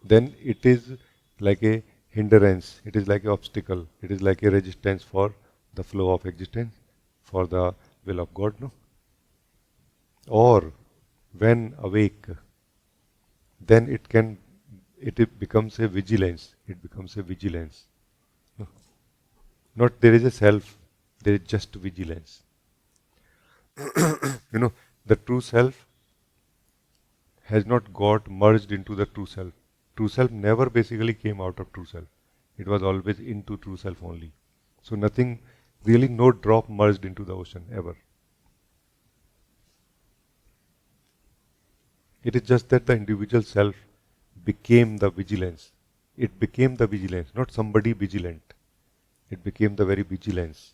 Then it is like a hindrance, it is like an obstacle, it is like a resistance for the flow of existence, for the will of God, no? Or when awake, then it becomes a vigilance. It becomes a vigilance. No? Not there is a self, there is just vigilance. You know, the true self has not got merged into the true self. True self never basically came out of true self. It was always into true self only. So nothing, really no drop merged into the ocean ever. It is just that the individual self became the vigilance. It became the vigilance, not somebody vigilant. It became the very vigilance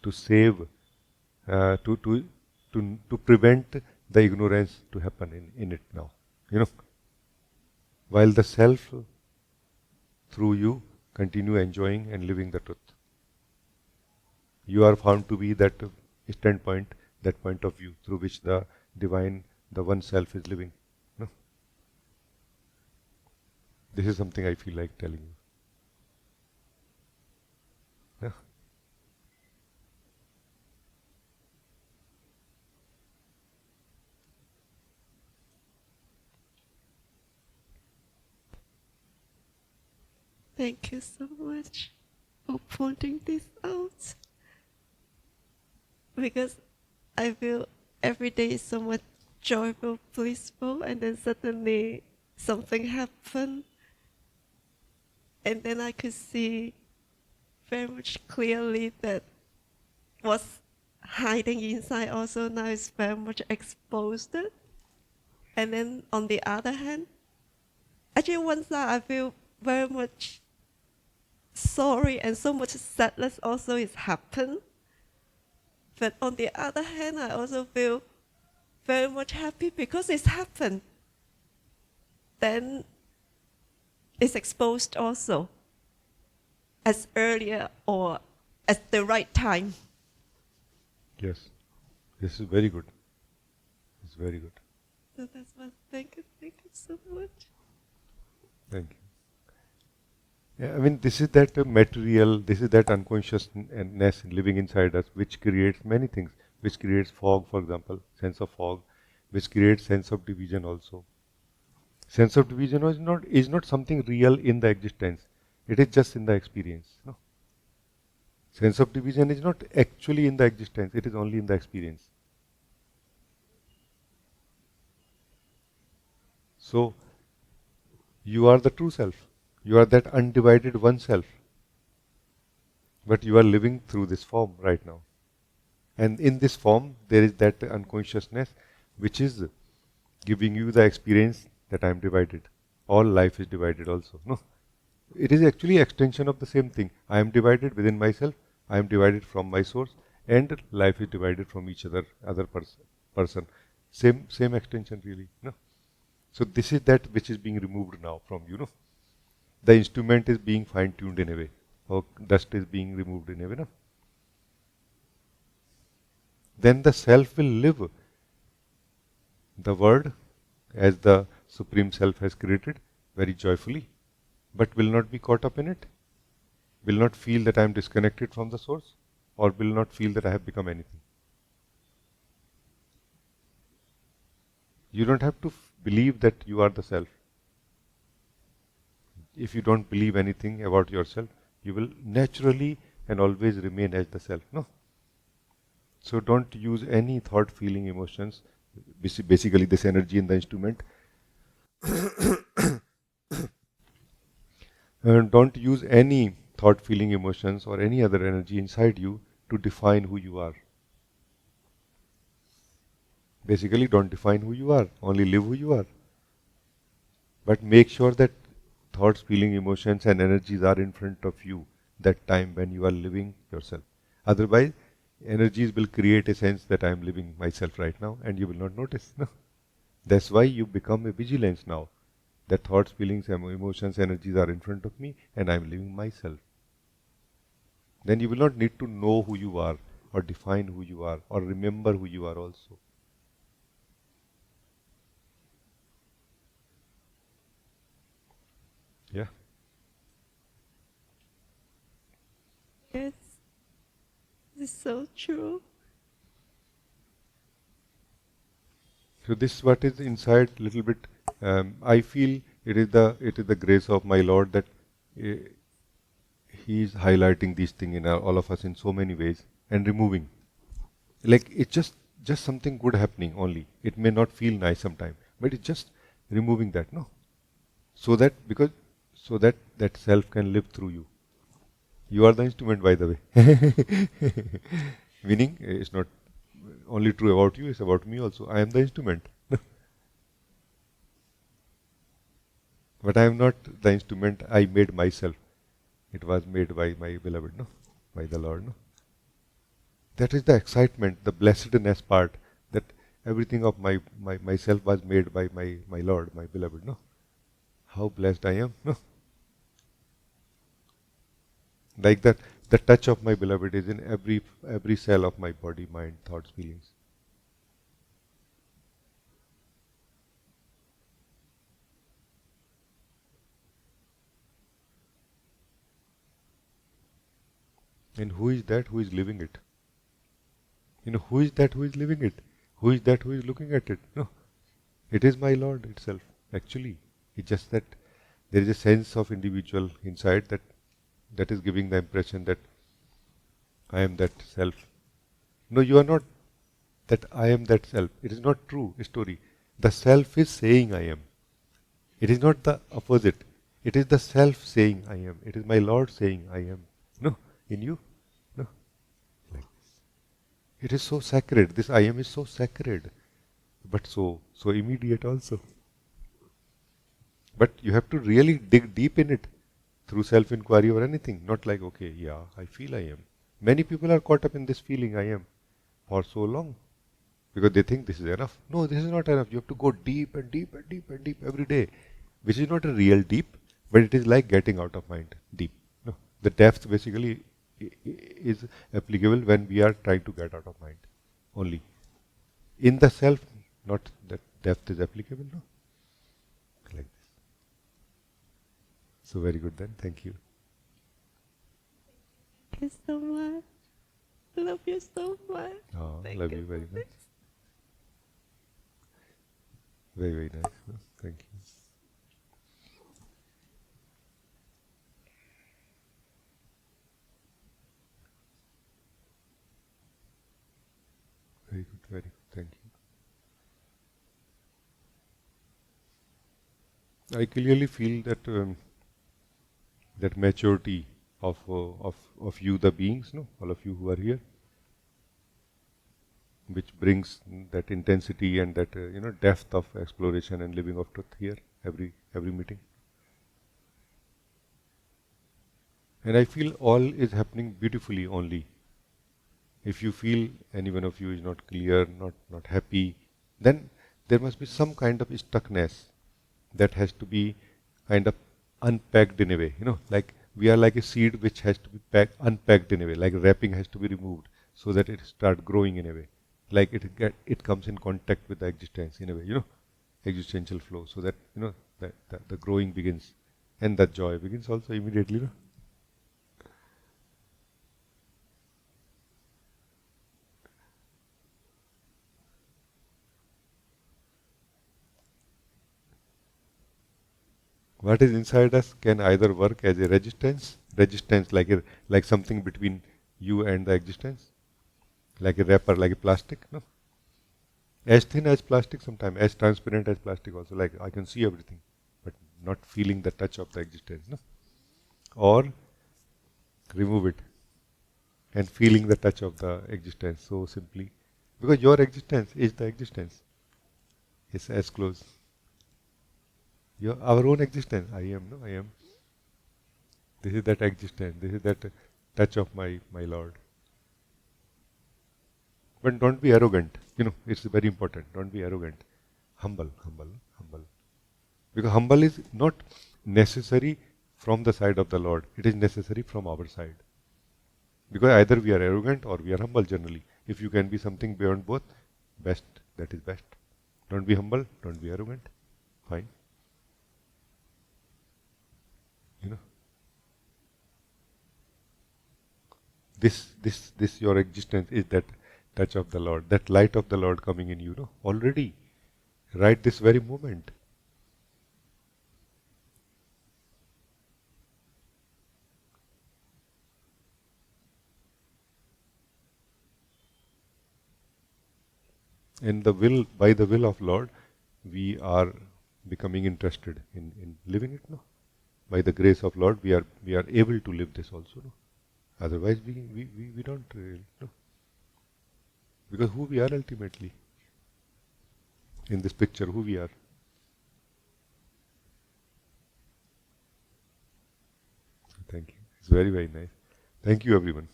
to save, to prevent the ignorance to happen in it now. You know, while the self through you continue enjoying and living the truth. You are found to be that standpoint, that point of view through which the divine, the one self is living. No? This is something I feel like telling you. Yeah. Thank you so much for pointing this out. Because I feel every day is so much joyful, blissful, and then suddenly something happened. And then I could see very much clearly that what's hiding inside also now is very much exposed. And then on the other hand, actually one side I feel very much sorry and so much sadness also is happened. But on the other hand, I also feel very much happy because it's happened. Then it's exposed also as earlier or at the right time. Yes. This is very good. It's very good. So that's what. Thank you so much. Thank you. Yeah, I mean, this is that material, this is that unconsciousness living inside us, which creates many things, which creates fog, for example, sense of fog, which creates sense of division also. Sense of division is not something real in the existence. It is just in the experience. No? Sense of division is not actually in the existence. It is only in the experience. So, you are the true self. You are that undivided one self. But you are living through this form right now. And in this form, there is that unconsciousness which is giving you the experience that I am divided. All life is divided also. No. It is actually extension of the same thing. I am divided within myself. I am divided from my source. And life is divided from each other person. Same extension really. No. So this is that which is being removed now from you. No. The instrument is being fine-tuned in a way, or dust is being removed in a way. No? Then the self will live the word as the Supreme Self has created very joyfully, but will not be caught up in it, will not feel that I am disconnected from the source, or will not feel that I have become anything. You don't have to believe that you are the self. If you don't believe anything about yourself, you will naturally and always remain as the self. No. So don't use any thought, feeling, emotions, basically this energy in the instrument. And don't use any thought, feeling, emotions or any other energy inside you to define who you are. Basically, don't define who you are, only live who you are. But make sure that thoughts, feeling, emotions and energies are in front of you that time when you are living yourself. Otherwise, energies will create a sense that I am living myself right now and you will not notice. No? That's why you become a vigilance now. That thoughts, feelings, emotions, energies are in front of me and I am living myself. Then you will not need to know who you are or define who you are or remember who you are also. Yeah. Yes, it's so true. So this is what is inside little bit. I feel it is the grace of my Lord that He is highlighting these things in all of us in so many ways and removing. Like it's just something good happening only. It may not feel nice sometimes, but it's just removing that, no? So that that self can live through you. You are the instrument, by the way. Meaning, it's not only true about you, it's about me also. I am the instrument. But I am not the instrument I made myself. It was made by my beloved, no? By the Lord, no? That is the excitement, the blessedness part, that everything of myself was made by my Lord, my beloved, no? how blessed I am. No. Like that, the touch of my beloved is in every cell of my body, mind, thoughts, feelings. And who is that who is living it? Who is that who is living it? Who is that who is looking at it? No. It is my Lord itself, actually. It's just that there is a sense of individual inside that is giving the impression that I am that self. No, you are not that I am that self. It is not true story. The self is saying I am. It is not the opposite. It is the self saying I am. It is my Lord saying I am. No, in you. No. Like this. It is so sacred. This I am is so sacred. But so immediate also. But you have to really dig deep in it through self-inquiry or anything. Not like, okay, yeah, I feel I am. Many people are caught up in this feeling I am for so long because they think this is enough. No, this is not enough. You have to go deep and deep and deep and deep every day, which is not a real deep, but it is like getting out of mind deep. No, the depth basically is applicable when we are trying to get out of mind only. In the self, not that depth is applicable, no? Like this. So very good then, thank you. Thank you so much. Love you so much. Oh, Thank love you you very so much. Very, very nice. No? Thank you. Very good, very good. Thank you. I clearly feel that that maturity of you, the beings, no, all of you who are here, which brings that intensity and that depth of exploration and living of truth here every meeting. And I feel all is happening beautifully only. If you feel any one of you is not clear, not happy, then there must be some kind of stuckness that has to be kind of unpacked in a way. Like we are like a seed which has to be unpacked in a way, like wrapping has to be removed so that it start growing in a way. Like it comes in contact with the existence in a way, existential flow, so that that the growing begins and that joy begins also immediately. What is inside us can either work as a resistance like something between you and the existence, like a wrapper, like a plastic, no? As thin as plastic sometimes, as transparent as plastic also, like I can see everything, but not feeling the touch of the existence, no? Or remove it and feeling the touch of the existence so simply, because your existence is the existence. It's as close. Our own existence. I am, no? I am. This is that existence. This is that touch of my Lord. But don't be arrogant. It's very important. Don't be arrogant. Humble. Because humble is not necessary from the side of the Lord. It is necessary from our side. Because either we are arrogant or we are humble generally. If you can be something beyond both, best. That is best. Don't be humble. Don't be arrogant. Fine. This your existence is that touch of the Lord, that light of the Lord coming in you, already, right this very moment. And by the will of Lord, we are becoming interested in living it, no? By the grace of Lord, we are able to live this also, no? Otherwise, we don't really know. Because who we are ultimately in this picture, who we are. Thank you. It's very, very nice. Thank you, everyone,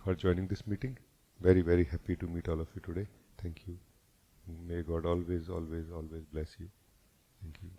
for joining this meeting. Very, very happy to meet all of you today. Thank you. May God always, always, always bless you. Thank you.